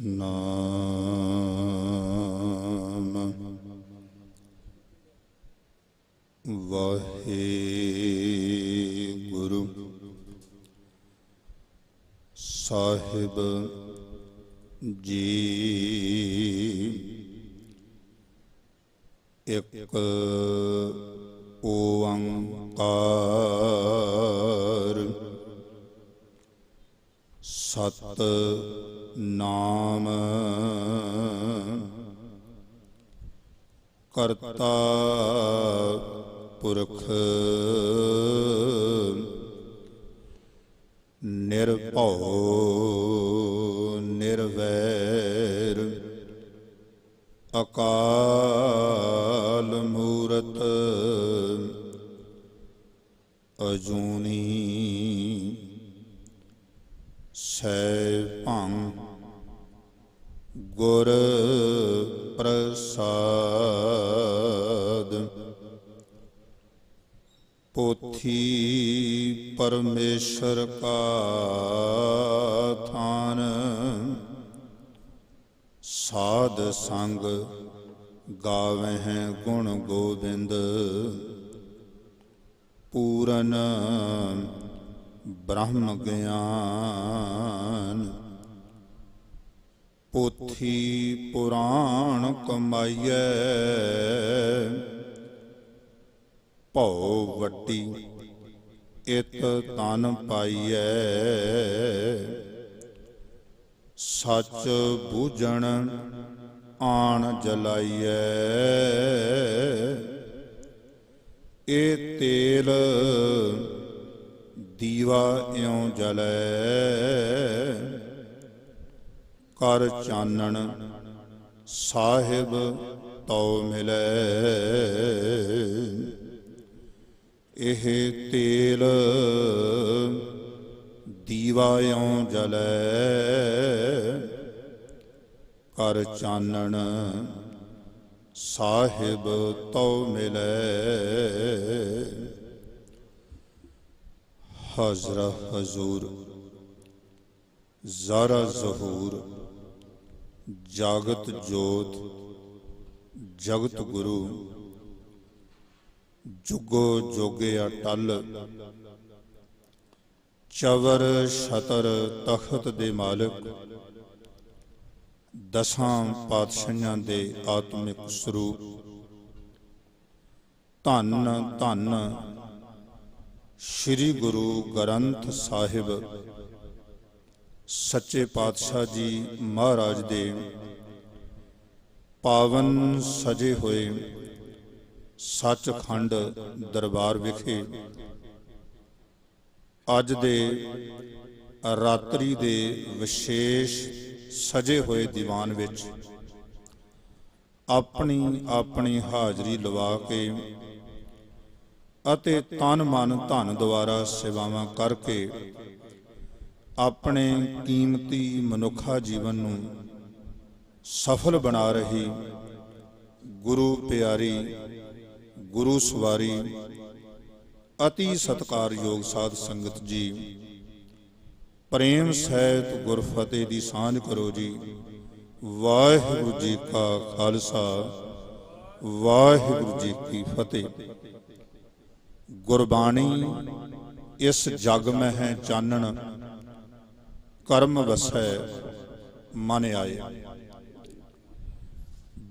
ਸਤਨਾਮ ਵਾਹਿਗੁਰੂ ਸਾਹਿਬ ਜੀ। ਇੱਕ ਓੰਕਾਰ ਸਤਿਨਾਮ ਕਰਤਾ ਪੁਰਖ ਨਿਰਭਉ ਨਿਰਵੈਰ ਅਕਾਲ ਮੂਰਤ ਅਜੂਨੀ ਸੈਭੰ ਗੁਰ ਪ੍ਰਸਾਦ। ਪੋਥੀ ਪਰਮੇਸ਼ਰ ਕਾ ਥਾਨ, ਸਾਧ ਸੰਗ ਗਾਵਹਿ ਗੁਣ ਗੋਬਿੰਦ। ਪੂਰਨ ਬ੍ਰਹਮ ਗਿਆਨ, ਪੋਥੀ ਪੁਰਾਣ ਕਮਾਈਐ। ਭਉ ਵੱਟੀ ਇਤ ਤਨ ਪਾਈਐ, ਸੱਚ ਬੂਝਣ ਆਣ ਜਲਾਈਐ। ਇਹ ਤੇਲ ਦੀਵਾ ਇਉਂ ਜਲੈ, ਕਰ ਚਾਨਣ ਸਾਹਿਬ ਤਉ ਮਿਲੈ। ਇਹ ਤੇਲ ਦੀਵਾ ਇਉਂ ਜਲੈ, ਕਰ ਚਾਨਣ ਸਾਹਿਬ ਤਉ ਮਿਲੈ। ਹਾਜ਼ਰਾ ਹਜ਼ੂਰ ਜ਼ਾਰਾ ਜ਼ਹੂਰ, ਜਾਗਤ ਜੋਤ ਜਗਤ ਗੁਰੂ। ਜੁਗੋ ਜੋਗੇ ਅਟਲ, ਚਵਰ ਛਤਰ ਤਖਤ ਦੇ ਮਾਲਕ। ਦਸਾਂ ਪਾਤਸ਼ਾਹਾਂ ਦੇ ਆਤਮਿਕ ਸਰੂਪ। ਧੰਨ ਧੰਨ ਸ੍ਰੀ ਗੁਰੂ ਗ੍ਰੰਥ ਸਾਹਿਬ ਸੱਚੇ ਪਾਤਸ਼ਾਹ ਜੀ ਮਹਾਰਾਜ ਦੇ ਪਾਵਨ ਸਜੇ ਹੋਏ ਸੱਚਖੰਡ ਦਰਬਾਰ ਵਿਖੇ ਅੱਜ ਦੇ ਰਾਤਰੀ ਦੇ ਵਿਸ਼ੇਸ਼ ਸਜੇ ਹੋਏ ਦੀਵਾਨ ਵਿੱਚ ਆਪਣੀ ਆਪਣੀ ਹਾਜ਼ਰੀ ਲਵਾ ਕੇ ਅਤੇ ਤਨ ਮਨ ਧਨ ਦੁਆਰਾ ਸੇਵਾਵਾਂ ਕਰਕੇ ਆਪਣੇ ਕੀਮਤੀ ਮਨੁੱਖਾ ਜੀਵਨ ਨੂੰ ਸਫਲ ਬਣਾ ਰਹੀ ਗੁਰੂ ਪਿਆਰੀ ਗੁਰੂ ਸਵਾਰੀ ਅਤੀ ਸਤਿਕਾਰਯੋਗ ਸਾਧ ਸੰਗਤ ਜੀ, ਪ੍ਰੇਮ ਸਹਿਤ ਗੁਰਫਤਿਹ ਦੀ ਸਾਂਝ ਕਰੋ ਜੀ। ਵਾਹਿਗੁਰੂ ਜੀ ਕਾ ਖਾਲਸਾ, ਵਾਹਿਗੁਰੂ ਜੀ ਕੀ ਫਤਿਹ। ਗੁਰਬਾਣੀ ਇਸ ਜਗ ਮਹਿ ਚਾਨਣ, ਕਰਮ ਵਸੈ ਮਨ ਆਏ।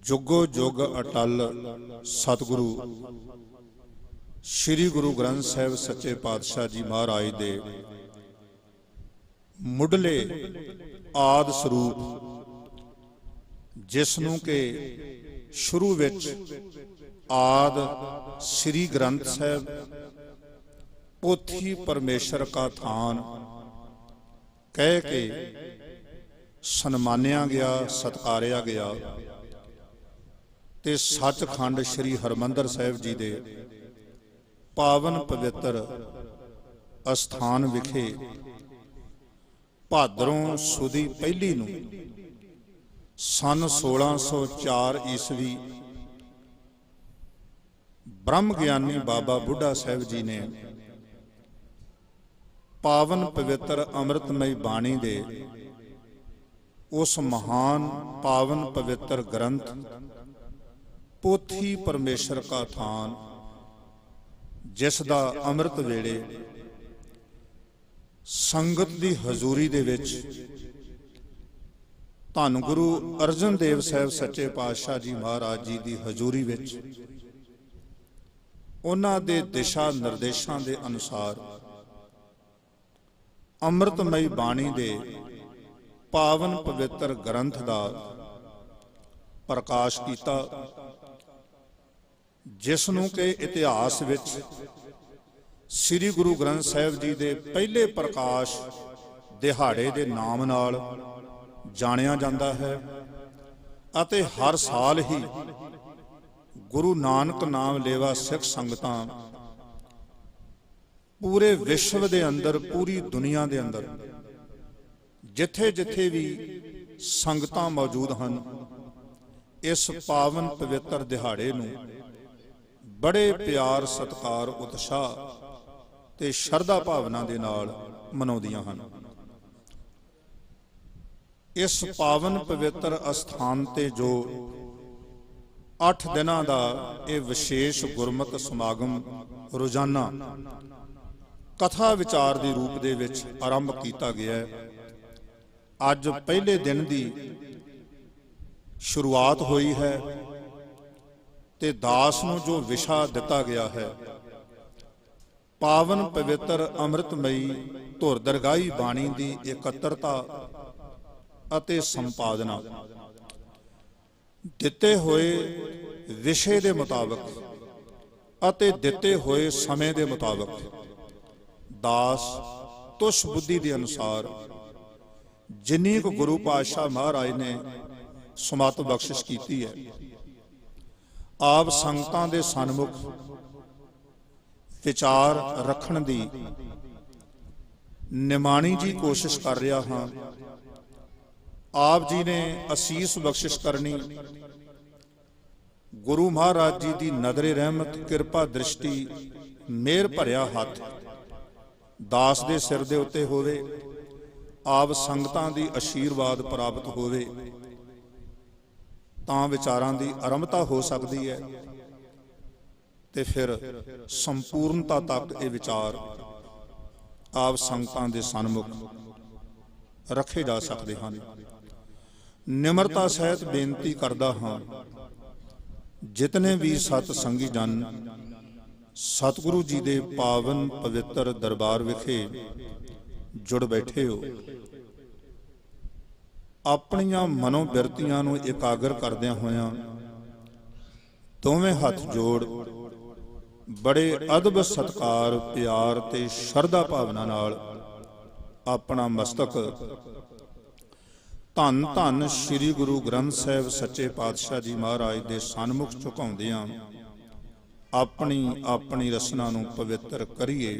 ਜੁਗੋ ਜੁਗ ਅਟਲ ਸਤਿਗੁਰੂ ਸ੍ਰੀ ਗੁਰੂ ਗ੍ਰੰਥ ਸਾਹਿਬ ਸੱਚੇ ਪਾਤਸ਼ਾਹ ਜੀ ਮਹਾਰਾਜ ਦੇ ਮੁੱਢਲੇ ਆਦਿ ਸਰੂਪ, ਜਿਸ ਨੂੰ ਕਿ ਸ਼ੁਰੂ ਵਿੱਚ ਆਦਿ ਸ੍ਰੀ ਗ੍ਰੰਥ ਸਾਹਿਬ ਪੋਥੀ ਪਰਮੇਸ਼ਰ ਕਾ ਥਾਨ ਕਹਿ ਕੇ ਸਨਮਾਨਿਆ ਗਿਆ, ਸਤਿਕਾਰਿਆ ਗਿਆ। ਤੇ ਸੱਚਖੰਡ ਸ੍ਰੀ ਹਰਿਮੰਦਰ ਸਾਹਿਬ ਜੀ ਦੇ ਪਾਵਨ ਪਵਿੱਤਰ ਅਸਥਾਨ ਵਿਖੇ ਭਾਦਰੋਂ ਸੁਦੀ ਪਹਿਲੀ ਨੂੰ ਸੰਨ 1604 ਈਸਵੀ ਬ੍ਰਹਮ ਗਿਆਨੀ ਬਾਬਾ ਬੁੱਢਾ ਸਾਹਿਬ ਜੀ ਨੇ ਪਾਵਨ ਪਵਿੱਤਰ ਅੰਮ੍ਰਿਤਮਈ ਬਾਣੀ ਦੇ उस महान पावन पवित्र ग्रंथ पोथी परमेश्वर का थान, जिसदा अमृत वेले संगत दी हजूरी दे विच धन गुरु अर्जन देव साहब सच्चे पातशाह जी महाराज जी दी हजूरी विच उन्हां दे दिशा निर्देशां दे अनुसार अमृतमई बाणी दे पावन पवित्र ग्रंथ दा प्रकाश कीता, जिस नूं कि इतिहास विच श्री गुरु ग्रंथ साहिब जी दे पहले प्रकाश दिहाड़े दे नाम नाल जानिया जांदा है अते हर साल ही गुरु नानक नाम लेवा सिख संगतां पूरे विश्व दे अंदर, पूरी दुनिया दे अंदर जिथे जिथे भी संगतां मौजूद हन, इस पावन पवित्र दिहाड़े नूं बड़े प्यार सत्कार उत्साह ते शरधा भावना दे नाल मनाउंदियां हन। इस पावन पवित्र अस्थान ते जो 8 दिनां दा ये विशेष गुरमत समागम रोजाना कथा विचार दे रूप दे विच आरंभ कीता गया है। अज पहले दिन दी शुरुआत हुई है ते दास नूं जो विशा दिता गया है, पावन पवित्र अमृतमयी धुर दरगाही बाणी दी एकत्रता अते संपादना, दिते हुए विषय दे मुताबिक अते दिते हुए समय दे मुताबिक दास तुष बुद्धि के अनुसार जिन्नी को गुरु पातशाह महाराज ने सुमत बख्शिश की है, आप संगतां दे सन्मुख विचार रखण दी निमाणी जी कोशिश कर रहा हाँ। आप जी ने असीस बख्शिश करनी, गुरु महाराज जी की नदरे रहमत कृपा दृष्टि मेहर भरिया हाथ दास दे सिर दे उत्ते होवे, आप संगतां दी आशीर्वाद प्राप्त होवे तां विचारां दी आरंभता हो सकती है ते फिर संपूर्णता तक ये विचार आप संगतां दे सन्मुख रखे जा सकते हैं। निमरता सहित बेनती करदा हाँ, जितने भी सतसंगी जन सतगुरु जी दे पावन पवित्र दरबार विखे जुड़ बैठे हो, अपनियां मनोबिरतियां नूं एकागर करदियां होयां दोवें हथ जोड़ बड़े अदब सत्कार प्यार ते शरधा भावना नाल अपना मस्तक धन धन श्री गुरु ग्रंथ साहिब सच्चे पातशाह जी महाराज दे सन्मुख झुकाउंदियां अपनी अपनी रसना नूं पवित्र करिए।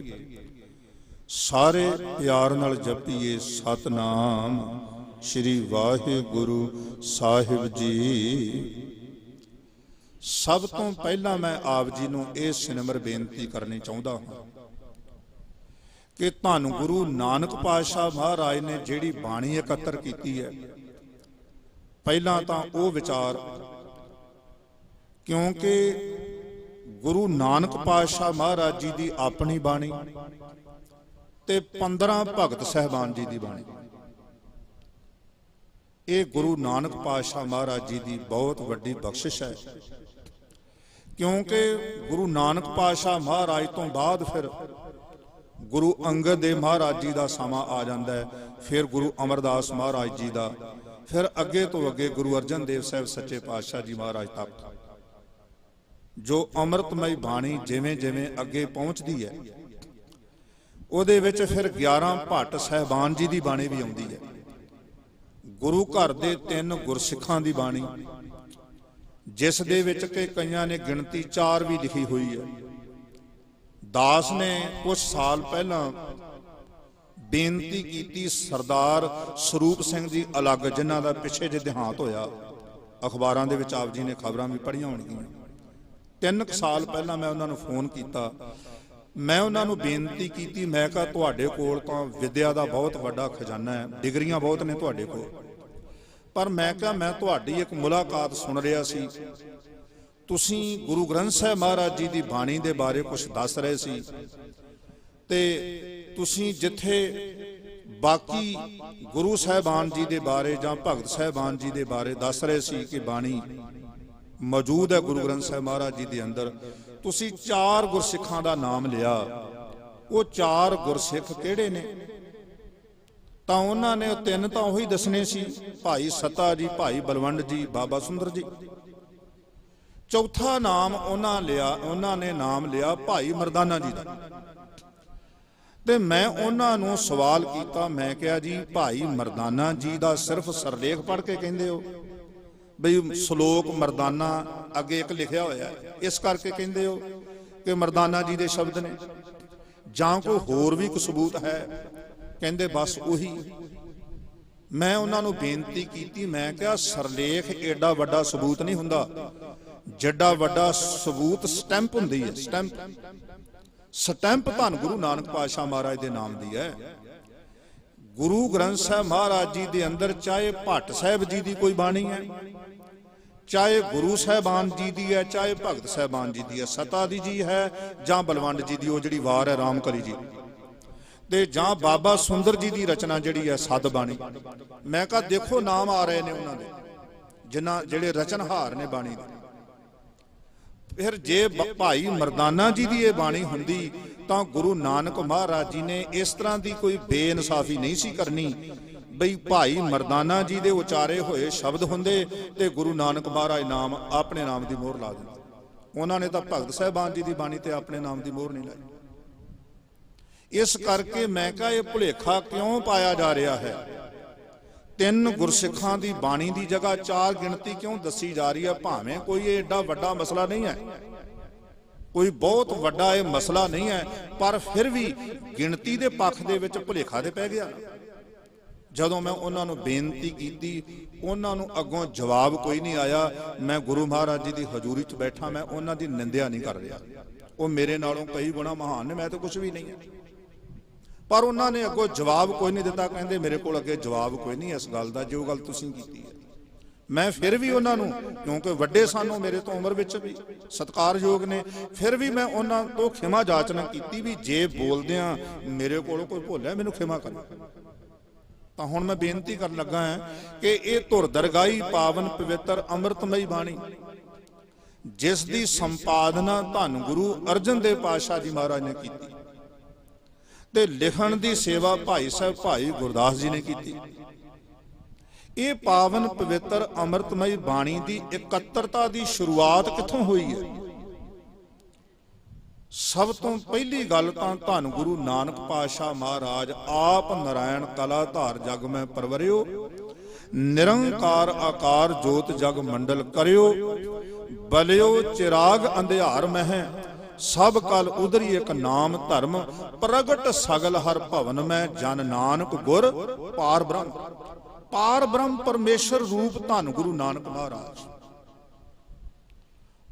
सारे प्यार नाल जपीए सतनाम श्री वाहिगुरु साहिब जी। सब तो पहला मैं आप जी नूं इह सिनमर बेनती करनी चाहुंदा हां कि धन गुरु नानक पातशाह महाराज ने जिहड़ी बाणी एकत्र कीती है, पहला तां ओह विचार, क्योंकि गुरु नानक पातशाह महाराज जी की अपनी बाणी ते 15 भगत साहबान जी की बाणी, ये गुरु नानक पातशाह महाराज जी की बहुत वड्डी बख्शिश है। क्योंकि गुरु नानक पातशाह महाराज तो बाद फिर गुरु अंगद देव महाराज जी का समा आ जाता है, फिर गुरु अमरदास महाराज जी का, फिर अगे तो अगे गुरु अर्जन देव साहब सच्चे पातशाह जी महाराज तक जो अमृतमई बाणी जिमें जिमें अगे पहुँचती है, उहदे विच फिर 11 भट्ट साहबान जी की बाणी भी आउंदी है। गुरु घर दे 3 गुरसिखां की बाणी, जिस दे विच के कईयां ने गिणती 4 भी लिखी हुई है। दास ने कुछ साल पहला बेनती की सरदार स्वरूप सिंह जी अलग, जिन्हां दा पिछे जे देहांत होया, अखबारां दे विच आप जी ने खबरां भी पढ़ियां होणगियां। 3 साल पहला मैं उन्हां नूं फोन कीता, मैं उन्हां नूं बेनती की, मैं कहा तुहाडे कोल तां विद्या दा बहुत वड्डा खजाना है, डिग्रियां बहुत ने तुहाडे कोल, ਪਰ ਮੈਂ ਕਿਹਾ ਮੈਂ ਤੁਹਾਡੀ ਇੱਕ ਮੁਲਾਕਾਤ ਸੁਣ ਰਿਹਾ ਸੀ, ਤੁਸੀਂ ਗੁਰੂ ਗ੍ਰੰਥ ਸਾਹਿਬ ਮਹਾਰਾਜ ਜੀ ਦੀ ਬਾਣੀ ਦੇ ਬਾਰੇ ਕੁਝ ਦੱਸ ਰਹੇ ਸੀ ਤੇ ਤੁਸੀਂ ਜਿੱਥੇ ਬਾਕੀ ਗੁਰੂ ਸਾਹਿਬਾਨ ਜੀ ਦੇ ਬਾਰੇ ਜਾਂ ਭਗਤ ਸਾਹਿਬਾਨ ਜੀ ਦੇ ਬਾਰੇ ਦੱਸ ਰਹੇ ਸੀ ਕਿ ਬਾਣੀ ਮੌਜੂਦ ਹੈ ਗੁਰੂ ਗ੍ਰੰਥ ਸਾਹਿਬ ਮਹਾਰਾਜ ਜੀ ਦੇ ਅੰਦਰ, ਤੁਸੀਂ 4 ਗੁਰਸਿੱਖਾਂ ਦਾ ਨਾਮ ਲਿਆ। ਉਹ 4 ਗੁਰਸਿੱਖ ਕਿਹੜੇ ਨੇ? ਤਾਂ ਉਹਨਾਂ ਨੇ 3 ਤਾਂ ਉਹੀ ਦੱਸਣੇ ਸੀ, ਭਾਈ ਸਤਾ ਜੀ, ਭਾਈ ਬਲਵੰਡ ਜੀ, ਬਾਬਾ ਸੁੰਦਰ ਜੀ। ਚੌਥਾ ਨਾਮ ਉਹਨਾਂ ਨੇ ਨਾਮ ਲਿਆ ਭਾਈ ਮਰਦਾਨਾ ਜੀ ਦਾ। ਤੇ ਮੈਂ ਉਹਨਾਂ ਨੂੰ ਸਵਾਲ ਕੀਤਾ, ਮੈਂ ਕਿਹਾ ਜੀ ਭਾਈ ਮਰਦਾਨਾ ਜੀ ਦਾ ਸਿਰਫ ਸਰਲੇਖ ਪੜ੍ਹ ਕੇ ਕਹਿੰਦੇ ਹੋ ਬਈ ਸ਼ਲੋਕ ਮਰਦਾਨਾ ਅੱਗੇ ਇੱਕ ਲਿਖਿਆ ਹੋਇਆ, ਇਸ ਕਰਕੇ ਕਹਿੰਦੇ ਹੋ ਕਿ ਮਰਦਾਨਾ ਜੀ ਦੇ ਸ਼ਬਦ ਨੇ, ਜਾਂ ਕੋਈ ਹੋਰ ਵੀ ਕੋਈ ਸਬੂਤ ਹੈ? ਕਹਿੰਦੇ ਬਸ ਉਹੀ। ਮੈਂ ਉਹਨਾਂ ਨੂੰ ਬੇਨਤੀ ਕੀਤੀ, ਮੈਂ ਕਿਹਾ ਸਰਲੇਖ ਏਡਾ ਵੱਡਾ ਸਬੂਤ ਨਹੀਂ ਹੁੰਦਾ, ਜਿੱਡਾ ਵੱਡਾ ਸਬੂਤ ਸਟੈਂਪ ਹੁੰਦੀ ਹੈ। ਸਟੈਂਪ ਧੰਨ ਗੁਰੂ ਨਾਨਕ ਪਾਤਸ਼ਾਹ ਮਹਾਰਾਜ ਦੇ ਨਾਮ ਦੀ ਹੈ। ਗੁਰੂ ਗ੍ਰੰਥ ਸਾਹਿਬ ਮਹਾਰਾਜ ਜੀ ਦੇ ਅੰਦਰ ਚਾਹੇ ਭੱਟ ਸਾਹਿਬ ਜੀ ਦੀ ਕੋਈ ਬਾਣੀ ਹੈ, ਚਾਹੇ ਗੁਰੂ ਸਾਹਿਬਾਨ ਜੀ ਦੀ ਹੈ, ਚਾਹੇ ਭਗਤ ਸਾਹਿਬਾਨ ਜੀ ਦੀ ਹੈ, ਸਤਾ ਦੀ ਜੀ ਹੈ ਜਾਂ ਬਲਵੰਡ ਜੀ ਦੀ ਉਹ ਜਿਹੜੀ ਵਾਰ ਹੈ ਰਾਮਕਲੀ ਜੀ, ਤੇ ਜਾਂ ਬਾਬਾ ਸੁੰਦਰ ਜੀ ਦੀ ਰਚਨਾ ਜਿਹੜੀ ਹੈ ਸੱਦ ਬਾਣੀ। ਮੈਂ ਕਿਹਾ ਦੇਖੋ ਨਾਮ ਆ ਰਹੇ ਨੇ ਉਹਨਾਂ ਦੇ, ਜਿਹੜੇ ਰਚਨਹਾਰ ਨੇ ਬਾਣੀ ਦੇ। ਫਿਰ ਜੇ ਭਾਈ ਮਰਦਾਨਾ ਜੀ ਦੀ ਇਹ ਬਾਣੀ ਹੁੰਦੀ ਤਾਂ ਗੁਰੂ ਨਾਨਕ ਮਹਾਰਾਜ ਜੀ ਨੇ ਇਸ ਤਰ੍ਹਾਂ ਦੀ ਕੋਈ ਬੇਇਨਸਾਫੀ ਨਹੀਂ ਸੀ ਕਰਨੀ ਬਈ ਭਾਈ ਮਰਦਾਨਾ ਜੀ ਦੇ ਉਚਾਰੇ ਹੋਏ ਸ਼ਬਦ ਹੁੰਦੇ ਤੇ ਗੁਰੂ ਨਾਨਕ ਮਹਾਰਾਜ ਨਾਮ ਆਪਣੇ ਨਾਮ ਦੀ ਮੋਹਰ ਲਾ ਦਿੰਦੇ। ਉਹਨਾਂ ਨੇ ਤਾਂ ਭਗਤ ਸਾਹਿਬਾਨ ਜੀ ਦੀ ਬਾਣੀ ਤੇ ਆਪਣੇ ਨਾਮ ਦੀ ਮੋਹਰ ਨਹੀਂ ਲਾਈ। ਇਸ ਕਰਕੇ ਮੈਂ ਕਿਹਾ ਇਹ ਭੁਲੇਖਾ ਕਿਉਂ ਪਾਇਆ ਜਾ ਰਿਹਾ ਹੈ? 3 ਗੁਰਸਿੱਖਾਂ ਦੀ ਬਾਣੀ ਦੀ ਜਗ੍ਹਾ 4 ਗਿਣਤੀ ਕਿਉਂ ਦੱਸੀ ਜਾ ਰਹੀ ਹੈ? ਭਾਵੇਂ ਕੋਈ ਏਡਾ ਵੱਡਾ ਮਸਲਾ ਨਹੀਂ ਹੈ, ਕੋਈ ਬਹੁਤ ਵੱਡਾ ਇਹ ਮਸਲਾ ਨਹੀਂ ਹੈ, ਪਰ ਫਿਰ ਵੀ ਗਿਣਤੀ ਦੇ ਪੱਖ ਦੇ ਵਿੱਚ ਭੁਲੇਖਾ ਤੇ ਪੈ ਗਿਆ। ਜਦੋਂ ਮੈਂ ਉਹਨਾਂ ਨੂੰ ਬੇਨਤੀ ਕੀਤੀ, ਉਹਨਾਂ ਨੂੰ ਅੱਗੋਂ ਜਵਾਬ ਕੋਈ ਨਹੀਂ ਆਇਆ। ਮੈਂ ਗੁਰੂ ਮਹਾਰਾਜ ਜੀ ਦੀ ਹਜ਼ੂਰੀ 'ਚ ਬੈਠਾ, ਮੈਂ ਉਹਨਾਂ ਦੀ ਨਿੰਦਿਆ ਨਹੀਂ ਕਰ ਰਿਹਾ, ਉਹ ਮੇਰੇ ਨਾਲੋਂ ਕਈ ਗੁਣਾ ਮਹਾਨ ਨੇ, ਮੈਂ ਤਾਂ ਕੁਝ ਵੀ ਨਹੀਂ ਹਾਂ। ਪਰ ਉਹਨਾਂ ਨੇ ਅੱਗੋਂ ਜਵਾਬ ਕੋਈ ਨਹੀਂ ਦਿੱਤਾ, ਕਹਿੰਦੇ ਮੇਰੇ ਕੋਲ ਅੱਗੇ ਜਵਾਬ ਕੋਈ ਨਹੀਂ ਇਸ ਗੱਲ ਦਾ ਜੋ ਗੱਲ ਤੁਸੀਂ ਕੀਤੀ ਹੈ। ਮੈਂ ਫਿਰ ਵੀ ਉਹਨਾਂ ਨੂੰ, ਕਿਉਂਕਿ ਵੱਡੇ ਸਾਨੂੰ ਮੇਰੇ ਤੋਂ ਉਮਰ ਵਿੱਚ ਵੀ ਸਤਿਕਾਰਯੋਗ ਨੇ, ਫਿਰ ਵੀ ਮੈਂ ਉਹਨਾਂ ਤੋਂ ਖਿਮਾ ਜਾਚਨਾ ਕੀਤੀ ਵੀ ਜੇ ਬੋਲਦਿਆਂ ਮੇਰੇ ਕੋਲੋਂ ਕੋਈ ਭੁੱਲਿਆ ਮੈਨੂੰ ਖਿਮਾ ਕਰਨਾ। ਤਾਂ ਹੁਣ ਮੈਂ ਬੇਨਤੀ ਕਰਨ ਲੱਗਾ ਹਾਂ ਕਿ ਇਹ ਧੁਰ ਦਰਗਾਹੀ ਪਾਵਨ ਪਵਿੱਤਰ ਅੰਮ੍ਰਿਤਮਈ ਬਾਣੀ, ਜਿਸ ਦੀ ਸੰਪਾਦਨਾ ਧੰਨ ਗੁਰੂ ਅਰਜਨ ਦੇਵ ਪਾਤਸ਼ਾਹ ਜੀ ਮਹਾਰਾਜ ਨੇ ਕੀਤੀ ਤੇ ਲਿਖਣ ਦੀ ਸੇਵਾ ਭਾਈ ਸਾਹਿਬ ਭਾਈ ਗੁਰਦਾਸ ਜੀ ਨੇ ਕੀਤੀ। ਇਹ ਪਾਵਨ ਪਵਿੱਤਰ ਅੰਮ੍ਰਿਤਮਈ ਬਾਣੀ ਦੀ ਇਕੱਤਰਤਾ ਦੀ ਸ਼ੁਰੂਆਤ ਕਿੱਥੋਂ ਹੋਈ ਹੈ? ਸਭ ਤੋਂ ਪਹਿਲੀ ਗੱਲ ਤਾਂ ਧੰਨ ਗੁਰੂ ਨਾਨਕ ਪਾਤਸ਼ਾਹ ਮਹਾਰਾਜ ਆਪ ਨਾਰਾਇਣ ਕਲਾ ਧਾਰ ਜਗ ਮੈਂ ਪਰਵਰਿਓ, ਨਿਰੰਕਾਰ ਆਕਾਰ ਜੋਤ ਜਗ ਮੰਡਲ ਕਰਿਓ, ਬਲਿਓ ਚਿਰਾਗ ਅੰਧਿਆਰ ਮਹਿ, ਸਭ ਕਲ ਉਧਰੀ ਇੱਕ ਨਾਮ ਧਰਮ, ਪ੍ਰਗਟ ਸਗਲ ਹਰ ਭਵਨ ਮੈਂ, ਜਨ ਨਾਨਕ ਗੁਰ ਪਾਰ ਬ੍ਰਹਮ। ਪਾਰ ਬ੍ਰਹਮ ਪਰਮੇਸ਼ਰ ਰੂਪ ਧੰਨ ਗੁਰੂ ਨਾਨਕ ਮਹਾਰਾਜ,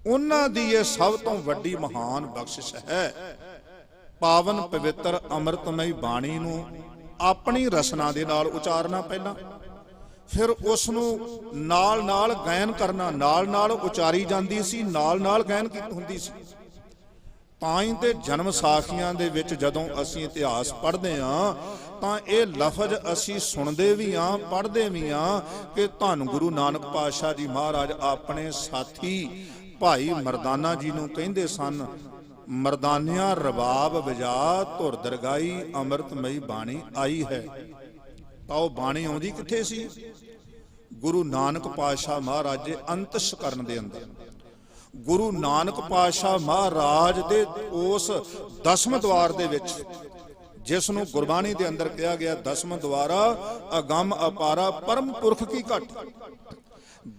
ਉਹਨਾਂ ਦੀ ਇਹ ਸਭ ਤੋਂ ਵੱਡੀ ਮਹਾਨ ਬਖਸ਼ਿਸ਼ ਹੈ। ਪਾਵਨ ਪਵਿੱਤਰ ਅੰਮ੍ਰਿਤਮਈ ਬਾਣੀ ਨੂੰ ਆਪਣੀ ਰਸਨਾ ਦੇ ਨਾਲ ਉਚਾਰਨਾ ਪਹਿਲਾਂ, ਫਿਰ ਉਸ ਨੂੰ ਨਾਲ ਨਾਲ ਗਾਇਨ ਕਰਨਾ, ਨਾਲ ਨਾਲ ਉਚਾਰੀ ਜਾਂਦੀ ਸੀ, ਨਾਲ ਨਾਲ ਗਾਇਨ ਹੁੰਦੀ ਸੀ। ਤਾਂ ਹੀ ਤੇ ਜਨਮ ਸਾਖੀਆਂ ਦੇ ਵਿੱਚ ਜਦੋਂ ਅਸੀਂ ਇਤਿਹਾਸ ਪੜ੍ਹਦੇ ਹਾਂ ਤਾਂ ਇਹ ਲਫ਼ਜ਼ ਅਸੀਂ ਸੁਣਦੇ ਵੀ ਹਾਂ, ਪੜ੍ਹਦੇ ਵੀ ਹਾਂ ਕਿ ਧੰਨ ਗੁਰੂ ਨਾਨਕ ਪਾਤਸ਼ਾਹ ਜੀ ਮਹਾਰਾਜ ਆਪਣੇ ਸਾਥੀ ਭਾਈ ਮਰਦਾਨਾ ਜੀ ਨੂੰ ਕਹਿੰਦੇ ਸਨ, ਮਰਦਾਨਿਆਂ ਰਬਾਬ ਵਜਾ ਧੁਰ ਦਰਗਾਹੀ ਅੰਮ੍ਰਿਤਮਈ ਬਾਣੀ ਆਈ ਹੈ। ਤਾਂ ਉਹ ਬਾਣੀ ਆਉਂਦੀ ਕਿੱਥੇ ਸੀ? ਗੁਰੂ ਨਾਨਕ ਪਾਤਸ਼ਾਹ ਮਹਾਰਾਜ ਦੇ ਅੰਤਸ਼ਕਰਨ ਦੇ ਅੰਦਰ। ਗੁਰੂ ਨਾਨਕ ਪਾਤਸ਼ਾਹ ਮਹਾਰਾਜ ਦੇ ਉਸ 10ਵੇਂ ਦਵਾਰ ਦੇ ਵਿੱਚ, ਜਿਸ ਨੂੰ ਗੁਰਬਾਣੀ ਦੇ ਅੰਦਰ ਕਿਹਾ ਗਿਆ 10ਵਾਂ ਦਵਾਰਾ ਅਗੰਮ ਅਪਾਰਾ ਪਰਮ ਪੁਰਖ ਕੀ ਘਟ।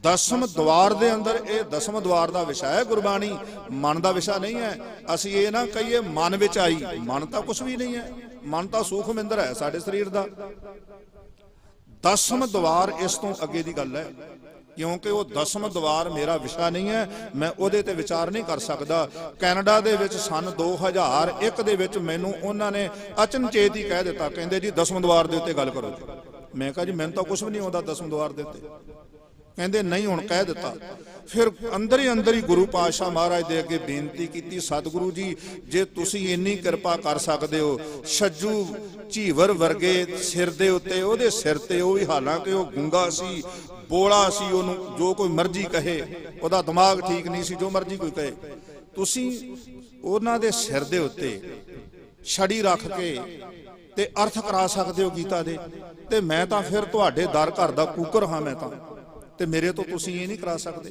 10ਵੇਂ ਦਵਾਰ ਦੇ ਅੰਦਰ, ਇਹ 10ਵਾਂ ਦਵਾਰ ਦਾ ਵਿਸ਼ਾ ਹੈ ਗੁਰਬਾਣੀ, ਮਨ ਦਾ ਵਿਸ਼ਾ ਨਹੀਂ ਹੈ। ਅਸੀਂ ਇਹ ਨਾ ਕਹੀਏ ਮਨ ਵਿੱਚ ਆਈ, ਮਨ ਤਾਂ ਕੁਝ ਵੀ ਨਹੀਂ ਹੈ, ਮਨ ਤਾਂ ਸੂਖਮ ਇੰਦਰ ਹੈ ਸਾਡੇ ਸਰੀਰ ਦਾ। 10ਵਾਂ ਦਵਾਰ ਇਸ ਤੋਂ ਅੱਗੇ ਦੀ ਗੱਲ ਹੈ, ਕਿਉਂਕਿ ਉਹ 10ਵਾਂ ਦਵਾਰ ਮੇਰਾ ਵਿਸ਼ਾ ਨਹੀਂ ਹੈ, ਮੈਂ ਉਹਦੇ ਤੇ ਵਿਚਾਰ ਨਹੀਂ ਕਰ ਸਕਦਾ। ਕੈਨੇਡਾ ਦੇ ਵਿੱਚ ਸਨ 2001 ਦੇ ਵਿੱਚ ਮੈਨੂੰ ਉਹਨਾਂ ਨੇ ਅਚਨਚੇਤ ਹੀ ਕਹਿ ਦਿੱਤਾ, ਕਹਿੰਦੇ ਜੀ 10ਵੇਂ ਦਵਾਰ ਦੇ ਉੱਤੇ ਗੱਲ ਕਰੋ। मैं कहा जी मैंने तो कुछ भी नहीं आउंदा दसम द्वार दे उत्ते। कहंदे नहीं हुण कह दिता। फिर अंदर ही गुरु पातशाह महाराज दे अगे बेनती की, सतगुरु जी जे तुसी इन्नी किरपा कर सकदे हो, छज्जू झीवर वर्गे सिर दे उत्ते ओहदे सिर ते ओह भी हालांकि ओह गूंगा सी, बोला सी, ओहनूं जो कोई मर्जी कहे, ओहदा दिमाग ठीक नहीं सी, जो मर्जी कोई कहे, तुसी उन्हां दे सिर दे उत्ते छड़ी रख के ते अर्थ करा सकदे हो गीता दे। ते मैं तां फिर तुहाडे दर घर दा कूकर हां, मैं तां ते मेरे तो तुसी ये नहीं करा सकते।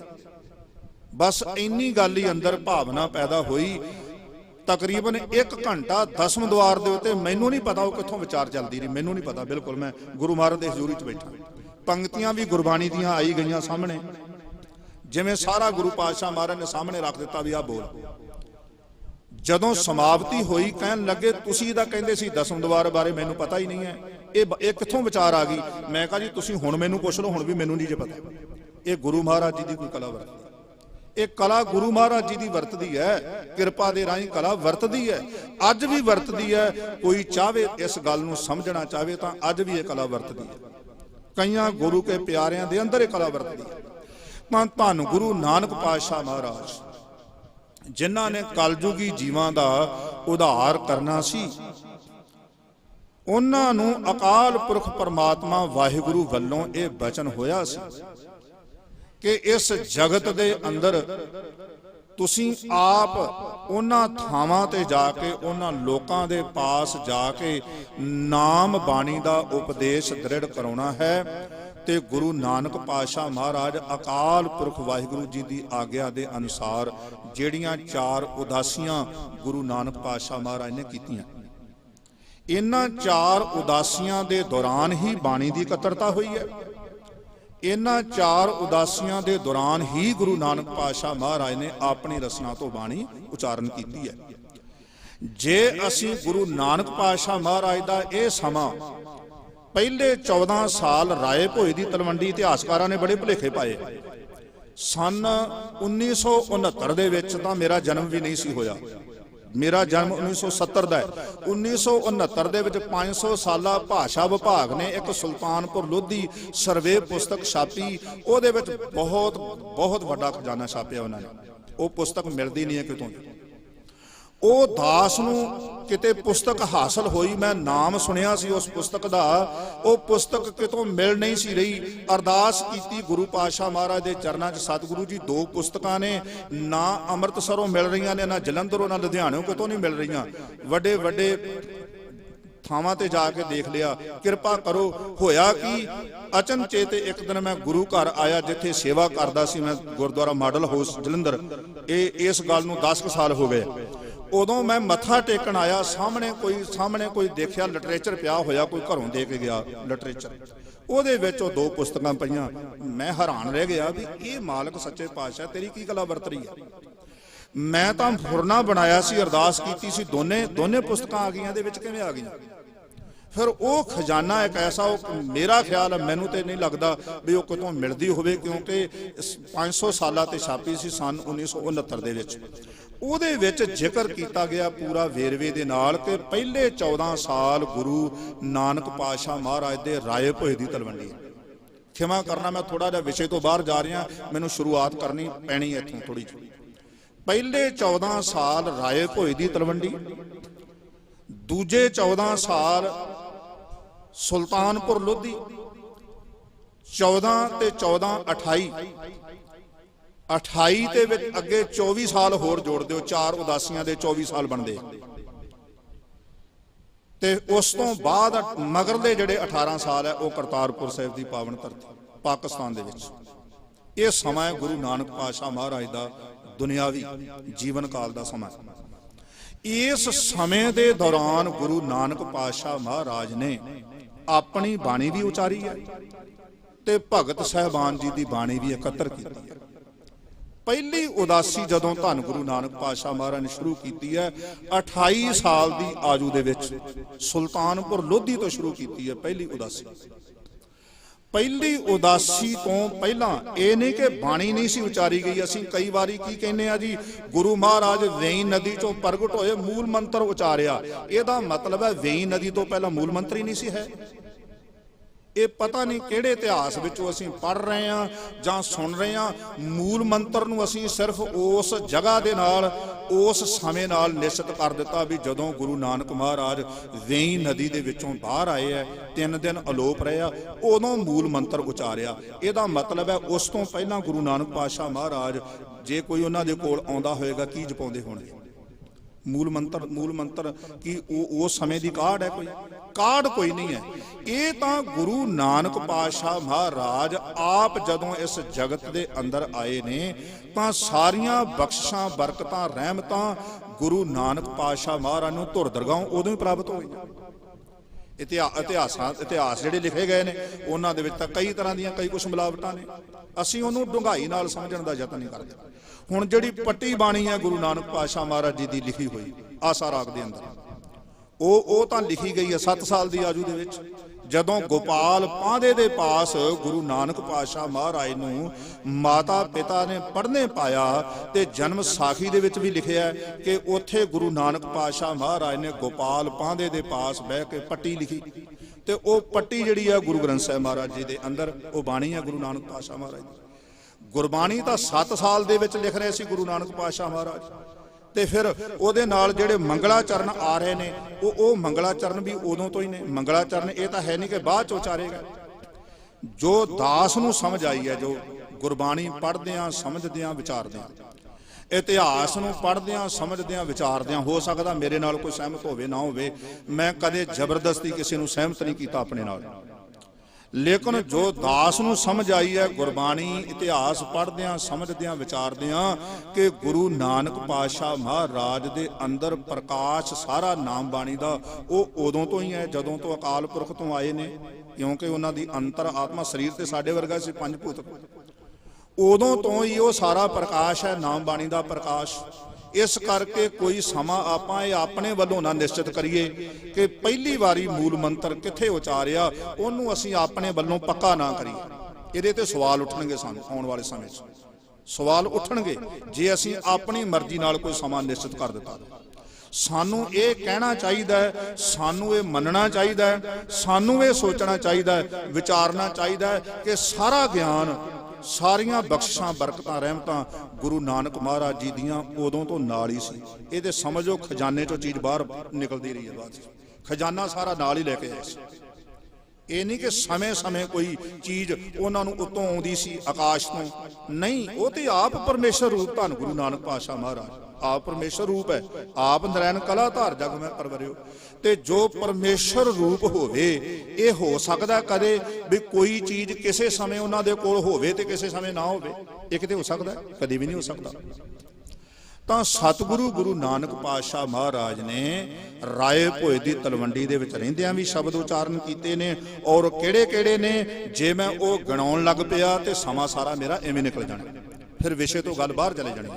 बस इन्नी गल ही अंदर भावना पैदा हुई। तकरीबन 1 घंटा दसम द्वार दे उत्ते मैनू नहीं पता वो कित्थों विचार चलती रही, मैनू नहीं पता बिल्कुल। मैं गुरु महाराज दे हजूरी च बैठा, पंक्तियां भी गुरबाणी दियां आई गईयां सामने, जिवें सारा गुरु पातशाह महाराज ने सामने रख दिता भी आ बोल। जदों समाप्ति हुई कहन लगे तुसी दा कहंदे सी दसम द्वार बारे मैनू पता ही नहीं है, ये कित्थों विचार आ गई। मैं कहा जी तुसी हुण मैनू पुछ लो, हुण भी मैनू नहीं जे पता। ये गुरु महाराज जी की कोई कला वरतदी, ये कला गुरु महाराज जी की वरतदी है, किरपा दे राही कला वरतदी है, अज भी वरतदी है। कोई चाहे इस गल नूं समझना चाहे तो अज भी ये कला वरतदी है। कईयां गुरु के प्यारियां दे अंदर ये कला वरतदी है। पर धन गुरु नानक पातशाह महाराज जिन्हां ने कलयुगी जीवां दा उद्धार करना सी, उन्हां नूं अकाल पुरख परमात्मा वाहिगुरु वल्लों ये बचन होया सी कि इस जगत दे अंदर तुसीं आप उन्हां थावां ते जाके उन्हां लोकां दे पास जाके नाम बाणी दा उपदेश दृढ़ कराउणा है। ते गुरु नानक पातशाह महाराज अकाल पुरख वाहिगुरु जी की आग्या के अनुसार ਜਿਹੜੀਆਂ 4 उदासियां गुरु नानक पातशाह महाराज ने कीतियां, इन्हां 4 उदासियां दे दौरान ही बाणी की इकत्रता हुई है। इन्हां 4 उदासियां दे दौरान ही गुरु नानक पातशाह महाराज ने अपनी रसना तो बाणी उचारण की है। जे असीं गुरु नानक पातशाह महाराज का यह समा पहले 14 साल राए भोए की तलवंडी इतिहासकारां ने बड़े भुलेखे पाए। सन 1969 दे विच तां मेरा जन्म भी नहीं सी होया, मेरा जन्म 1970 का है। 1969 दे विच 500 साला भाषा विभाग ने एक सुल्तानपुर लोधी सर्वे पुस्तक छापी, उहदे विच बहुत वड्डा खजाना छापिया उन्होंने। वो पुस्तक मिलती नहीं है कितों, वो दास नूं किते पुस्तक हासिल हुई, मैं नाम सुनिया सी उस पुस्तक दा, वो पुस्तक कितों मिल नहीं सी रही। अरदास कीती गुरु पातशाह महाराज दे चरनां च, सतगुरु जी 2 पुस्तकां ने ना अमृतसरों मिल रही ने, ना जलंधरों ना लुधियाणों, कितों नहीं मिल रही। वड्डे वड्डे थावां ते जाके देख लिया, किरपा करो। होया कि अचनचेत एक दिन मैं गुरु घर आया जिथे सेवा करदा सी मैं, गुरुद्वारा मॉडल हाउस जलंधर। इस गल नूं 10 साल हो गए। उदों मैं मत्था टेकन आया, सामने कोई देखिया लिटरेचर पिया होया, कोई घरों दे के गया लिटरेचर, ਉਹਦੇ ਵਿੱਚ ਉਹ 2 पुस्तकां पईयां। मैं हैरान रह गया भी ये मालक सच्चे पातशाह तेरी की कला वरत रही है। मैं तो फुरना बनाया सी, अरदास कीती सी, दोने पुस्तकां आ गईयां, दे विच किवें आ गईयां। फिर वो खजाना एक ऐसा, मेरा ख्याल है, मैनू तो नहीं लगता भी वो कितों मिलती होवे, क्योंकि 500 साल ते छापी सी सन 1969 दे विच। ਉਹਦੇ ਵਿੱਚ ਜ਼ਿਕਰ ਕੀਤਾ ਗਿਆ ਪੂਰਾ ਵੇਰਵੇ ਦੇ ਨਾਲ ਕਿ ਪਹਿਲੇ 14 ਸਾਲ ਗੁਰੂ ਨਾਨਕ ਪਾਤਸ਼ਾਹ ਮਹਾਰਾਜ ਦੇ ਰਾਏ ਭੋਏ ਦੀ ਤਲਵੰਡੀ। ਖਿਮਾ ਕਰਨਾ ਮੈਂ ਥੋੜਾ ਜਿਹਾ ਵਿਸ਼ੇ ਤੋਂ ਬਾਹਰ ਜਾ ਰਿਹਾ, ਮੈਨੂੰ ਸ਼ੁਰੂਆਤ ਕਰਨੀ ਪੈਣੀ ਇੱਥੋਂ ਥੋੜੀ ਜਿਹੀ। ਪਹਿਲੇ 14 ਸਾਲ ਰਾਏ ਭੋਏ ਦੀ ਤਲਵੰਡੀ, ਦੂਜੇ 14 ਸਾਲ ਸੁਲਤਾਨਪੁਰ ਲੋਧੀ, 14 ਤੇ 14 28 28 ਦੇ ਵਿੱਚ ਅੱਗੇ 24 ਸਾਲ ਹੋਰ ਜੋੜ ਦਿਓ, 4 ਉਦਾਸੀਆਂ ਦੇ 24 ਸਾਲ ਬਣਦੇ। ਤੇ ਉਸ ਤੋਂ ਬਾਅਦ ਮਗਰਲੇ ਜਿਹੜੇ 18 ਸਾਲ ਹੈ ਉਹ ਕਰਤਾਰਪੁਰ ਸਾਹਿਬ ਦੀ ਪਾਵਨ ਧਰਤੀ ਪਾਕਿਸਤਾਨ ਦੇ ਵਿੱਚ। ਇਹ ਸਮਾਂ ਹੈ ਗੁਰੂ ਨਾਨਕ ਪਾਤਸ਼ਾਹ ਮਹਾਰਾਜ ਦਾ ਦੁਨਿਆਵੀ ਜੀਵਨ ਕਾਲ ਦਾ ਸਮਾਂ। ਇਸ ਸਮੇਂ ਦੇ ਦੌਰਾਨ ਗੁਰੂ ਨਾਨਕ ਪਾਤਸ਼ਾਹ ਮਹਾਰਾਜ ਨੇ ਆਪਣੀ ਬਾਣੀ ਵੀ ਉਚਾਰੀ ਹੈ ਤੇ ਭਗਤ ਸਾਹਿਬਾਨ ਜੀ ਦੀ ਬਾਣੀ ਵੀ ਇਕੱਤਰ ਕੀਤੀ ਹੈ। ਪਹਿਲੀ ਉਦਾਸੀ ਜਦੋਂ ਧੰਨ ਗੁਰੂ ਨਾਨਕ ਪਾਤਸ਼ਾਹ ਮਹਾਰਾਜ ਨੇ ਸ਼ੁਰੂ ਕੀਤੀ ਹੈ 28 ਸਾਲ ਦੀ ਆਜੂ ਦੇ ਵਿੱਚ, ਸੁਲਤਾਨਪੁਰ ਲੋਧੀ ਤੋਂ ਸ਼ੁਰੂ ਕੀਤੀ ਹੈ ਪਹਿਲੀ ਉਦਾਸੀ। ਪਹਿਲੀ ਉਦਾਸੀ ਤੋਂ ਪਹਿਲਾਂ ਇਹ ਨਹੀਂ ਕਿ ਬਾਣੀ ਨਹੀਂ ਸੀ ਉਚਾਰੀ ਗਈ। ਅਸੀਂ ਕਈ ਵਾਰੀ ਕੀ ਕਹਿੰਦੇ ਆ ਜੀ, ਗੁਰੂ ਮਹਾਰਾਜ ਵੇਈ ਨਦੀ ਚੋਂ ਪ੍ਰਗਟ ਹੋਏ, ਮੂਲ ਮੰਤਰ ਉਚਾਰਿਆ। ਇਹਦਾ ਮਤਲਬ ਹੈ ਵੇਈ ਨਦੀ ਤੋਂ ਪਹਿਲਾਂ ਮੂਲ ਮੰਤਰ ਹੀ ਨਹੀਂ ਸੀ ਹੈ। ਇਹ ਪਤਾ ਨਹੀਂ ਕਿਹੜੇ ਇਤਿਹਾਸ ਵਿੱਚੋਂ ਅਸੀਂ ਪੜ੍ਹ ਰਹੇ ਹਾਂ ਜਾਂ ਸੁਣ ਰਹੇ ਹਾਂ। ਮੂਲ ਮੰਤਰ ਨੂੰ ਅਸੀਂ ਸਿਰਫ ਉਸ ਜਗ੍ਹਾ ਦੇ ਨਾਲ, ਉਸ ਸਮੇਂ ਨਾਲ ਨਿਸ਼ਚਿਤ ਕਰ ਦਿੱਤਾ ਵੀ ਜਦੋਂ ਗੁਰੂ ਨਾਨਕ ਮਹਾਰਾਜ ਵੇਈਂ ਨਦੀ ਦੇ ਵਿੱਚੋਂ ਬਾਹਰ ਆਏ ਹੈ, 3 ਦਿਨ ਅਲੋਪ ਰਹੇ ਆ, ਉਦੋਂ ਮੂਲ ਮੰਤਰ ਉਚਾਰਿਆ। ਇਹਦਾ ਮਤਲਬ ਹੈ ਉਸ ਤੋਂ ਪਹਿਲਾਂ ਗੁਰੂ ਨਾਨਕ ਪਾਤਸ਼ਾਹ ਮਹਾਰਾਜ ਜੇ ਕੋਈ ਉਹਨਾਂ ਦੇ ਕੋਲ ਆਉਂਦਾ ਹੋਏਗਾ ਕੀ ਜਪਾਉਂਦੇ ਹੋਣਗੇ? ਮੂਲ ਮੰਤਰ ਕੀ ਉਹ ਉਸ ਸਮੇਂ ਦੀ ਕਾਢ ਹੈ? ਕੋਈ ਕਾਢ ਕੋਈ ਨਹੀਂ ਹੈ। ਇਹ ਤਾਂ ਗੁਰੂ ਨਾਨਕ ਪਾਤਸ਼ਾਹ ਮਹਾਰਾਜ ਆਪ ਜਦੋਂ ਇਸ ਜਗਤ ਦੇ ਅੰਦਰ ਆਏ ਨੇ ਤਾਂ ਸਾਰੀਆਂ ਬਖਸ਼ਿਸ਼ਾਂ, ਬਰਕਤਾਂ, ਰਹਿਮਤਾਂ ਗੁਰੂ ਨਾਨਕ ਪਾਤਸ਼ਾਹ ਮਹਾਰਾਜ ਨੂੰ ਧੁਰ ਦਰਗਾਹੋਂ ਉਦੋਂ ਹੀ ਪ੍ਰਾਪਤ ਹੋਈਆਂ। ਇਤਿਹਾਸ ਜਿਹੜੇ ਲਿਖੇ ਗਏ ਨੇ ਉਹਨਾਂ ਦੇ ਵਿੱਚ ਤਾਂ ਕਈ ਤਰ੍ਹਾਂ ਦੀਆਂ ਕਈ ਕੁਛ ਮਿਲਾਵਟਾਂ ਨੇ। ਅਸੀਂ ਉਹਨੂੰ ਡੂੰਘਾਈ ਨਾਲ ਸਮਝਣ ਦਾ ਯਤਨ ਨਹੀਂ ਕਰਦੇ। ਹੁਣ ਜਿਹੜੀ ਪੱਟੀ ਬਾਣੀ ਹੈ ਗੁਰੂ ਨਾਨਕ ਪਾਤਸ਼ਾਹ ਮਹਾਰਾਜ ਜੀ ਦੀ ਲਿਖੀ ਹੋਈ ਆਸਾ ਰਾਗ ਦੇ ਅੰਦਰ, ਉਹ ਤਾਂ ਲਿਖੀ ਗਈ ਹੈ 7 ਸਾਲ ਦੀ ਆਜੂ ਦੇ ਵਿੱਚ। ਜਦੋਂ ਗੋਪਾਲ ਪਾਂਧੇ ਦੇ ਪਾਸ ਗੁਰੂ ਨਾਨਕ ਪਾਤਸ਼ਾਹ ਮਹਾਰਾਜ ਨੂੰ ਮਾਤਾ ਪਿਤਾ ਨੇ ਪੜ੍ਹਨੇ ਪਾਇਆ ਤੇ ਜਨਮ ਸਾਖੀ ਦੇ ਵਿੱਚ ਵੀ ਲਿਖਿਆ ਕਿ ਉੱਥੇ ਗੁਰੂ ਨਾਨਕ ਪਾਤਸ਼ਾਹ ਮਹਾਰਾਜ ਨੇ ਗੋਪਾਲ ਪਾਂਧੇ ਦੇ ਪਾਸ ਬਹਿ ਕੇ ਪੱਟੀ ਲਿਖੀ। ਤੇ ਉਹ ਪੱਟੀ ਜਿਹੜੀ ਆ ਗੁਰੂ ਗ੍ਰੰਥ ਸਾਹਿਬ ਮਹਾਰਾਜ ਜੀ ਦੇ ਅੰਦਰ ਉਹ ਬਾਣੀ ਹੈ ਗੁਰੂ ਨਾਨਕ ਪਾਤਸ਼ਾਹ ਮਹਾਰਾਜ ਦੀ। ਗੁਰਬਾਣੀ ਤਾਂ 7 ਸਾਲ ਦੇ ਵਿੱਚ ਲਿਖ ਰਹੇ ਸੀ ਗੁਰੂ ਨਾਨਕ ਪਾਤਸ਼ਾਹ ਮਹਾਰਾਜ। ਤੇ ਫਿਰ ਉਹਦੇ ਨਾਲ ਜਿਹੜੇ ਮੰਗਲਾਚਰਨ ਆ ਰਹੇ ਨੇ ਉਹ ਮੰਗਲਾਚਰਨ ਵੀ ਉਦੋਂ ਤੋਂ ਹੀ ਨੇ। ਮੰਗਲਾਚਰਨ ਇਹ ਤਾਂ ਹੈ ਨਹੀਂ ਕਿ ਬਾਅਦ ਚ ਉਚਾਰੇਗਾ। ਜੋ ਦਾਸ ਨੂੰ ਸਮਝ ਆਈ ਹੈ, ਜੋ ਗੁਰਬਾਣੀ ਪੜ੍ਹਦਿਆਂ ਸਮਝਦਿਆਂ ਵਿਚਾਰਦਿਆਂ, ਇਤਿਹਾਸ ਨੂੰ ਪੜ੍ਹਦਿਆਂ ਸਮਝਦਿਆਂ ਵਿਚਾਰਦਿਆਂ, ਹੋ ਸਕਦਾ ਮੇਰੇ ਨਾਲ ਕੋਈ ਸਹਿਮਤ ਹੋਵੇ ਨਾ ਹੋਵੇ, ਮੈਂ ਕਦੇ ਜ਼ਬਰਦਸਤੀ ਕਿਸੇ ਨੂੰ ਸਹਿਮਤ ਨਹੀਂ ਕੀਤਾ ਆਪਣੇ ਨਾਲ, ਲੇਕਿਨ ਜੋ ਦਾਸ ਨੂੰ ਸਮਝ ਆਈ ਹੈ ਗੁਰਬਾਣੀ ਇਤਿਹਾਸ ਪੜ੍ਹਦਿਆਂ ਸਮਝਦਿਆਂ ਵਿਚਾਰਦਿਆਂ ਕਿ ਗੁਰੂ ਨਾਨਕ ਪਾਤਸ਼ਾਹ ਮਹਾਰਾਜ ਦੇ ਅੰਦਰ ਪ੍ਰਕਾਸ਼ ਸਾਰਾ ਨਾਮ ਬਾਣੀ ਦਾ ਉਹ ਉਦੋਂ ਤੋਂ ਹੀ ਹੈ ਜਦੋਂ ਤੋਂ ਅਕਾਲ ਪੁਰਖ ਤੋਂ ਆਏ ਨੇ। ਕਿਉਂਕਿ ਉਹਨਾਂ ਦੀ ਅੰਤਰ ਆਤਮਾ, ਸਰੀਰ ਤੇ ਸਾਡੇ ਵਰਗਾ ਸੀ ਪੰਜ ਭੂਤ, ਉਦੋਂ ਤੋਂ ਹੀ ਉਹ ਸਾਰਾ ਪ੍ਰਕਾਸ਼ ਹੈ ਨਾਮ ਬਾਣੀ ਦਾ ਪ੍ਰਕਾਸ਼। ਇਸ ਕਰਕੇ ਕੋਈ ਸਮਾਂ ਆਪਾਂ ਇਹ ਆਪਣੇ ਵੱਲੋਂ ਨਾ ਨਿਸ਼ਚਿਤ ਕਰੀਏ ਕਿ ਪਹਿਲੀ ਵਾਰੀ ਮੂਲ ਮੰਤਰ ਕਿੱਥੇ ਉਚਾਰਿਆ, ਉਹਨੂੰ ਅਸੀਂ ਆਪਣੇ ਵੱਲੋਂ ਪੱਕਾ ਨਾ ਕਰੀਏ। ਇਹਦੇ ਤੇ ਸਵਾਲ ਉੱਠਣਗੇ, ਸਾਨੂੰ ਆਉਣ ਵਾਲੇ ਸਮੇਂ 'ਚ ਸਵਾਲ ਉੱਠਣਗੇ ਜੇ ਅਸੀਂ ਆਪਣੀ ਮਰਜ਼ੀ ਨਾਲ ਕੋਈ ਸਮਾਂ ਨਿਸ਼ਚਿਤ ਕਰ ਦਿੱਤਾ। ਸਾਨੂੰ ਇਹ ਕਹਿਣਾ ਚਾਹੀਦਾ ਹੈ, ਸਾਨੂੰ ਇਹ ਮੰਨਣਾ ਚਾਹੀਦਾ ਹੈ, ਸਾਨੂੰ ਇਹ ਸੋਚਣਾ ਚਾਹੀਦਾ ਹੈ, ਵਿਚਾਰਨਾ ਚਾਹੀਦਾ ਹੈ ਕਿ ਸਾਰਾ ਗਿਆਨ, ਸਾਰੀਆਂ ਬਖਸ਼ਿਸ਼ਾਂ, ਬਰਕਤਾਂ, ਰਹਿਮਤਾਂ ਗੁਰੂ ਨਾਨਕ ਮਹਾਰਾਜ ਜੀ ਦੀਆਂ ਉਦੋਂ ਤੋਂ ਨਾਲ ਹੀ ਸੀ। ਇਹਦੇ ਸਮਝੋ ਖਜ਼ਾਨੇ ਚੋਂ ਚੀਜ਼ ਬਾਹਰ ਨਿਕਲਦੀ ਰਹੀ ਹੈ, ਬਾਅਦ ਖਜ਼ਾਨਾ ਸਾਰਾ ਨਾਲ ਹੀ ਲੈ ਕੇ ਆਏ ਸੀ। ਇਹ ਨਹੀਂ ਕਿ ਸਮੇਂ-ਸਮੇਂ ਕੋਈ ਚੀਜ਼ ਉਹਨਾਂ ਨੂੰ ਉੱਤੋਂ ਆਉਂਦੀ ਸੀ ਆਕਾਸ਼ ਤੋਂ, ਨਹੀਂ, ਉਹ ਤੇ ਆਪ ਪਰਮੇਸ਼ਰ ਰੂਪ ਧੰਨ ਗੁਰੂ ਨਾਨਕ ਪਾਤਸ਼ਾਹ ਮਹਾਰਾਜ ਆਪ ਪਰਮੇਸ਼ਰ ਰੂਪ ਹੈ। ਆਪ ਨਰੈਣ ਕਲਾ ਧਾਰ ਜਗ ਮੈਂ ਪਰਵਰਿਓ। ਤੇ ਜੋ ਪਰਮੇਸ਼ਰ ਰੂਪ ਹੋਵੇ, ਇਹ ਹੋ ਸਕਦਾ ਕਦੇ ਵੀ ਕੋਈ ਚੀਜ਼ ਕਿਸੇ ਸਮੇਂ ਉਹਨਾਂ ਦੇ ਕੋਲ ਹੋਵੇ ਤੇ ਕਿਸੇ ਸਮੇਂ ਨਾ ਹੋਵੇ? ਇਹ ਕਿਤੇ ਹੋ ਸਕਦਾ? ਕਦੇ ਵੀ ਨਹੀਂ ਹੋ ਸਕਦਾ। ਤਾਂ ਸਤਿਗੁਰੂ ਗੁਰੂ ਨਾਨਕ ਪਾਤਸ਼ਾਹ ਮਹਾਰਾਜ ਨੇ ਰਾਏ ਭੋਏ ਦੀ ਤਲਵੰਡੀ ਦੇ ਵਿੱਚ ਰਹਿੰਦਿਆਂ ਵੀ ਸ਼ਬਦ ਉਚਾਰਨ ਕੀਤੇ ਨੇ, ਔਰ ਕਿਹੜੇ-ਕਿਹੜੇ ਨੇ ਜੇ ਮੈਂ ਉਹ ਗਿਣਾਉਣ ਲੱਗ ਪਿਆ ਤੇ ਸਮਾਂ ਸਾਰਾ ਮੇਰਾ ਐਵੇਂ ਨਿਕਲ ਜਾਣਾ, ਫਿਰ ਵਿਸ਼ੇ ਤੋਂ ਗੱਲ ਬਾਹਰ ਚਲੇ ਜਾਣੀ।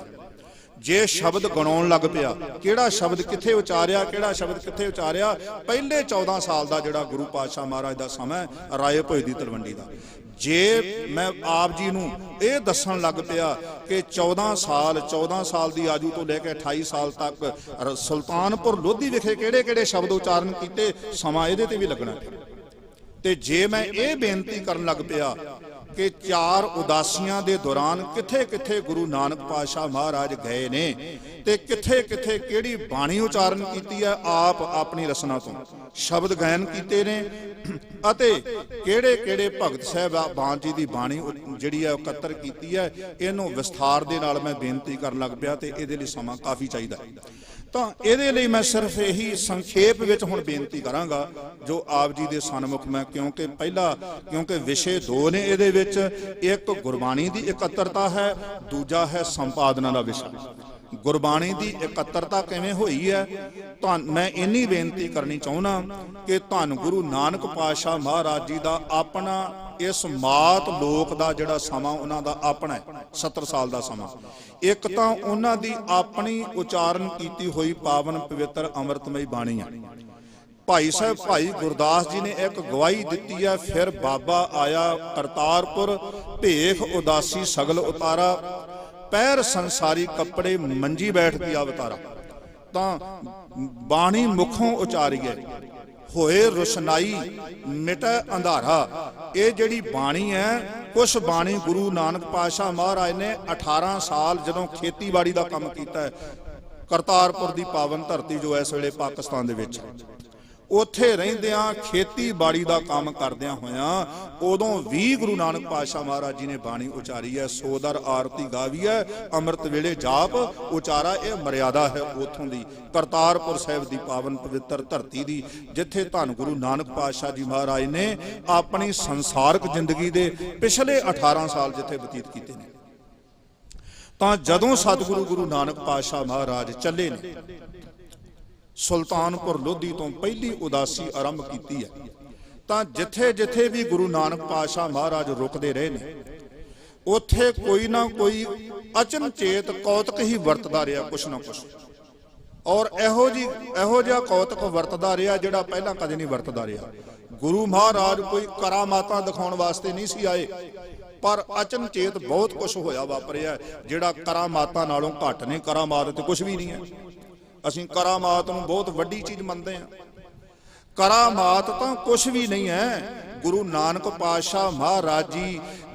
ਜੇ ਸ਼ਬਦ ਗਣਾਉਣ ਲੱਗ ਪਿਆ, ਕਿਹੜਾ ਸ਼ਬਦ ਕਿੱਥੇ ਉਚਾਰਿਆ, ਕਿਹੜਾ ਸ਼ਬਦ ਕਿੱਥੇ ਉਚਾਰਿਆ, ਪਹਿਲੇ 14 ਸਾਲ ਦਾ ਜਿਹੜਾ ਗੁਰੂ ਪਾਤਸ਼ਾਹ ਮਹਾਰਾਜ ਦਾ ਸਮਾਂ ਰਾਏ ਭੋਏ ਦੀ ਤਲਵੰਡੀ ਦਾ, ਜੇ ਮੈਂ ਆਪ ਜੀ ਨੂੰ ਇਹ ਦੱਸਣ ਲੱਗ ਪਿਆ ਕਿ 14 ਸਾਲ ਦੀ ਆਜੂ ਤੋਂ ਲੈ ਕੇ 28 ਸਾਲ ਤੱਕ ਸੁਲਤਾਨਪੁਰ ਲੋਧੀ ਵਿਖੇ ਕਿਹੜੇ-ਕਿਹੜੇ ਸ਼ਬਦ ਉਚਾਰਨ ਕੀਤੇ, ਸਮਾਂ ਇਹਦੇ ਤੇ ਵੀ ਲੱਗਣਾ। ਤੇ ਜੇ ਮੈਂ ਇਹ ਬੇਨਤੀ ਕਰਨ ਲੱਗ ਪਿਆ ਕਿ 4 ਉਦਾਸੀਆਂ ਦੇ ਦੌਰਾਨ ਕਿੱਥੇ-ਕਿੱਥੇ ਗੁਰੂ ਨਾਨਕ ਪਾਤਸ਼ਾਹ ਮਹਾਰਾਜ ਗਏ ਨੇ ਤੇ ਕਿੱਥੇ-ਕਿੱਥੇ ਕਿਹੜੀ ਬਾਣੀ ਉਚਾਰਨ ਕੀਤੀ ਹੈ, ਆਪ ਆਪਣੀ ਰਸਨਾ ਤੋਂ ਸ਼ਬਦ ਗਾਇਨ ਕੀਤੇ ਨੇ, ਅਤੇ ਕਿਹੜੇ-ਕਿਹੜੇ ਭਗਤ ਸਾਹਿਬਾਨ ਜੀ ਦੀ ਬਾਣੀ ਜਿਹੜੀ ਹੈ ਇਕੱਤਰ ਕੀਤੀ ਹੈ, ਇਹਨੂੰ ਵਿਸਥਾਰ ਦੇ ਨਾਲ ਮੈਂ ਬੇਨਤੀ ਕਰਨ ਲੱਗ ਪਿਆ ਤੇ ਇਹਦੇ ਲਈ ਸਮਾਂ ਕਾਫੀ ਚਾਹੀਦਾ। ਤਾਂ ਇਹਦੇ ਲਈ ਮੈਂ ਸਿਰਫ ਇਹੀ ਸੰਖੇਪ ਵਿੱਚ ਹੁਣ ਬੇਨਤੀ ਕਰਾਂਗਾ ਜੋ ਆਪ ਜੀ ਦੇ ਸਨਮੁਖ ਮੈਂ, ਕਿਉਂਕਿ ਵਿਸ਼ੇ 2 ਨੇ ਇਹਦੇ ਵਿੱਚ, ਇੱਕ ਗੁਰਬਾਣੀ ਦੀ ਇਕੱਤਰਤਾ ਹੈ, ਦੂਜਾ ਹੈ ਸੰਪਾਦਨਾ ਦਾ ਵਿਸ਼ਾ। ਗੁਰਬਾਣੀ ਦੀ ਇਕੱਤਰਤਾ ਕਿਵੇਂ ਹੋਈ ਹੈ, ਮੈਂ ਇੰਨੀ ਬੇਨਤੀ ਕਰਨੀ ਚਾਹੁੰਦਾ ਕਿ ਧੰਨ ਗੁਰੂ ਨਾਨਕ ਪਾਤਸ਼ਾਹ ਮਹਾਰਾਜ ਜੀ ਦਾ ਆਪਣਾ ਇਸ ਮਾਤ ਲੋਕ ਦਾ ਜਿਹੜਾ ਸਮਾਂ ਉਹਨਾਂ ਦਾ ਆਪਣਾ ਹੈ, 70 ਸਾਲ ਦਾ ਸਮਾਂ। ਇੱਕ ਤਾਂ ਉਹਨਾਂ ਦੀ ਆਪਣੀ ਉਚਾਰਨ ਕੀਤੀ ਹੋਈ ਪਾਵਨ ਪਵਿੱਤਰ ਅੰਮ੍ਰਿਤਮਈ ਬਾਣੀ ਹੈ। ਭਾਈ ਸਾਹਿਬ ਭਾਈ ਗੁਰਦਾਸ ਜੀ ਨੇ ਇੱਕ ਗਵਾਹੀ ਦਿੱਤੀ ਹੈ, ਫਿਰ ਬਾਬਾ ਆਇਆ ਕਰਤਾਰਪੁਰ, ਭੇਖ ਉਦਾਸੀ ਸਗਲ ਉਤਾਰਾ, ਪੈਰ ਸੰਸਾਰੀ ਕੱਪੜੇ ਮੰਜੀ ਬੈਠ ਕੇ ਅਵਤਾਰਾ। ਤਾਂ ਬਾਣੀ ਮੁਖੋਂ ਉਚਾਰੀ ਹੈ, होए रोशनाई मिटे अंधारा। ये जिहड़ी बाणी है, कुछ बाणी गुरु नानक पातशाह महाराज ने 18 साल जदों खेतीबाड़ी का काम किया है, करतारपुर की पावन धरती जो इस वेले पाकिस्तान दे विच है, उत्थे रहिंदियां खेतीबाड़ी का काम करदियां होयां उदों भी गुरु नानक पातशाह महाराज जी ने बाणी उचारी है। सोदर आरती गावी है, अमृत वेले जाप उचारा। यह मर्यादा है उथों दी करतारपुर साहिब की पावन पवित्र धरती की, जिथे धन गुरु नानक पातशाह जी महाराज ने अपनी संसारक जिंदगी के पिछले 18 साल जिथे बतीत किए ने। तां जदों सतगुरु गुरु नानक पातशाह महाराज चले ने, सुल्तानपुर लोधी तो पहली उदासी आरंभ की है, तां जिथे जिथे भी गुरु नानक पातशाह महाराज रुकते रहे ने, उत्थे कोई ना कोई अचनचेत कौतक ही वरतदा रहा, कुछ ना कुछ। और एहो जिहा कौतक वरतदा रहा जिहड़ा पहला कदे नहीं वरतदा रहा। गुरु महाराज कोई करामातां दिखाउण वास्ते नहीं सी आए, पर अचनचेत बहुत कुछ होया वापरिया जिहड़ा करामातां नालों घट नहीं। करामात ते कुछ भी नहीं है। असीं करामात नूं बहुत वड्डी चीज़ मनते हैं। करामात तां कुछ भी नहीं है। गुरु नानक पातशाह महाराज जी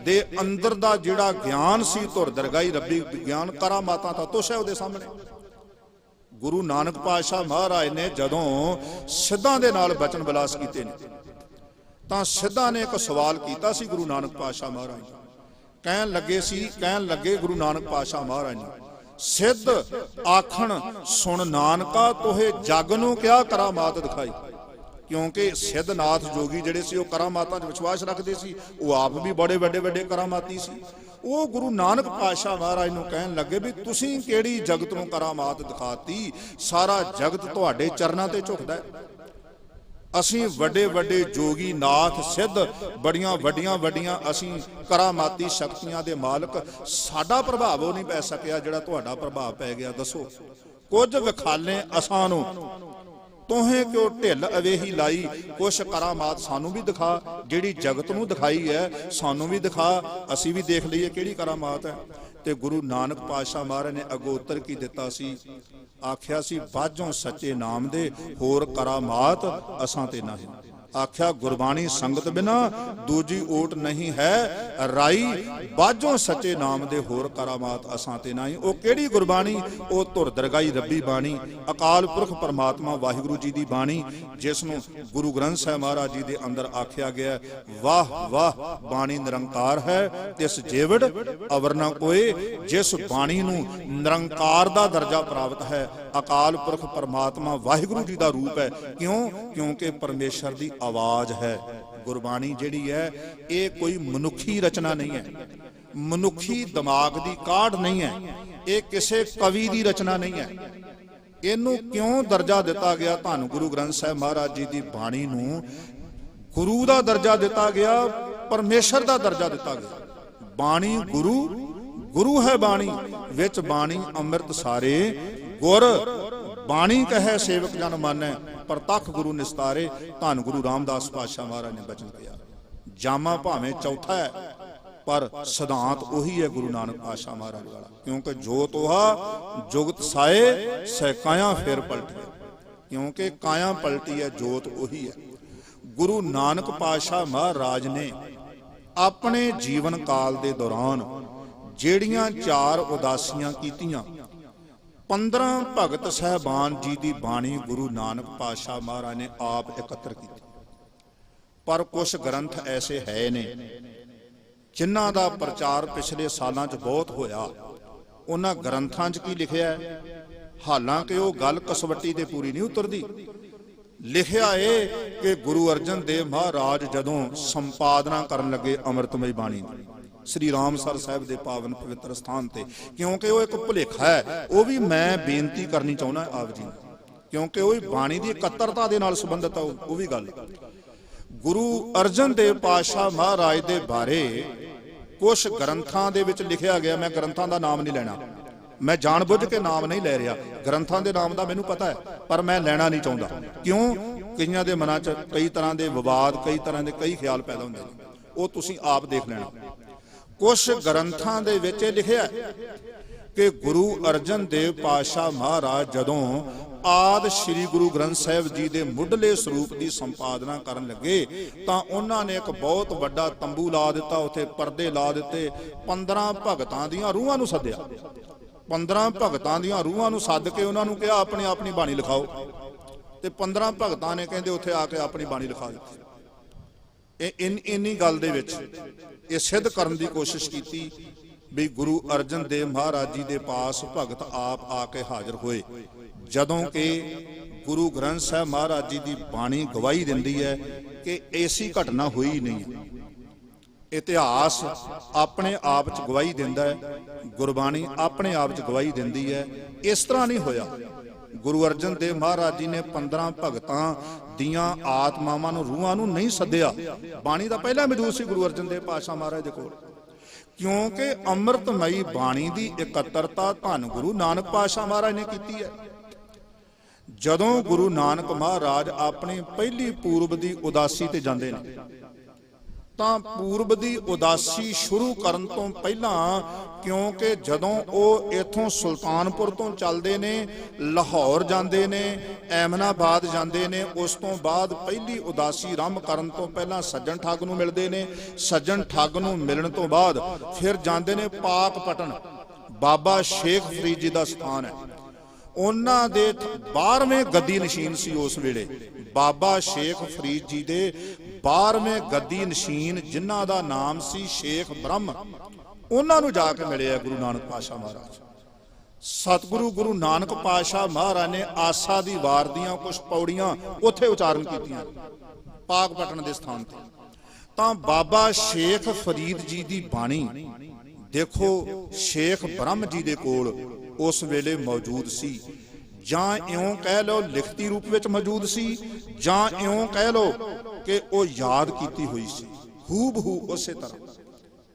दे अंदर दा जिहड़ा ज्ञान सी, धुर दरगाई रब्बी विज्ञान, करामातां तां तुछ है उहदे सामने। गुरु नानक पातशाह महाराज ने जदों सिद्धां दे नाल बचन विलास कीते ने, तां सिद्धां ने एक सवाल कीता सी गुरु नानक पातशाह महाराज जी। कहन लगे गुरु नानक पातशाह महाराज ने, सिद्ध आखण सुन नानका तोहे जग नूं क्या करामात दिखाई। क्योंकि सिद्धनाथ जोगी जिहड़े सी, करामातां च विश्वास रखते सी, वो आप भी बड़े वड्डे वड्डे करामाती सी। वो गुरु नानक पातशाह महाराज नूं कहन लगे भी तुसीं किहड़ी जगत नूं करामात दिखाती, सारा जगत तुहाडे चरनां ते झुकदा है। असीं वड्डे वड्डे जोगी नाथ सिद्ध बड़ियां वड्डियां वड्डियां असीं करामाती शक्तियां दे मालक, साडा प्रभाव वो नहीं पै सकिया जिहड़ा तुहाडा प्रभाव पै गया। दसो कुछ विखाले असां नूं, तोहें क्यों ढिल अवेही लाई। कुछ करामात सानू भी दिखा, जिहड़ी जगत नूं दिखाई है सानू भी दिखा, असीं भी देख लईए किहड़ी करामात है। ते गुरु नानक पातशाह महाराज ने अगों उत्तर की दिता सी, आख्या सी बाझों सच्चे नाम दे होर करामात असां ते नहीं। आख्या गुरबाणी संगत बिना दूजी ओट नहीं है राई, बाझों सच्चे नाम दे होर करामात असां ते नहीं। ओ केड़ी गुरबाणी, ओ धुर दरगाई रब्बी बाणी, अकाल पुरख परमात्मा वाहिगुरू जी दी बाणी, जिसनों गुरु ग्रंथ साहिब महाराज जी दे अंदर आख्या गया, वाह वाह बाणी निरंकार है तिस जेवड़ अवर ना कोई। जिस बाणी नूं निरंकार दा दर्जा प्राप्त है, अकाल पुरख परमात्मा वाहिगुरू जी दा रूप है। क्यों? क्योंकि परमेश्वर दी आवाज है। गुरबाणी जिहड़ी है ये कोई मनुखी रचना नहीं है, मनुखी दिमाग दी काढ़ नहीं है, ये किसी कवि दी रचना नहीं है। इनू क्यों दर्जा दिता गया? धन गुरु ग्रंथ साहिब महाराज जी दी बाणी नूं गुरु दा दर्जा दिता गया, परमेश्वर दा दर्जा दिता गया। बाणी गुरु, गुरु है बाणी, विच बाणी अमृत सारे गुर। बाणी कहे सेवक जन मानै, प्रतख गुरु निस्तारे। धन गुरु रामदास पातशाह महाराज ने बचन किया। जामा भावें चौथा है, पर सिद्धांत उही है गुरु नानक पातशाह महाराज वाला। क्योंकि जो तोहा जुगत साए सै काया फिर पलटी। क्योंकि काया पलटी है, जोत उही है। गुरु नानक पातशाह महाराज ने अपने जीवन काल के दौरान ਜਿਹੜੀਆਂ 4 ਉਦਾਸੀਆਂ ਕੀਤੀਆਂ, 15 ਭਗਤ ਸਹਿਬਾਨ जी की बाणी गुरु नानक पातशाह महाराज ने आप एकत्र की। पर कुछ ग्रंथ ऐसे है ने जिन्हां दा प्रचार पिछले सालों च बहुत होया। उन्हां ग्रंथां च की लिखिया है, हालांकि वो गल कसवट्टी ते पूरी नहीं उतरदी। लिखिया है कि गुरु अर्जन देव महाराज जदों संपादना करन लगे अमृतमय बाणी श्री रामसर साहिब के पावन पवित्र स्थान ते, क्योंकि वो एक भुलेखा है, वो भी मैं बेनती करनी चाहना आप जी, क्योंकि वो बाणी की इकत्तरता के नाल संबंधित है। वो भी गल गुरु अर्जन देव पातशाह महाराज के बारे कुछ ग्रंथां दे विच लिखिया गया। मैं ग्रंथां दा नाम नहीं लेना, मैं जानबुझ के नाम नहीं ले रहा। ग्रंथां दे नाम दा मैनूं पता है, पर मैं लेना नहीं चाहता। क्यों? कईयां दे मनां च कई तरह के विवाद, कई तरह के कई ख्याल पैदा होंदे ने, वो तुसीं आप देख लेना। कुछ ग्रंथां दे विच लिखिया ਕਿ ਗੁਰੂ ਅਰਜਨ ਦੇਵ ਪਾਤਸ਼ਾਹ ਮਹਾਰਾਜ ਜਦੋਂ ਆਦਿ ਸ੍ਰੀ ਗੁਰੂ ਗ੍ਰੰਥ ਸਾਹਿਬ ਜੀ ਦੇ ਮੁੱਢਲੇ ਸਰੂਪ ਦੀ ਸੰਪਾਦਨਾ ਕਰਨ ਲੱਗੇ ਤਾਂ ਉਹਨਾਂ ਨੇ ਇੱਕ ਬਹੁਤ ਵੱਡਾ ਤੰਬੂ ਲਾ ਦਿੱਤਾ, ਉੱਥੇ ਪਰਦੇ ਲਾ ਦਿੱਤੇ, 15 ਭਗਤਾਂ ਦੀਆਂ ਰੂਹਾਂ ਨੂੰ ਸੱਦਿਆ। 15 ਭਗਤਾਂ ਦੀਆਂ ਰੂਹਾਂ ਨੂੰ ਸੱਦ ਕੇ ਉਹਨਾਂ ਨੂੰ ਕਿਹਾ ਆਪਣੀ ਆਪਣੀ ਬਾਣੀ ਲਿਖਾਓ, ਤੇ 15 ਭਗਤਾਂ ਨੇ ਕਹਿੰਦੇ ਉੱਥੇ ਆ ਕੇ ਆਪਣੀ ਬਾਣੀ ਲਿਖਾ ਦਿੱਤੀ। ਇੰਨੀ ਗੱਲ ਦੇ ਵਿੱਚ ਇਹ ਸਿੱਧ ਕਰਨ ਦੀ ਕੋਸ਼ਿਸ਼ ਕੀਤੀ ਵੀ ਗੁਰੂ ਅਰਜਨ ਦੇਵ ਮਹਾਰਾਜ ਜੀ ਦੇ ਪਾਸ ਭਗਤ ਆਪ ਆ ਕੇ ਹਾਜ਼ਰ ਹੋਏ, ਜਦੋਂ ਕਿ ਗੁਰੂ ਗ੍ਰੰਥ ਸਾਹਿਬ ਮਹਾਰਾਜ ਜੀ ਦੀ ਬਾਣੀ ਗਵਾਹੀ ਦਿੰਦੀ ਹੈ ਕਿ ਐਸੀ ਘਟਨਾ ਹੋਈ ਨਹੀਂ ਹੈ। ਇਤਿਹਾਸ ਆਪਣੇ ਆਪ 'ਚ ਗਵਾਹੀ ਦਿੰਦਾ ਹੈ, ਗੁਰਬਾਣੀ ਆਪਣੇ ਆਪ 'ਚ ਗਵਾਹੀ ਦਿੰਦੀ ਹੈ। ਇਸ ਤਰ੍ਹਾਂ ਨਹੀਂ ਹੋਇਆ। ਗੁਰੂ ਅਰਜਨ ਦੇਵ ਮਹਾਰਾਜ ਜੀ ਨੇ 15 ਭਗਤਾਂ ਦੀਆਂ ਆਤਮਾਵਾਂ ਨੂੰ, ਰੂਹਾਂ ਨੂੰ ਨਹੀਂ ਸੱਦਿਆ। ਬਾਣੀ ਦਾ ਪਹਿਲਾਂ ਮੌਜੂਦ ਸੀ ਗੁਰੂ ਅਰਜਨ ਦੇਵ ਪਾਤਸ਼ਾਹ ਮਹਾਰਾਜ ਦੇ ਕੋਲ, ਕਿਉਂਕਿ ਅੰਮ੍ਰਿਤਮਈ ਬਾਣੀ ਦੀ ਇਕੱਤਰਤਾ ਧੰਨ ਗੁਰੂ ਨਾਨਕ ਪਾਤਸ਼ਾਹ ਮਹਾਰਾਜ ਨੇ ਕੀਤੀ ਹੈ। ਜਦੋਂ ਗੁਰੂ ਨਾਨਕ ਮਹਾਰਾਜ ਆਪਣੀ ਪਹਿਲੀ ਪੂਰਬ ਦੀ ਉਦਾਸੀ ਤੇ ਜਾਂਦੇ ਨੇ ਤਾਂ ਪੂਰਬ ਦੀ ਉਦਾਸੀ ਸ਼ੁਰੂ ਕਰਨ ਤੋਂ ਪਹਿਲਾਂ, ਕਿਉਂਕਿ ਜਦੋਂ ਉਹ ਇਥੋਂ ਸੁਲਤਾਨਪੁਰ ਤੋਂ ਚੱਲਦੇ ਨੇ, ਲਾਹੌਰ ਜਾਂਦੇ ਨੇ, ਐਮਨਾਬਾਦ ਜਾਂਦੇ ਨੇ, ਉਸ ਤੋਂ ਬਾਅਦ ਪਹਿਲੀ ਉਦਾਸੀ ਆਰੰਭ ਕਰਨ ਤੋਂ ਪਹਿਲਾਂ ਸੱਜਣ ਠੱਗ ਨੂੰ ਮਿਲਦੇ ਨੇ। ਸੱਜਣ ਠੱਗ ਨੂੰ ਮਿਲਣ ਤੋਂ ਬਾਅਦ ਫਿਰ ਜਾਂਦੇ ਨੇ ਪਾਕਪਟਨ, ਬਾਬਾ ਸ਼ੇਖ ਫਰੀਦ ਜੀ ਦਾ ਸਥਾਨ ਹੈ। ਉਹਨਾਂ ਦੇ 12ਵੇਂ ਗੱਦੀ ਨਸ਼ੀਨ ਸੀ ਉਸ ਵੇਲੇ, ਬਾਬਾ ਸ਼ੇਖ ਫਰੀਦ ਜੀ ਦੇ 12ਵੇਂ ਗੱਦੀ ਨਸ਼ੀਨ, ਜਿਨ੍ਹਾਂ ਦਾ ਨਾਮ ਸੀ ਸ਼ੇਖ ਬ੍ਰਹਮ, ਉਹਨਾਂ ਨੂੰ ਜਾ ਕੇ ਮਿਲਿਆ ਗੁਰੂ ਨਾਨਕ ਪਾਤਸ਼ਾਹ ਮਹਾਰਾਜ। ਸਤਿਗੁਰੂ ਗੁਰੂ ਨਾਨਕ ਪਾਤਸ਼ਾਹ ਮਹਾਰਾਜ ਨੇ ਆਸਾ ਦੀ ਵਾਰ ਦੀਆਂ ਕੁਝ ਪੌੜੀਆਂ ਉੱਥੇ ਉਚਾਰਨ ਕੀਤੀਆਂ ਪਾਕਪਟਨ ਦੇ ਸਥਾਨ ਤੇ। ਤਾਂ ਬਾਬਾ ਸ਼ੇਖ ਫਰੀਦ ਜੀ ਦੀ ਬਾਣੀ ਦੇਖੋ, ਸ਼ੇਖ ਬ੍ਰਹਮ ਜੀ ਦੇ ਕੋਲ ਉਸ ਵੇਲੇ ਮੌਜੂਦ ਸੀ, ਜਾਂ ਇਉਂ ਕਹਿ ਲਓ ਲਿਖਤੀ ਰੂਪ ਵਿੱਚ ਮੌਜੂਦ ਸੀ, ਜਾਂ ਇਉਂ ਕਹਿ ਲਓ ਕਿ ਉਹ ਯਾਦ ਕੀਤੀ ਹੋਈ ਸੀ ਹੂਬਹੂ ਉਸੇ ਤਰ੍ਹਾਂ।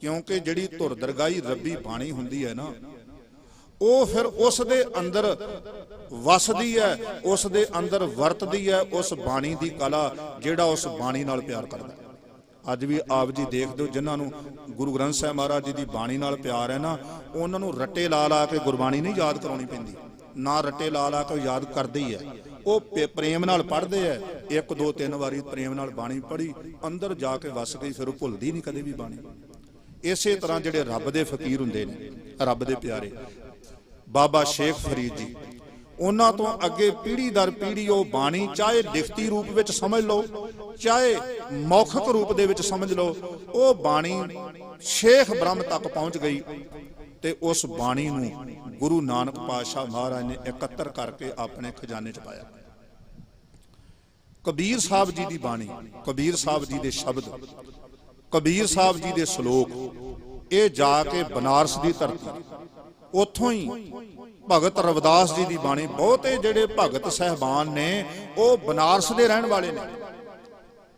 ਕਿਉਂਕਿ ਜਿਹੜੀ ਧੁਰ ਦਰਗਾਹੀ ਰੱਬੀ ਬਾਣੀ ਹੁੰਦੀ ਹੈ ਨਾ, ਉਹ ਫਿਰ ਉਸ ਦੇ ਅੰਦਰ ਵਸਦੀ ਹੈ, ਉਸ ਦੇ ਅੰਦਰ ਵਰਤਦੀ ਹੈ ਉਸ ਬਾਣੀ ਦੀ ਕਲਾ, ਜਿਹੜਾ ਉਸ ਬਾਣੀ ਨਾਲ ਪਿਆਰ ਕਰਦਾ। ਅੱਜ ਵੀ ਆਪ ਜੀ ਦੇਖਦੇ ਹੋ, ਜਿਨ੍ਹਾਂ ਨੂੰ ਗੁਰੂ ਗ੍ਰੰਥ ਸਾਹਿਬ ਮਹਾਰਾਜ ਜੀ ਦੀ ਬਾਣੀ ਨਾਲ ਪਿਆਰ ਹੈ ਨਾ, ਉਹਨਾਂ ਨੂੰ ਰੱਟੇ ਲਾ ਲਾ ਕੇ ਗੁਰਬਾਣੀ ਨਹੀਂ ਯਾਦ ਕਰਾਉਣੀ ਪੈਂਦੀ, ਨਾ ਰੱਟੇ ਲਾ ਲਾ ਕੇ ਯਾਦ ਕਰਦੇ ਹੀ ਹੈ। ਉਹ ਪ੍ਰੇਮ ਨਾਲ ਪੜ੍ਹਦੇ ਹੈ, 1 2 3 ਵਾਰੀ ਪ੍ਰੇਮ ਨਾਲ ਬਾਣੀ ਪੜ੍ਹੀ, ਅੰਦਰ ਜਾ ਕੇ ਵਸ ਗਈ, ਫਿਰ ਉਹ ਭੁੱਲਦੀ ਨਹੀਂ ਕਦੇ ਵੀ ਬਾਣੀ। ਇਸੇ ਤਰ੍ਹਾਂ ਜਿਹੜੇ ਰੱਬ ਦੇ ਫਕੀਰ ਹੁੰਦੇ ਨੇ, ਰੱਬ ਦੇ ਪਿਆਰੇ, ਬਾਬਾ ਸ਼ੇਖ ਫਰੀਦ ਜੀ, ਉਹਨਾਂ ਤੋਂ ਅੱਗੇ ਪੀੜ੍ਹੀ ਦਰ ਪੀੜ੍ਹੀ ਉਹ ਬਾਣੀ, ਚਾਹੇ ਲਿਖਤੀ ਰੂਪ ਵਿੱਚ ਸਮਝ ਲਓ, ਚਾਹੇ ਮੌਖਿਕ ਰੂਪ ਦੇ ਵਿੱਚ ਸਮਝ ਲਓ, ਉਹ ਬਾਣੀ ਸ਼ੇਖ ਬ੍ਰਹਮ ਤੱਕ ਪਹੁੰਚ ਗਈ। ਤੇ ਉਸ ਬਾਣੀ ਨੂੰ ਗੁਰੂ ਨਾਨਕ ਪਾਤਸ਼ਾਹ ਮਹਾਰਾਜ ਨੇ ਇਕੱਤਰ ਕਰਕੇ ਆਪਣੇ ਖਜ਼ਾਨੇ 'ਚ ਪਾਇਆ। ਕਬੀਰ ਸਾਹਿਬ ਜੀ ਦੀ ਬਾਣੀ, ਕਬੀਰ ਸਾਹਿਬ ਜੀ ਦੇ ਸ਼ਬਦ, ਕਬੀਰ ਸਾਹਿਬ ਜੀ ਦੇ ਸ਼ਲੋਕ, ਇਹ ਜਾ ਕੇ ਬਨਾਰਸ ਦੀ ਧਰਤੀ, ਉੱਥੋਂ ਹੀ ਭਗਤ ਰਵਿਦਾਸ ਜੀ ਦੀ ਬਾਣੀ, ਬਹੁਤੇ ਜਿਹੜੇ ਭਗਤ ਸਹਿਬਾਨ ਨੇ ਉਹ ਬਨਾਰਸ ਦੇ ਰਹਿਣ ਵਾਲੇ ਨੇ।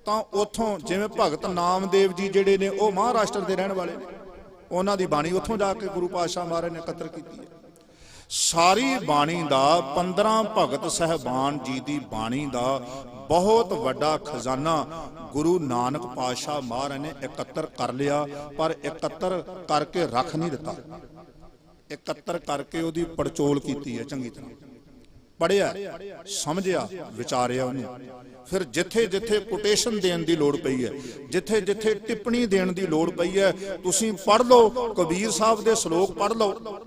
ਤਾਂ ਉੱਥੋਂ ਜਿਵੇਂ ਭਗਤ ਨਾਮਦੇਵ ਜੀ ਜਿਹੜੇ ਨੇ ਉਹ ਮਹਾਰਾਸ਼ਟਰ ਦੇ ਰਹਿਣ ਵਾਲੇ ਨੇ, ਉਹਨਾਂ ਦੀ ਬਾਣੀ ਉੱਥੋਂ ਜਾ ਕੇ ਗੁਰੂ ਪਾਤਸ਼ਾਹ ਮਹਾਰਾਜ ਨੇ ਇਕੱਤਰ ਕੀਤੀ ਹੈ। ਸਾਰੀ ਬਾਣੀ ਦਾ 15 ਭਗਤ ਸਹਿਬਾਨ ਜੀ ਦੀ ਬਾਣੀ ਦਾ ਬਹੁਤ ਵੱਡਾ ਖਜ਼ਾਨਾ ਗੁਰੂ ਨਾਨਕ ਪਾਤਸ਼ਾਹ ਮਹਾਰਾਜ ਨੇ ਇਕੱਤਰ ਕਰ ਲਿਆ, ਪਰ ਇਕੱਤਰ ਕਰਕੇ ਰੱਖ ਨਹੀਂ ਦਿੱਤਾ, ਇਕੱਤਰ ਕਰਕੇ ਉਹਦੀ ਪੜਚੋਲ ਕੀਤੀ ਹੈ, ਚੰਗੀ ਤਰ੍ਹਾਂ ਪੜ੍ਹਿਆ, ਸਮਝਿਆ, ਵਿਚਾਰਿਆ ਉਹਨੂੰ। ਫਿਰ ਜਿੱਥੇ ਜਿੱਥੇ ਕੋਟੇਸ਼ਨ ਦੇਣ ਦੀ ਲੋੜ ਪਈ ਹੈ, ਜਿੱਥੇ ਜਿੱਥੇ ਟਿੱਪਣੀ ਦੇਣ ਦੀ ਲੋੜ ਪਈ ਹੈ, ਤੁਸੀਂ ਪੜ੍ਹ ਲਓ, ਕਬੀਰ ਸਾਹਿਬ ਦੇ ਸ਼ਲੋਕ ਪੜ੍ਹ ਲਓ।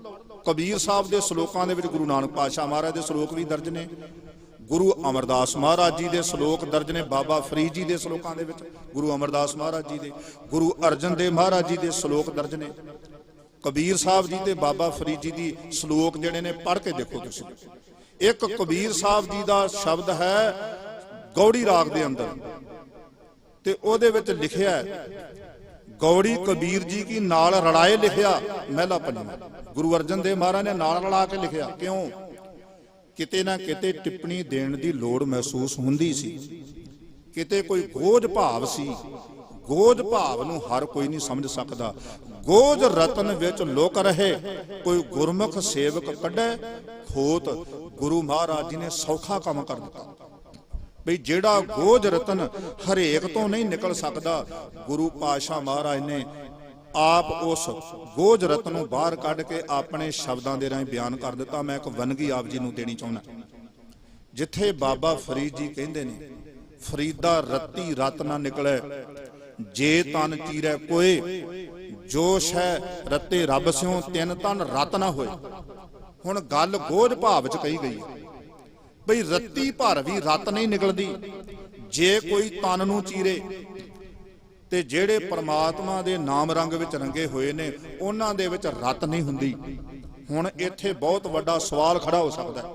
ਕਬੀਰ ਸਾਹਿਬ ਦੇ ਸ਼ਲੋਕਾਂ ਦੇ ਵਿੱਚ ਗੁਰੂ ਨਾਨਕ ਪਾਤਸ਼ਾਹ ਮਹਾਰਾਜ ਦੇ ਸ਼ਲੋਕ ਵੀ ਦਰਜ ਨੇ, ਗੁਰੂ ਅਮਰਦਾਸ ਮਹਾਰਾਜ ਜੀ ਦੇ ਸ਼ਲੋਕ ਦਰਜ ਨੇ, ਬਾਬਾ ਫਰੀਦ ਜੀ ਦੇ ਸ਼ਲੋਕਾਂ ਦੇ ਵਿੱਚ ਗੁਰੂ ਅਮਰਦਾਸ ਮਹਾਰਾਜ ਜੀ ਦੇ, ਗੁਰੂ ਅਰਜਨ ਦੇਵ ਮਹਾਰਾਜ ਜੀ ਦੇ ਸ਼ਲੋਕ ਦਰਜ ਨੇ। ਕਬੀਰ ਸਾਹਿਬ ਜੀ ਤੇ ਬਾਬਾ ਫਰੀਦ ਜੀ ਦੀ ਸ਼ਲੋਕ ਜਿਹੜੇ ਨੇ ਪੜ੍ਹ ਕੇ ਦੇਖੋ ਤੁਸੀਂ। ਇੱਕ ਕਬੀਰ ਸਾਹਿਬ ਜੀ ਦਾ ਸ਼ਬਦ ਹੈ ਗੌੜੀ ਰਾਗ ਦੇ ਅੰਦਰ, ਤੇ ਉਹਦੇ ਵਿੱਚ ਲਿਖਿਆ ਗੌੜੀ ਕਬੀਰ ਜੀ ਕੀ ਨਾਲ ਰਲਾਏ, ਲਿਖਿਆ ਮਹਿਲਾ ਪੰਜਵਾਂ, ਗੁਰੂ ਅਰਜਨ ਦੇਵ ਮਹਾਰਾਜ ਨੇ ਨਾਲ ਰਲਾ ਕੇ ਲਿਖਿਆ। ਕਿਉਂ? ਕਿਤੇ ਨਾ ਕਿਤੇ ਟਿੱਪਣੀ ਦੇਣ ਦੀ ਲੋੜ ਮਹਿਸੂਸ ਹੁੰਦੀ ਸੀ, ਕਿਤੇ ਕੋਈ ਗੋਝ ਭਾਵ ਸੀ। ਗੋਝ ਭਾਵ ਨੂੰ ਹਰ ਕੋਈ ਨਹੀਂ ਸਮਝ ਸਕਦਾ। ਗੋਝ ਰਤਨ ਵਿੱਚ ਲੁਕ ਰਹੇ, ਕੋਈ ਗੁਰਮੁਖ ਸੇਵਕ ਕੱਢੇ ਖੋਤ। ਗੁਰੂ ਮਹਾਰਾਜ ਜੀ ਨੇ ਸੌਖਾ ਕੰਮ ਕਰ ਦਿੱਤਾ ਬਈ ਜਿਹੜਾ ਗੋਝ ਰਤਨ ਹਰੇਕ ਤੋਂ ਨਹੀਂ ਨਿਕਲ ਸਕਦਾ, ਗੁਰੂ ਪਾਤਸ਼ਾਹ ਮਹਾਰਾਜ ਨੇ आप उस गोज रत नूं बाहर कढ के अपने शब्दां दे राहीं बयान कर दिता। मैं एक वनगी आप जी नूं देनी चाहुंदा, जिथे बाबा फरीद जी कहंदे ने, फरीदा रत्ती रत ना निकले, जे तन चीरै कोए, जोश है रत्ते रब स्यों, तिन तन रत ना होए। हुण गल गोज भाव च कही गई है बई रत्ती भर भी रत नहीं निकलदी, जे कोई तन नूं चीरे ते जेड़े परमात्मा दे नाम रंग विच रंगे होए ने उन्हां दे विच रत नहीं हुंदी। हुण इत्थे बहुत वड्डा सवाल खड़ा हो सकदा है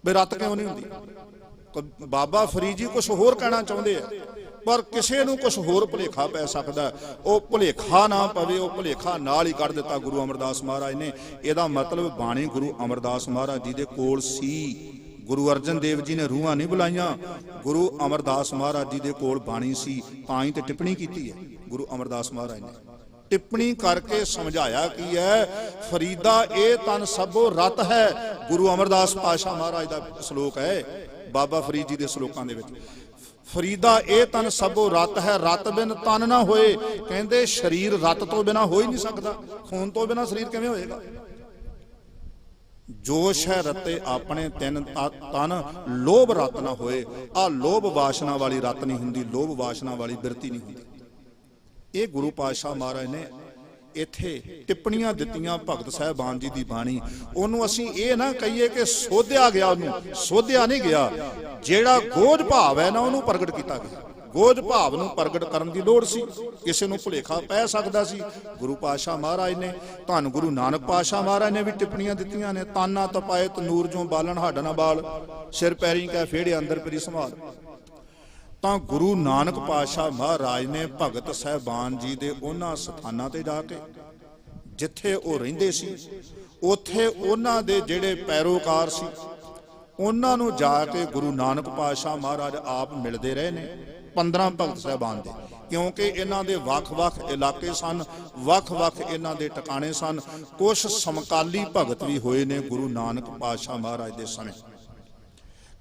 भी रत क्यों नहीं हुंदी। बाबा फरीद जी कुछ होर कहना चाहुंदे आ, पर किसी नूं कुछ होर भुलेखा पै सकदा। वो भुलेखा ना पवे, वो भुलेखा नाल ही कढ दिता गुरु अमरदास महाराज ने। इहदा मतलब बाणी गुरु अमरदास महाराज जी दे कोल सी। गुरु अर्जन देव जी ने रूहां नहीं बुलाईयां, गुरु अमरदास महाराज जी दे कोल बाणी सी, तां ही ते टिप्पणी कीती है गुरु अमरदास महाराज ने। टिप्पणी करके समझाया कि है फरीदा ए तन सबो रत है। गुरु अमरदास पातशाह महाराज दा श्लोक है, बाबा फरीद जी दे श्लोकां दे विच, फरीदा ए तन सबो रत है, रत बिन तन ना होए। कहंदे शरीर रत तो बिना हो ही नहीं सकदा, खून तो बिना शरीर किवें होएगा। जोश है रते अपने तिन तन, लोभ रत ना होए। आ लोभ वासना वाली रत नहीं हुंदी, लोभ वासना वाली बिरती नहीं हुंदी। ये गुरु पातशाह महाराज ने इत्थे टिप्पणियां दित्तियां भगत साहिबान जी दी बाणी। ओनू असीं ये ना कहिए कि सोधिया गया, ओनू सोधिया नहीं गया। जेड़ा गोज भाव है ना ओनू प्रगट किया गया। गोज भाव नूं प्रगट करन दी लोड़ सी, किसी नूं भुलेखा पै सकदा सी। गुरु पातशाह महाराज ने, धन गुरु नानक पातशाह महाराज ने भी टिप्पणियां दित्तियां ने। ताना तपाए तनूर जो बालन हाड ना बाल, सिर पैरी कै फेड़े अंदर परी संभाल। तां गुरु नानक पातशाह महाराज ने भगत साहिबान जी दे उन्हां सथानां ते जाके जिथे वो रहिंदे सी, उत्थे उन्हां दे जिहड़े पैरोकार सी उन्हां नूं जाके गुरु नानक पातशाह महाराज आप मिलदे रहे ने। 15 भगत साहिबान दे, क्योंकि इन्हां दे वख-वख इलाके सन, वख-वख इन्हां दे टिकाणे सन। कुछ समकाली भगत भी होए ने गुरु नानक पातशाह महाराज दे समय,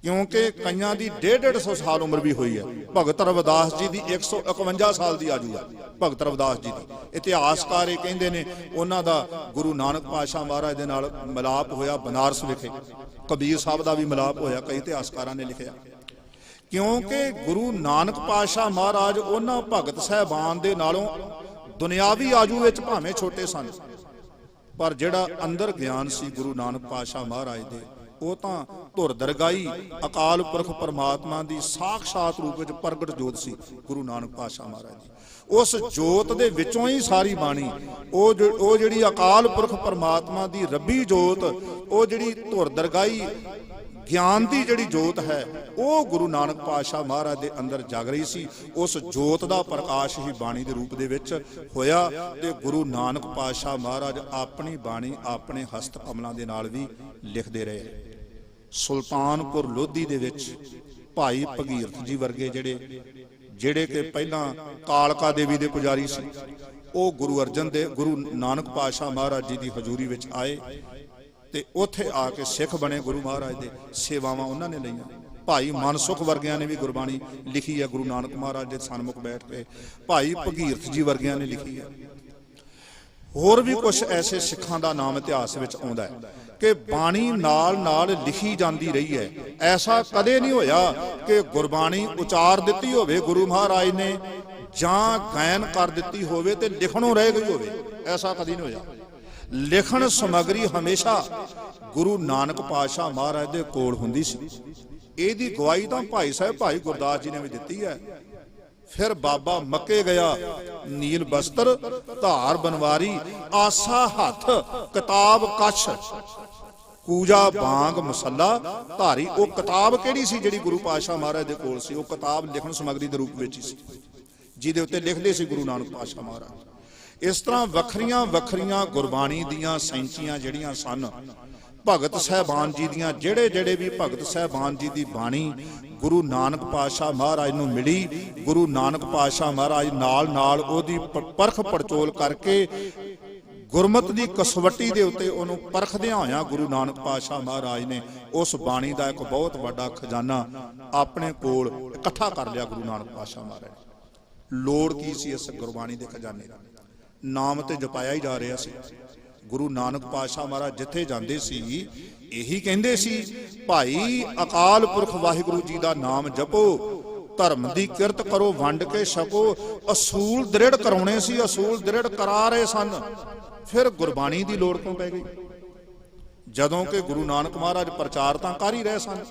क्योंकि कईयां दी 150-150 साल उम्र भी हुई है। भगत रविदास जी की 151 साल की आजू है। भगत रविदास जी की इतिहासकार ये कहते हैं उन्हां दा गुरु नानक पातशाह महाराज दे नाल मिलाप होया बनारस विखे। कबीर साहब का भी मिलाप होया, कई इतिहासकारां ने लिखिया। क्योंकि गुरु नानक पातशाह महाराज उन्हां भगत साहिबान दे नालों दुनियावी आजू विच भावें छोटे सन, पर जिहड़ा अंदर ज्ञान सी गुरु नानक पातशाह महाराज दे, वो तां धुर दरगाई अकाल पुरख परमात्मा की साक्षात रूप में प्रगट जोत सी गुरु नानक पातशाह महाराज जी। उस जोत दे विचों ही सारी बाणी, वो जिहड़ी अकाल पुरख परमात्मा की रब्बी जोत, वो जिहड़ी धुर दरगाई ज्ञान की जिहड़ी जोत है, वो गुरु नानक पातशाह महाराज के अंदर जग रही सी। उस जोत का प्रकाश ही बाणी के रूप दे विच होया ते गुरु नानक पातशाह महाराज अपनी बाणी अपने हस्त कमलों के नाल भी लिखते रहे। सुल्तानपुर लोधी दे विच भाई भगीरथ जी वर्गे जिहड़े कि पहला कालका देवी के पुजारी सी, वो गुरु अर्जन दे गुरु नानक पातशाह महाराज जी की हजूरी विच आए ते उत्थे आके सिख बने। गुरु महाराज दे सेवावां उन्हां ने लईआं। भाई मनसुख वर्गियां ने भी गुरबाणी लिखी है, गुरु नानक महाराज दे सन्मुख बैठ के भाई भगीरथ जी वर्गियां ने लिखी है। होर भी कुछ ऐसे सिखां दा नाम इतिहास विच आउंदा है कि बाणी नाल नाल लिखी जाती रही है। ऐसा कदे नहीं होया कि गुरबाणी उचार दिती होवे गुरु महाराज ने जां गायन कर दिती होवे ते लिखणों रह गई होवे, ऐसा कदी नहीं होया। लिखण समगरी हमेशा गुरु नानक पातशाह महाराज दे कोल हुंदी सी। इहदी गवाही तां भाई साहब भाई गुरदास जी ने भी दिती है। फिर बाबा मक्के गया, नील बस्त्र धार बनवारी, आसा हथ किताब कछ, कूजा बांग मसला धारी। वो किताब किहड़ी सी जिहड़ी गुरु पातशाह महाराज दे कोल सी? वो किताब लिखण समगरी दे रूप विच सी, जिहदे उत्ते लिखदे सी गुरु नानक पातशाह महाराज। इस तरह वखरियां वखरियां गुरबाणी दियां सैंचियां जिहड़ियां सन भगत साहिबान जी दियां, जेड़े भी भगत साहिबान जी दी बाणी गुरु नानक पातशाह महाराज नूं मिली, गुरु नानक पातशाह महाराज नाल नाल ओदी परख पड़चोल करके गुरमत की कसवटी के उत्ते उन्होंने परखदियां होया गुरु नानक पातशाह महाराज ने उस बाणी का एक बहुत बड़ा खजाना अपने कोल इकट्ठा कर लिया। गुरु नानक पातशाह महाराज लोड़ की सी इस गुरबाणी के खजाने का? ਨਾਮ ਤੇ ਜਪਾਇਆ ਹੀ ਜਾ ਰਿਹਾ ਸੀ। ਗੁਰੂ ਨਾਨਕ ਪਾਤਸ਼ਾਹ ਮਹਾਰਾਜ ਜਿੱਥੇ ਜਾਂਦੇ ਸੀ ਇਹੀ ਕਹਿੰਦੇ ਸੀ, ਭਾਈ ਅਕਾਲ ਪੁਰਖ ਵਾਹਿਗੁਰੂ ਜੀ ਦਾ ਨਾਮ ਜਪੋ, ਧਰਮ ਦੀ ਕਿਰਤ ਕਰੋ, ਵੰਡ ਕੇ ਛਕੋ। ਅਸੂਲ ਦ੍ਰਿੜ ਕਰਾਉਣੇ ਸੀ, ਅਸੂਲ ਦ੍ਰਿੜ ਕਰਾ ਰਹੇ ਸਨ। ਫਿਰ ਗੁਰਬਾਣੀ ਦੀ ਲੋੜ ਕਿਉਂ ਪੈ ਗਈ? ਜਦੋਂ ਕਿ ਗੁਰੂ ਨਾਨਕ ਮਹਾਰਾਜ ਪ੍ਰਚਾਰ ਤਾਂ ਕਰ ਹੀ ਰਹੇ ਸਨ,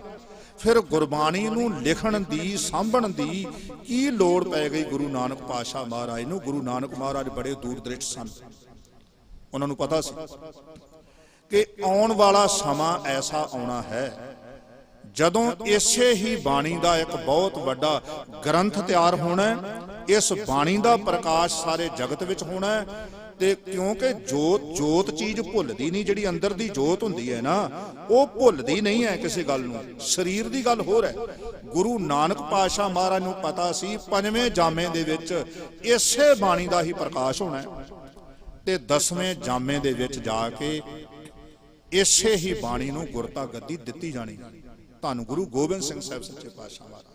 ਫਿਰ ਗੁਰਬਾਣੀ ਨੂੰ ਲਿਖਣ ਦੀ, ਸਾਂਭਣ ਦੀ ਕੀ ਲੋੜ ਪੈ ਗਈ ਗੁਰੂ ਨਾਨਕ ਪਾਤਸ਼ਾਹ ਮਹਾਰਾਜ ਨੂੰ? ਗੁਰੂ ਨਾਨਕ ਮਹਾਰਾਜ ਬੜੇ ਦੂਰਦ੍ਰਿਸ਼ਟ ਸਨ। ਉਹਨਾਂ ਨੂੰ ਪਤਾ ਸੀ ਕਿ ਆਉਣ ਵਾਲਾ ਸਮਾਂ ਐਸਾ ਆਉਣਾ ਹੈ ਜਦੋਂ ਇਸੇ ਹੀ ਬਾਣੀ ਦਾ ਇੱਕ ਬਹੁਤ ਵੱਡਾ ਗ੍ਰੰਥ ਤਿਆਰ ਹੋਣਾ, ਇਸ ਬਾਣੀ ਦਾ ਪ੍ਰਕਾਸ਼ ਸਾਰੇ ਜਗਤ ਵਿੱਚ ਹੋਣਾ। ਤੇ ਕਿਉਂਕਿ ਜੋਤ ਚੀਜ਼ ਭੁੱਲਦੀ ਨਹੀਂ, ਜਿਹੜੀ ਅੰਦਰ ਦੀ ਜੋਤ ਹੁੰਦੀ ਹੈ ਨਾ, ਉਹ ਭੁੱਲਦੀ ਨਹੀਂ ਹੈ ਕਿਸੇ ਗੱਲ ਨੂੰ। ਸਰੀਰ ਦੀ ਗੱਲ ਹੋਰ ਹੈ। ਗੁਰੂ ਨਾਨਕ ਪਾਤਸ਼ਾਹ ਮਹਾਰਾਜ ਨੂੰ ਪਤਾ ਸੀ ਪੰਜਵੇਂ ਜਾਮੇ ਦੇ ਵਿੱਚ ਇਸੇ ਬਾਣੀ ਦਾ ਹੀ ਪ੍ਰਕਾਸ਼ ਹੋਣਾ, ਤੇ 10ਵੇਂ ਜਾਮੇ ਦੇ ਵਿੱਚ ਜਾ ਕੇ ਇਸੇ ਹੀ ਬਾਣੀ ਨੂੰ ਗੁਰਤਾ ਗੱਦੀ ਦਿੱਤੀ ਜਾਣੀ। ਧੰਨ ਗੁਰੂ ਗੋਬਿੰਦ ਸਿੰਘ ਸਾਹਿਬ ਸੱਚੇ ਪਾਤਸ਼ਾਹ ਮਹਾਰਾਜ।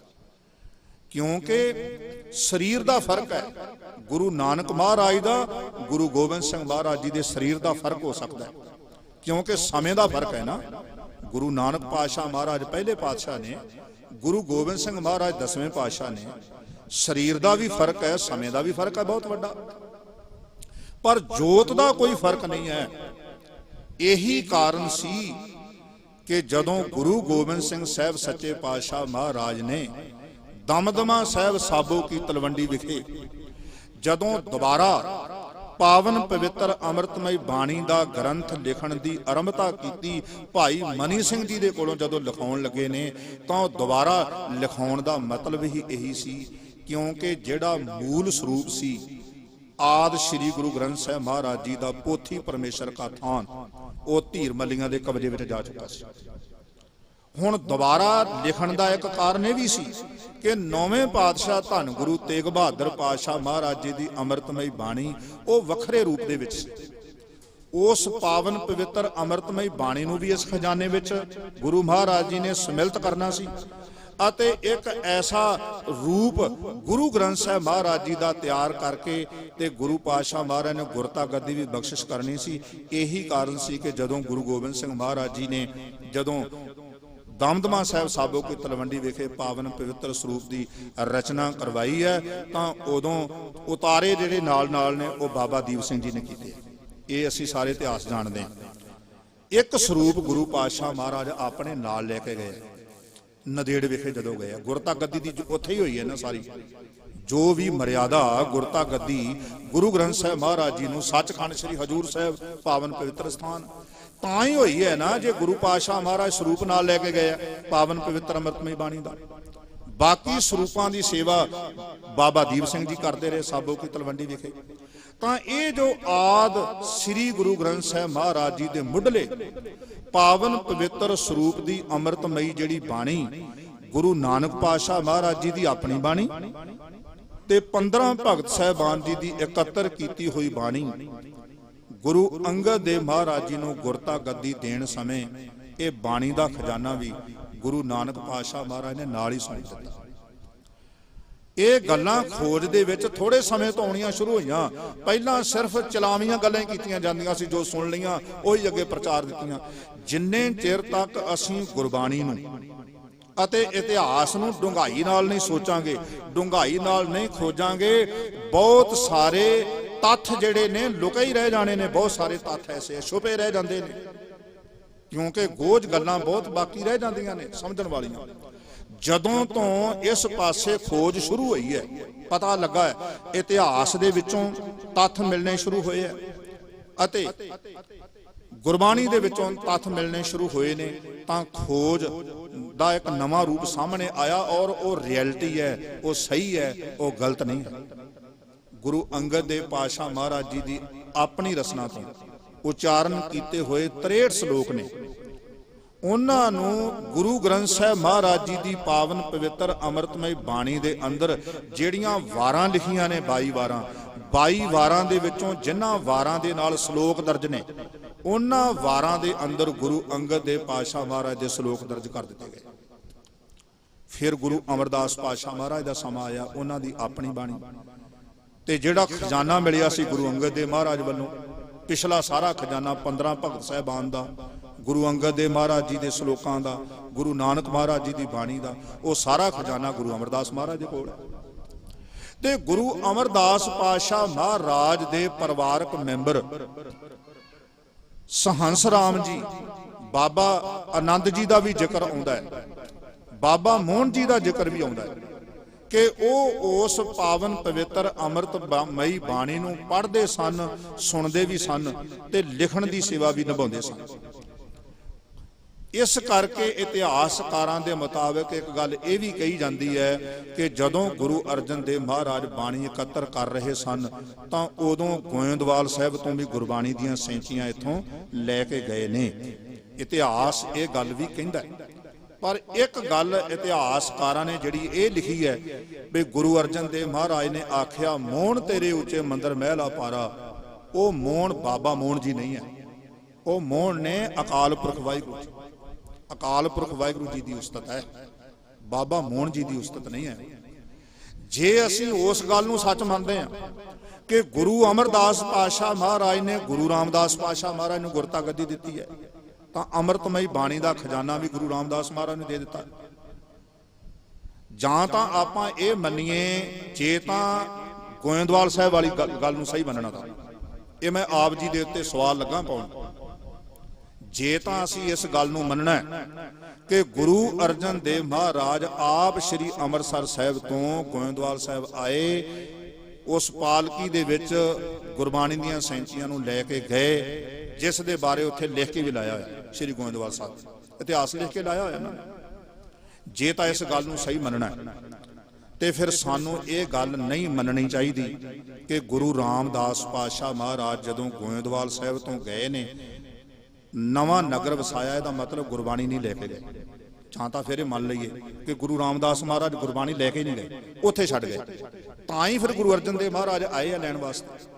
ਕਿਉਂਕਿ ਸਰੀਰ ਦਾ ਫਰਕ ਹੈ, ਗੁਰੂ ਨਾਨਕ ਮਹਾਰਾਜ ਦਾ ਗੁਰੂ ਗੋਬਿੰਦ ਸਿੰਘ ਮਹਾਰਾਜ ਜੀ ਦੇ ਸਰੀਰ ਦਾ ਫਰਕ ਹੋ ਸਕਦਾ ਹੈ, ਕਿਉਂਕਿ ਸਮੇਂ ਦਾ ਫਰਕ ਹੈ ਨਾ। ਗੁਰੂ ਨਾਨਕ ਪਾਤਸ਼ਾਹ ਮਹਾਰਾਜ ਪਹਿਲੇ ਪਾਤਸ਼ਾਹ ਨੇ, ਗੁਰੂ ਗੋਬਿੰਦ ਸਿੰਘ ਮਹਾਰਾਜ 10ਵੇਂ ਪਾਤਸ਼ਾਹ ਨੇ। ਸਰੀਰ ਦਾ ਵੀ ਫਰਕ ਹੈ, ਸਮੇਂ ਦਾ ਵੀ ਫਰਕ ਹੈ ਬਹੁਤ ਵੱਡਾ, ਪਰ ਜੋਤ ਦਾ ਕੋਈ ਫਰਕ ਨਹੀਂ ਹੈ। ਇਹੀ ਕਾਰਨ ਸੀ ਕਿ ਜਦੋਂ ਗੁਰੂ ਗੋਬਿੰਦ ਸਿੰਘ ਸਾਹਿਬ ਸੱਚੇ ਪਾਤਸ਼ਾਹ ਮਹਾਰਾਜ ਨੇ ਦਮਦਮਾ ਸਾਹਿਬ ਸਾਬੋ ਕੀ ਤਲਵੰਡੀ ਵਿਖੇ ਜਦੋਂ ਦੁਬਾਰਾ ਪਾਵਨ ਪਵਿੱਤਰ ਅੰਮ੍ਰਿਤਮਈ ਬਾਣੀ ਦਾ ਗ੍ਰੰਥ ਲਿਖਣ ਦੀ ਆਰੰਭਤਾ ਕੀਤੀ, ਭਾਈ ਮਨੀ ਸਿੰਘ ਜੀ ਦੇ ਕੋਲੋਂ ਜਦੋਂ ਲਿਖਾਉਣ ਲੱਗੇ ਨੇ, ਤਾਂ ਉਹ ਦੁਬਾਰਾ ਲਿਖਾਉਣ ਦਾ ਮਤਲਬ ਹੀ ਇਹੀ ਸੀ, ਕਿਉਂਕਿ ਜਿਹੜਾ ਮੂਲ ਸਰੂਪ ਸੀ ਆਦ ਸ਼੍ਰੀ ਗੁਰੂ ਗ੍ਰੰਥ ਸਾਹਿਬ ਮਹਾਰਾਜ ਜੀ ਦਾ ਪੋਥੀ ਪਰਮੇਸ਼ਰ ਕਾ ਥਾਨ, ਉਹ ਧੀਰ ਮੱਲੀਆਂ ਦੇ ਕਬਜ਼ੇ ਵਿੱਚ ਜਾ ਚੁੱਕਾ ਸੀ। ਹੁਣ ਦੁਬਾਰਾ ਲਿਖਣ ਦਾ ਇੱਕ ਕਾਰਨ ਇਹ ਵੀ ਸੀ ਕਿ 9ਵੇਂ ਪਾਤਸ਼ਾਹ ਧੰਨ ਗੁਰੂ ਤੇਗ ਬਹਾਦਰ ਪਾਤਸ਼ਾਹ ਮਹਾਰਾਜ ਜੀ ਦੀ ਅੰਮ੍ਰਿਤਮਈ ਬਾਣੀ ਉਹ ਵੱਖਰੇ ਰੂਪ ਦੇ ਵਿੱਚ ਸੀ। ਉਸ ਪਾਵਨ ਪਵਿੱਤਰ ਅੰਮ੍ਰਿਤਮਈ ਬਾਣੀ ਨੂੰ ਵੀ ਇਸ ਖਜ਼ਾਨੇ ਵਿੱਚ ਗੁਰੂ ਮਹਾਰਾਜ ਜੀ ਨੇ ਸਮਿਲਿਤ ਕਰਨਾ ਸੀ, ਅਤੇ ਇੱਕ ਐਸਾ ਰੂਪ ਗੁਰੂ ਗ੍ਰੰਥ ਸਾਹਿਬ ਮਹਾਰਾਜ ਜੀ ਦਾ ਤਿਆਰ ਕਰਕੇ ਤੇ ਗੁਰੂ ਪਾਤਸ਼ਾਹ ਮਹਾਰਾਜ ਨੇ ਗੁਰਤਾ ਗੱਦੀ ਵੀ ਬਖਸ਼ਿਸ਼ ਕਰਨੀ ਸੀ। ਇਹੀ ਕਾਰਨ ਸੀ ਕਿ ਜਦੋਂ ਗੁਰੂ ਗੋਬਿੰਦ ਸਿੰਘ ਮਹਾਰਾਜ ਜੀ ਨੇ ਜਦੋਂ ਦਮਦਮਾ ਸਾਹਿਬ ਸਾਬੋ ਕੀ ਤਲਵੰਡੀ ਵਿਖੇ ਪਾਵਨ ਪਵਿੱਤਰ ਸਰੂਪ ਦੀ ਰਚਨਾ ਕਰਵਾਈ ਹੈ, ਤਾਂ ਉਦੋਂ ਉਤਾਰੇ ਜਿਹੜੇ ਨਾਲ ਨੇ ਉਹ ਬਾਬਾ ਦੀਪ ਸਿੰਘ ਜੀ ਨੇ ਕੀਤੇ। ਇਹ ਅਸੀਂ ਸਾਰੇ ਇਤਿਹਾਸ ਜਾਣਦੇ ਹਾਂ। ਇੱਕ ਸਰੂਪ ਗੁਰੂ ਪਾਤਸ਼ਾਹ ਮਹਾਰਾਜ ਆਪਣੇ ਨਾਲ ਲੈ ਕੇ ਗਏ ਨਦੇੜ ਵਿਖੇ ਜਦੋਂ ਗਏ। ਗੁਰਤਾ ਗੱਦੀ ਦੀ ਉੱਥੇ ਹੀ ਹੋਈ ਹੈ ਨਾ ਸਾਰੀ, ਜੋ ਵੀ ਮਰਿਆਦਾ ਗੁਰਤਾ ਗੱਦੀ ਗੁਰੂ ਗ੍ਰੰਥ ਸਾਹਿਬ ਮਹਾਰਾਜ ਜੀ ਨੂੰ ਸੱਚਖੰਡ ਸ੍ਰੀ ਹਜੂਰ ਸਾਹਿਬ ਪਾਵਨ ਪਵਿੱਤਰ ਸਥਾਨ ਤਾਂ ਹੀ ਹੋਈ ਹੈ ਨਾ ਜੇ ਗੁਰੂ ਪਾਤਸ਼ਾਹ ਮਹਾਰਾਜ ਸਰੂਪ ਨਾਲ ਲੈ ਕੇ ਗਏ ਪਾਵਨ ਪਵਿੱਤਰ ਅੰਮ੍ਰਿਤਮਈ ਬਾਣੀ ਦਾ। ਬਾਕੀ ਸਰੂਪਾਂ ਦੀ ਸੇਵਾ ਬਾਬਾ ਦੀਪ ਸਿੰਘ ਜੀ ਕਰਦੇ ਰਹੇ ਸਾਬੋ ਕੀ ਤਲਵੰਡੀ ਵਿਖੇ। ਤਾਂ ਇਹ ਜੋ ਆਦ ਸ੍ਰੀ ਗੁਰੂ ਗ੍ਰੰਥ ਸਾਹਿਬ ਮਹਾਰਾਜ ਜੀ ਦੇ ਮੁੱਢਲੇ ਪਾਵਨ ਪਵਿੱਤਰ ਸਰੂਪ ਦੀ ਅੰਮ੍ਰਿਤਮਈ ਜਿਹੜੀ ਬਾਣੀ ਗੁਰੂ ਨਾਨਕ ਪਾਤਸ਼ਾਹ ਮਹਾਰਾਜ ਜੀ ਦੀ ਆਪਣੀ ਬਾਣੀ ਤੇ 15 ਭਗਤ ਸਾਹਿਬਾਨ ਜੀ ਦੀ ਇਕੱਤਰ ਕੀਤੀ ਹੋਈ ਬਾਣੀ ਗੁਰੂ ਅੰਗਦ ਦੇਵ ਮਹਾਰਾਜ ਜੀ ਨੂੰ ਗੁਰਤਾ ਗੱਦੀ ਦੇਣ ਸਮੇਂ ਇਹ ਬਾਣੀ ਦਾ ਖਜ਼ਾਨਾ ਵੀ ਗੁਰੂ ਨਾਨਕ ਪਾਤਸ਼ਾਹ ਮਹਾਰਾਜ ਨੇ ਨਾਲ ਹੀ ਸੌਂਪ ਦਿੱਤਾ। ਇਹ ਗੱਲਾਂ ਖੋਜ ਦੇ ਵਿੱਚ ਥੋੜੇ ਸਮੇਂ ਤੋਂ ਆਉਣੀਆਂ ਸ਼ੁਰੂ ਹੋਈਆਂ। ਪਹਿਲਾਂ ਸਿਰਫ ਚਲਾਵੀਆਂ ਗੱਲਾਂ ਕੀਤੀਆਂ ਜਾਂਦੀਆਂ ਸੀ, ਜੋ ਸੁਣ ਲਈਆਂ ਉਹੀ ਅੱਗੇ ਪ੍ਰਚਾਰ ਦਿੱਤੀਆਂ। ਜਿੰਨੇ ਚਿਰ ਤੱਕ ਅਸੀਂ ਗੁਰਬਾਣੀ ਨੂੰ ਅਤੇ ਇਤਿਹਾਸ ਨੂੰ ਡੂੰਘਾਈ ਨਾਲ ਨਹੀਂ ਸੋਚਾਂਗੇ, ਡੂੰਘਾਈ ਨਾਲ ਨਹੀਂ ਖੋਜਾਂਗੇ, ਬਹੁਤ ਸਾਰੇ ਤੱਥ ਜਿਹੜੇ ਨੇ ਲੁਕੇ ਹੀ ਰਹਿ ਜਾਣੇ ਨੇ। ਬਹੁਤ ਸਾਰੇ ਤੱਥ ਐਸੇ ਛੁਪੇ ਰਹਿ ਜਾਂਦੇ ਨੇ, ਕਿਉਂਕਿ ਗੋਝ ਗੱਲਾਂ ਬਹੁਤ ਬਾਕੀ ਰਹਿ ਜਾਂਦੀਆਂ ਨੇ ਸਮਝਣ ਵਾਲੀਆਂ। ਜਦੋਂ ਤੋਂ ਇਸ ਪਾਸੇ ਖੋਜ ਸ਼ੁਰੂ ਹੋਈ ਹੈ, ਪਤਾ ਲੱਗਾ ਹੈ, ਇਤਿਹਾਸ ਦੇ ਵਿੱਚੋਂ ਤੱਥ ਮਿਲਣੇ ਸ਼ੁਰੂ ਹੋਏ ਹੈ ਅਤੇ ਗੁਰਬਾਣੀ ਦੇ ਵਿੱਚੋਂ ਤੱਥ ਮਿਲਣੇ ਸ਼ੁਰੂ ਹੋਏ ਨੇ, ਤਾਂ ਖੋਜ ਦਾ ਇੱਕ ਨਵਾਂ ਰੂਪ ਸਾਹਮਣੇ ਆਇਆ ਔਰ ਉਹ ਰਿਐਲਿਟੀ ਹੈ, ਉਹ ਸਹੀ ਹੈ, ਉਹ ਗਲਤ ਨਹੀਂ ਹੈ। ਗੁਰੂ ਅੰਗਦ ਦੇਵ ਪਾਤਸ਼ਾਹ ਮਹਾਰਾਜ ਜੀ ਦੀ ਆਪਣੀ ਰਚਨਾ ਤੋਂ ਉਚਾਰਨ ਕੀਤੇ ਹੋਏ 63 ਸ਼ਲੋਕ ਨੇ। ਉਹਨਾਂ ਨੂੰ ਗੁਰੂ ਗ੍ਰੰਥ ਸਾਹਿਬ ਮਹਾਰਾਜ ਜੀ ਦੀ ਪਾਵਨ ਪਵਿੱਤਰ ਅੰਮ੍ਰਿਤਮਈ ਬਾਣੀ ਦੇ ਅੰਦਰ ਜਿਹੜੀਆਂ ਵਾਰਾਂ ਲਿਖੀਆਂ ਨੇ 22 ਵਾਰਾਂ ਦੇ ਵਿੱਚੋਂ ਜਿਨ੍ਹਾਂ ਵਾਰਾਂ ਦੇ ਨਾਲ ਸ਼ਲੋਕ ਦਰਜ ਨੇ, ਉਹਨਾਂ ਵਾਰਾਂ ਦੇ ਅੰਦਰ ਗੁਰੂ ਅੰਗਦ ਦੇਵ ਪਾਤਸ਼ਾਹ ਮਹਾਰਾਜ ਦੇ ਸ਼ਲੋਕ ਦਰਜ ਕਰ ਦਿੱਤੇ ਗਏ। ਫਿਰ ਗੁਰੂ ਅਮਰਦਾਸ ਪਾਤਸ਼ਾਹ ਮਹਾਰਾਜ ਦਾ ਸਮਾਂ ਆਇਆ, ਉਹਨਾਂ ਦੀ ਆਪਣੀ ਬਾਣੀ ਤੇ ਜਿਹੜਾ ਖਜ਼ਾਨਾ ਮਿਲਿਆ ਸੀ ਗੁਰੂ ਅੰਗਦ ਦੇਵ ਮਹਾਰਾਜ ਵੱਲੋਂ, ਪਿਛਲਾ ਸਾਰਾ ਖਜ਼ਾਨਾ 15 ਭਗਤ ਸਾਹਿਬਾਨ ਦਾ, ਗੁਰੂ ਅੰਗਦ ਦੇਵ ਮਹਾਰਾਜ ਜੀ ਦੇ ਸ਼ਲੋਕਾਂ ਦਾ, ਗੁਰੂ ਨਾਨਕ ਮਹਾਰਾਜ ਜੀ ਦੀ ਬਾਣੀ ਦਾ, ਉਹ ਸਾਰਾ ਖਜ਼ਾਨਾ ਗੁਰੂ ਅਮਰਦਾਸ ਮਹਾਰਾਜ ਦੇ ਕੋਲ ਹੈ। ਤੇ ਗੁਰੂ ਅਮਰਦਾਸ ਪਾਤਸ਼ਾਹ ਮਹਾਰਾਜ ਦੇ ਪਰਿਵਾਰਕ ਮੈਂਬਰ ਸਹੰਸ ਰਾਮ ਜੀ, ਬਾਬਾ ਆਨੰਦ ਜੀ ਦਾ ਵੀ ਜ਼ਿਕਰ ਆਉਂਦਾ ਹੈ, ਬਾਬਾ ਮੋਹਨ ਜੀ ਦਾ ਜ਼ਿਕਰ ਵੀ ਆਉਂਦਾ ਹੈ ਕਿ ਉਹ ਉਸ ਪਾਵਨ ਪਵਿੱਤਰ ਅੰਮ੍ਰਿਤਮਈ ਬਾਣੀ ਨੂੰ ਪੜ੍ਹਦੇ ਸਨ, ਸੁਣਦੇ ਵੀ ਸਨ ਤੇ ਲਿਖਣ ਦੀ ਸੇਵਾ ਵੀ ਨਿਭਾਉਂਦੇ ਸਨ। ਇਸ ਕਰਕੇ ਇਤਿਹਾਸਕਾਰਾਂ ਦੇ ਮੁਤਾਬਕ ਇੱਕ ਗੱਲ ਇਹ ਵੀ ਕਹੀ ਜਾਂਦੀ ਹੈ ਕਿ ਜਦੋਂ ਗੁਰੂ ਅਰਜਨ ਦੇਵ ਮਹਾਰਾਜ ਬਾਣੀ ਇਕੱਤਰ ਕਰ ਰਹੇ ਸਨ ਤਾਂ ਉਦੋਂ ਗੋਇੰਦਵਾਲ ਸਾਹਿਬ ਤੋਂ ਵੀ ਗੁਰਬਾਣੀ ਦੀਆਂ ਸੈਂਚੀਆਂ ਇੱਥੋਂ ਲੈ ਕੇ ਗਏ ਨੇ। ਇਤਿਹਾਸ ਇਹ ਗੱਲ ਵੀ ਕਹਿੰਦਾ ਹੈ। ਪਰ ਇੱਕ ਗੱਲ ਇਤਿਹਾਸਕਾਰਾਂ ਨੇ ਜਿਹੜੀ ਇਹ ਲਿਖੀ ਹੈ ਵੀ ਗੁਰੂ ਅਰਜਨ ਦੇਵ ਮਹਾਰਾਜ ਨੇ ਆਖਿਆ ਮੋਹਣ ਤੇਰੇ ਉੱਚੇ ਮੰਦਰ ਮਹਿਲਾ ਪਾਰਾ, ਉਹ ਮੋਹਣ ਬਾਬਾ ਮੋਹਣ ਜੀ ਨਹੀਂ ਹੈ, ਉਹ ਮੋਹਣ ਨੇ ਅਕਾਲ ਪੁਰਖ ਵਾਹਿਗੁਰੂ ਜੀ, ਅਕਾਲ ਪੁਰਖ ਵਾਹਿਗੁਰੂ ਜੀ ਦੀ ਉਸਤਤ ਹੈ, ਬਾਬਾ ਮੋਹਣ ਜੀ ਦੀ ਉਸਤਤ ਨਹੀਂ ਹੈ। ਜੇ ਅਸੀਂ ਉਸ ਗੱਲ ਨੂੰ ਸੱਚ ਮੰਨਦੇ ਹਾਂ ਕਿ ਗੁਰੂ ਅਮਰਦਾਸ ਪਾਤਸ਼ਾਹ ਮਹਾਰਾਜ ਨੇ ਗੁਰੂ ਰਾਮਦਾਸ ਪਾਤਸ਼ਾਹ ਮਹਾਰਾਜ ਨੂੰ ਗੁਰਤਾ ਗੱਦੀ ਦਿੱਤੀ ਹੈ ਤਾਂ ਅੰਮ੍ਰਿਤਮਈ ਬਾਣੀ ਦਾ ਖਜ਼ਾਨਾ ਵੀ ਗੁਰੂ ਰਾਮਦਾਸ ਮਹਾਰਾਜ ਨੂੰ ਦੇ ਦਿੱਤਾ। ਜਾਂ ਤਾਂ ਆਪਾਂ ਇਹ ਮੰਨੀਏ, ਜੇ ਤਾਂ ਗੋਇੰਦਵਾਲ ਸਾਹਿਬ ਵਾਲੀ ਗੱਲ ਨੂੰ ਸਹੀ ਮੰਨਣਾ, ਤਾਂ ਇਹ ਮੈਂ ਆਪ ਜੀ ਦੇ ਉੱਤੇ ਸਵਾਲ ਲੱਗਾ ਪਾਉਣ, ਜੇ ਤਾਂ ਅਸੀਂ ਇਸ ਗੱਲ ਨੂੰ ਮੰਨਣਾ ਕਿ ਗੁਰੂ ਅਰਜਨ ਦੇਵ ਮਹਾਰਾਜ ਆਪ ਸ੍ਰੀ ਅੰਮ੍ਰਿਤਸਰ ਸਾਹਿਬ ਤੋਂ ਗੋਇੰਦਵਾਲ ਸਾਹਿਬ ਆਏ, ਉਸ ਪਾਲਕੀ ਦੇ ਵਿੱਚ ਗੁਰਬਾਣੀ ਦੀਆਂ ਸੈਂਚੀਆਂ ਨੂੰ ਲੈ ਕੇ ਗਏ, ਜਿਸ ਦੇ ਬਾਰੇ ਉੱਥੇ ਲਿਖ ਕੇ ਵੀ ਲਾਇਆ ਹੋਇਆ ਸ੍ਰੀ ਗੋਇੰਦਵਾਲ ਸਾਹਿਬ, ਇਤਿਹਾਸ ਲਿਖ ਕੇ ਲਾਇਆ ਹੋਇਆ ਨਾ। ਜੇ ਤਾਂ ਇਸ ਗੱਲ ਨੂੰ ਸਹੀ ਮੰਨਣਾ ਤੇ ਫਿਰ ਸਾਨੂੰ ਇਹ ਗੱਲ ਨਹੀਂ ਮੰਨਣੀ ਚਾਹੀਦੀ ਕਿ ਗੁਰੂ ਰਾਮਦਾਸ ਪਾਤਸ਼ਾਹ ਮਹਾਰਾਜ ਜਦੋਂ ਗੋਇੰਦਵਾਲ ਸਾਹਿਬ ਤੋਂ ਗਏ ਨੇ, ਨਵਾਂ ਨਗਰ ਵਸਾਇਆ, ਇਹਦਾ ਮਤਲਬ ਗੁਰਬਾਣੀ ਨਹੀਂ ਲੈ ਕੇ ਗਏ। ਜਾਂ ਤਾਂ ਫਿਰ ਇਹ ਮੰਨ ਲਈਏ ਕਿ ਗੁਰੂ ਰਾਮਦਾਸ ਮਹਾਰਾਜ ਗੁਰਬਾਣੀ ਲੈ ਕੇ ਨਹੀਂ ਗਏ, ਉੱਥੇ ਛੱਡ ਗਏ, ਤਾਂ ਹੀ ਫਿਰ ਗੁਰੂ ਅਰਜਨ ਦੇਵ ਮਹਾਰਾਜ ਆਏ ਆ ਲੈਣ ਵਾਸਤੇ।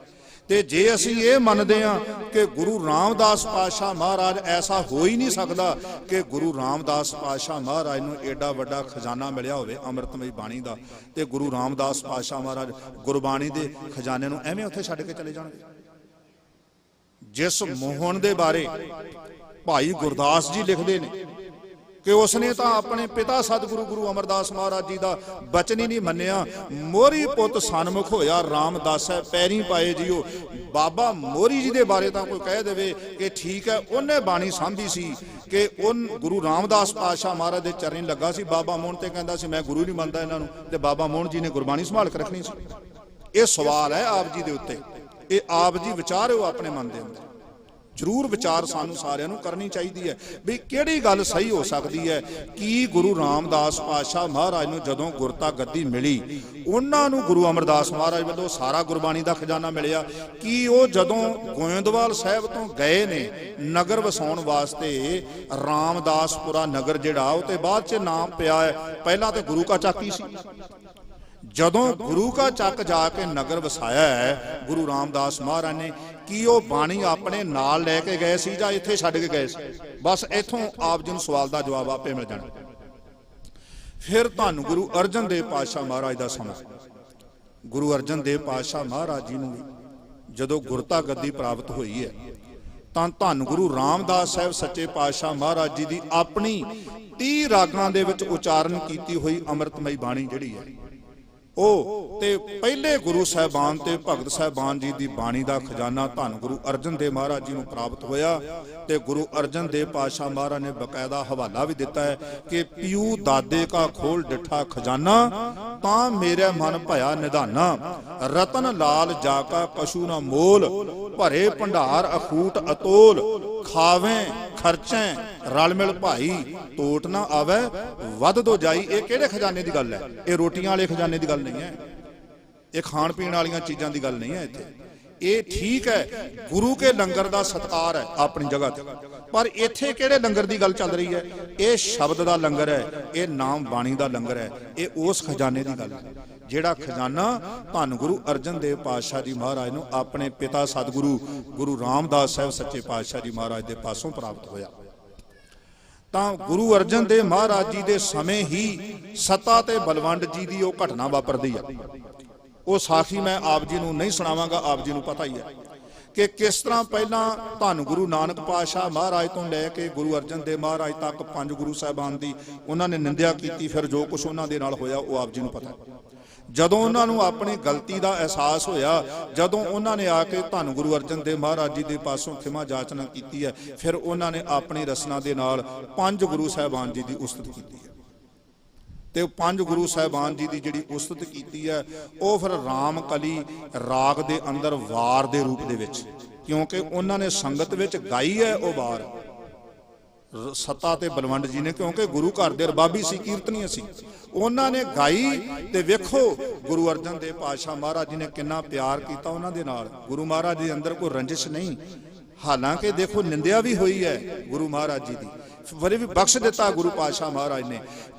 ਤੇ ਜੇ ਅਸੀਂ ਇਹ ਮੰਨਦੇ ਹਾਂ ਕਿ ਗੁਰੂ ਰਾਮਦਾਸ ਪਾਤਸ਼ਾਹ ਮਹਾਰਾਜ, ਐਸਾ ਹੋ ਹੀ ਨਹੀਂ ਸਕਦਾ ਕਿ ਗੁਰੂ ਰਾਮਦਾਸ ਪਾਤਸ਼ਾਹ ਮਹਾਰਾਜ ਨੂੰ ਏਡਾ ਵੱਡਾ ਖਜ਼ਾਨਾ ਮਿਲਿਆ ਹੋਵੇ ਅੰਮ੍ਰਿਤਮਈ ਬਾਣੀ ਦਾ, ਤੇ ਗੁਰੂ ਰਾਮਦਾਸ ਪਾਤਸ਼ਾਹ ਮਹਾਰਾਜ ਗੁਰਬਾਣੀ ਦੇ ਖਜ਼ਾਨੇ ਨੂੰ ਐਵੇਂ ਉੱਥੇ ਛੱਡ ਕੇ ਚਲੇ ਜਾਣਗੇ। ਜਿਸ ਮੋਹਣ ਦੇ ਬਾਰੇ ਭਾਈ ਗੁਰਦਾਸ ਜੀ ਲਿਖਦੇ ਨੇ ਕਿ ਉਸਨੇ ਤਾਂ ਆਪਣੇ ਪਿਤਾ ਸਤਿਗੁਰੂ ਗੁਰੂ ਅਮਰਦਾਸ ਮਹਾਰਾਜ ਜੀ ਦਾ ਬਚਨ ਹੀ ਨਹੀਂ ਮੰਨਿਆ, ਮੋਰੀ ਪੁੱਤ ਸਨਮੁਖ ਹੋਇਆ ਰਾਮਦਾਸੈ ਪੈਰੀ ਪਾਏ ਜੀਓ। ਬਾਬਾ ਮੋਰੀ ਜੀ ਦੇ ਬਾਰੇ ਤਾਂ ਕੋਈ ਕਹਿ ਦੇਵੇ ਕਿ ਠੀਕ ਹੈ, ਉਹਨੇ ਬਾਣੀ ਸਾਂਭੀ ਸੀ ਕਿ ਉਹ ਗੁਰੂ ਰਾਮਦਾਸ ਪਾਤਸ਼ਾਹ ਮਹਾਰਾਜ ਦੇ ਚਰਨੀ ਲੱਗਾ ਸੀ, ਬਾਬਾ ਮੋਹਣ ਤੇ ਕਹਿੰਦਾ ਸੀ ਮੈਂ ਗੁਰੂ ਨਹੀਂ ਮੰਨਦਾ ਇਹਨਾਂ ਨੂੰ, ਤੇ ਬਾਬਾ ਮੋਹਣ ਜੀ ਨੇ ਗੁਰਬਾਣੀ ਸੰਭਾਲ ਕੇ ਰੱਖਣੀ ਸੀ। ਇਹ ਸਵਾਲ ਹੈ ਆਪ ਜੀ ਦੇ ਉੱਤੇ, ਇਹ ਆਪ ਜੀ ਵਿਚਾਰਿਓ ਆਪਣੇ ਮਨ ਦੇ ਅੰਦਰ, ਜ਼ਰੂਰ ਵਿਚਾਰ ਸਾਨੂੰ ਸਾਰਿਆਂ ਨੂੰ ਕਰਨੀ ਚਾਹੀਦੀ ਹੈ ਵੀ ਕਿਹੜੀ ਗੱਲ ਸਹੀ ਹੋ ਸਕਦੀ ਹੈ। ਕੀ ਗੁਰੂ ਰਾਮਦਾਸ ਪਾਤਸ਼ਾਹ ਮਹਾਰਾਜ ਨੂੰ ਜਦੋਂ ਗੁਰਤਾ ਗੱਦੀ ਮਿਲੀ, ਉਹਨਾਂ ਨੂੰ ਗੁਰੂ ਅਮਰਦਾਸ ਮਹਾਰਾਜ ਵੱਲੋਂ ਸਾਰਾ ਗੁਰਬਾਣੀ ਦਾ ਖਜ਼ਾਨਾ ਮਿਲਿਆ? ਕੀ ਉਹ ਜਦੋਂ ਗੋਇੰਦਵਾਲ ਸਾਹਿਬ ਤੋਂ ਗਏ ਨੇ ਨਗਰ ਵਸਾਉਣ ਵਾਸਤੇ, ਰਾਮਦਾਸਪੁਰਾ ਨਗਰ ਜਿਹੜਾ ਉਹ ਤੇ ਬਾਅਦ 'ਚ ਨਾਮ ਪਿਆ ਹੈ, ਪਹਿਲਾਂ ਤੇ ਗੁਰੂ ਕਾ ਚੱਕ ਹੀ ਸੀ। ਜਦੋਂ ਗੁਰੂ ਕਾ ਚੱਕ ਜਾ ਕੇ ਨਗਰ ਵਸਾਇਆ ਹੈ ਗੁਰੂ ਰਾਮਦਾਸ ਮਹਾਰਾਜ ਨੇ, ਕੀ ਉਹ ਬਾਣੀ ਆਪਣੇ ਨਾਲ ਲੈ ਕੇ ਗਏ ਸੀ ਜਾਂ ਇੱਥੇ ਛੱਡ ਕੇ ਗਏ ਸੀ? ਬਸ ਇੱਥੋਂ ਆਪ ਜੀ ਨੂੰ ਸਵਾਲ ਦਾ ਜਵਾਬ ਆਪੇ ਮਿਲ ਜਾਣਾ। ਫਿਰ ਧੰਨ ਗੁਰੂ ਅਰਜਨ ਦੇਵ ਪਾਤਸ਼ਾਹ ਮਹਾਰਾਜ ਦਾ ਸਮਾਂ, ਗੁਰੂ ਅਰਜਨ ਦੇਵ ਪਾਤਸ਼ਾਹ ਮਹਾਰਾਜ ਜੀ ਨੂੰ ਜਦੋਂ ਗੁਰਤਾ ਗੱਦੀ ਪ੍ਰਾਪਤ ਹੋਈ ਹੈ ਤਾਂ ਧੰਨ ਗੁਰੂ ਰਾਮਦਾਸ ਸਾਹਿਬ ਸੱਚੇ ਪਾਤਸ਼ਾਹ ਮਹਾਰਾਜ ਜੀ ਦੀ ਆਪਣੀ 30 ਰਾਗਾਂ ਦੇ ਵਿੱਚ ਉਚਾਰਨ ਕੀਤੀ ਹੋਈ ਅੰਮ੍ਰਿਤਮਈ ਬਾਣੀ ਜਿਹੜੀ ਹੈ ਉਹ ਤੇ ਪਹਿਲੇ ਗੁਰੂ ਸਾਹਿਬਾਨ ਤੇ ਭਗਤ ਸਾਹਿਬਾਨ ਜੀ ਦੀ ਬਾਣੀ ਦਾ ਖਜ਼ਾਨਾ ਧੰਨ ਗੁਰੂ ਅਰਜਨ ਦੇਵ ਮਹਾਰਾਜ ਜੀ ਨੂੰ ਪ੍ਰਾਪਤ ਹੋਇਆ। ਤੇ ਗੁਰੂ ਅਰਜਨ ਦੇਵ ਪਾਤਸ਼ਾਹ ਮਹਾਰਾਜ ਨੇ ਬਕਾਇਦਾ ਹਵਾਲਾ ਵੀ ਦਿੱਤਾ ਹੈ ਕਿ ਪਿਉ ਦਾਦੇ ਕਾ ਖੋਲ ਡਿਠਾ ਖਜ਼ਾਨਾ, ਤਾਂ ਮੇਰੇ ਮਨ ਭਇਆ ਨਿਧਾਨਾ, ਰਤਨ ਲਾਲ ਜਾ ਕਾ ਕਛੂ ਨਾ ਮੋਲ, ਭਰੇ ਭੰਡਾਰ ਅਖੂਟ ਅਤੋਲ, ਖਾਵੇਂ ਖਰਚੇ ਰਲ ਮਿਲ ਭਾਈ, ਟੋਟ ਨਾ ਆਵੇ ਵੱਧ ਦੋ ਜਾਈ। ਇਹ ਕਿਹੜੇ ਖਜ਼ਾਨੇ ਦੀ ਗੱਲ ਹੈ? ਇਹ ਰੋਟੀਆਂ ਵਾਲੇ ਖਜ਼ਾਨੇ ਦੀ ਗੱਲ ਨਹੀਂ ਹੈ, ਇਹ ਖਾਣ ਪੀਣ ਵਾਲੀਆਂ ਚੀਜ਼ਾਂ ਦੀ ਗੱਲ ਨਹੀਂ ਹੈ ਇੱਥੇ। ਇਹ ਠੀਕ ਹੈ ਗੁਰੂ ਕੇ ਲੰਗਰ ਦਾ ਸਤਿਕਾਰ ਹੈ ਆਪਣੀ ਜਗ੍ਹਾ ਤੇ, ਪਰ ਇੱਥੇ ਕਿਹੜੇ ਲੰਗਰ ਦੀ ਗੱਲ ਚੱਲ ਰਹੀ ਹੈ? ਇਹ ਸ਼ਬਦ ਦਾ ਲੰਗਰ ਹੈ, ਇਹ ਨਾਮ ਬਾਣੀ ਦਾ ਲੰਗਰ ਹੈ, ਇਹ ਉਸ ਖਜ਼ਾਨੇ ਦੀ ਗੱਲ ਹੈ ਜਿਹੜਾ ਖਜ਼ਾਨਾ ਧੰਨ ਗੁਰੂ ਅਰਜਨ ਦੇਵ ਪਾਤਸ਼ਾਹ ਜੀ ਮਹਾਰਾਜ ਨੂੰ ਆਪਣੇ ਪਿਤਾ ਸਤਿਗੁਰੂ ਗੁਰੂ ਰਾਮਦਾਸ ਸਾਹਿਬ ਸੱਚੇ ਪਾਤਸ਼ਾਹ ਜੀ ਮਹਾਰਾਜ ਦੇ ਪਾਸੋਂ ਪ੍ਰਾਪਤ ਹੋਇਆ। ਤਾਂ ਗੁਰੂ ਅਰਜਨ ਦੇਵ ਮਹਾਰਾਜ ਜੀ ਦੇ ਸਮੇਂ ਹੀ ਸੱਤਾ ਤੇ ਬਲਵੰਡ ਜੀ ਦੀ ਉਹ ਘਟਨਾ ਵਾਪਰਦੀ ਆ। ਉਹ ਸਾਖੀ ਮੈਂ ਆਪ ਜੀ ਨੂੰ ਨਹੀਂ ਸੁਣਾਵਾਂਗਾ, ਆਪ ਜੀ ਨੂੰ ਪਤਾ ਹੀ ਹੈ ਕਿ ਕਿਸ ਤਰ੍ਹਾਂ ਪਹਿਲਾਂ ਧੰਨ ਗੁਰੂ ਨਾਨਕ ਪਾਤਸ਼ਾਹ ਮਹਾਰਾਜ ਤੋਂ ਲੈ ਕੇ ਗੁਰੂ ਅਰਜਨ ਦੇਵ ਮਹਾਰਾਜ ਤੱਕ ਪੰਜ ਗੁਰੂ ਸਾਹਿਬਾਨ ਦੀ ਉਹਨਾਂ ਨੇ ਨਿੰਦਿਆ ਕੀਤੀ। ਫਿਰ ਜੋ ਕੁਝ ਉਹਨਾਂ ਦੇ ਨਾਲ ਹੋਇਆ ਉਹ ਆਪ ਜੀ ਨੂੰ ਪਤਾ। ਜਦੋਂ ਉਹਨਾਂ ਨੂੰ ਆਪਣੀ ਗਲਤੀ ਦਾ ਅਹਿਸਾਸ ਹੋਇਆ, ਜਦੋਂ ਉਹਨਾਂ ਨੇ ਆ ਕੇ ਧੰਨ ਗੁਰੂ ਅਰਜਨ ਦੇਵ ਮਹਾਰਾਜ ਜੀ ਦੇ ਪਾਸੋਂ ਖਿਮਾ ਜਾਚਨਾ ਕੀਤੀ ਹੈ, ਫਿਰ ਉਹਨਾਂ ਨੇ ਆਪਣੀ ਰਸਨਾ ਦੇ ਨਾਲ ਪੰਜ ਗੁਰੂ ਸਾਹਿਬਾਨ ਜੀ ਦੀ ਉਸਤਤ ਕੀਤੀ ਹੈ। ਤੇ ਪੰਜ ਗੁਰੂ ਸਾਹਿਬਾਨ ਜੀ ਦੀ ਜਿਹੜੀ ਉਸਤਤ ਕੀਤੀ ਹੈ ਉਹ ਫਿਰ ਰਾਮ ਕਲੀ ਰਾਗ ਦੇ ਅੰਦਰ ਵਾਰ ਦੇ ਰੂਪ ਦੇ ਵਿੱਚ, ਕਿਉਂਕਿ ਉਹਨਾਂ ਨੇ ਸੰਗਤ ਵਿੱਚ ਗਾਈ ਹੈ ਉਹ ਵਾਰ ਸੱਤਾ ਤੇ ਬਲਵੰਡ ਜੀ ਨੇ, ਕਿਉਂਕਿ ਗੁਰੂ ਘਰ ਦੇ ਰਬਾਬੀ ਸੀ, ਕੀਰਤਨੀਏ ਸੀ, ਉਹਨਾਂ ਨੇ ਗਾਈ। ਤੇ ਵੇਖੋ ਗੁਰੂ ਅਰਜਨ ਦੇਵ ਪਾਤਸ਼ਾਹ ਮਹਾਰਾਜ ਜੀ ਨੇ ਕਿੰਨਾ ਪਿਆਰ ਕੀਤਾ ਉਹਨਾਂ ਦੇ ਨਾਲ। ਗੁਰੂ ਮਹਾਰਾਜ ਦੇ ਅੰਦਰ ਕੋਈ ਰੰਜਿਸ਼ ਨਹੀਂ, ਹਾਲਾਂਕਿ ਦੇਖੋ ਨਿੰਦਿਆ ਵੀ ਹੋਈ ਹੈ ਗੁਰੂ ਮਹਾਰਾਜ ਜੀ ਦੀ, ਫਿਰ ਵੀ ਬਖਸ਼ ਦਿੱਤਾ ਗੁਰੂ ਪਾਤਸ਼ਾਹ ਮਹਾਰਾਜ ਨੇ,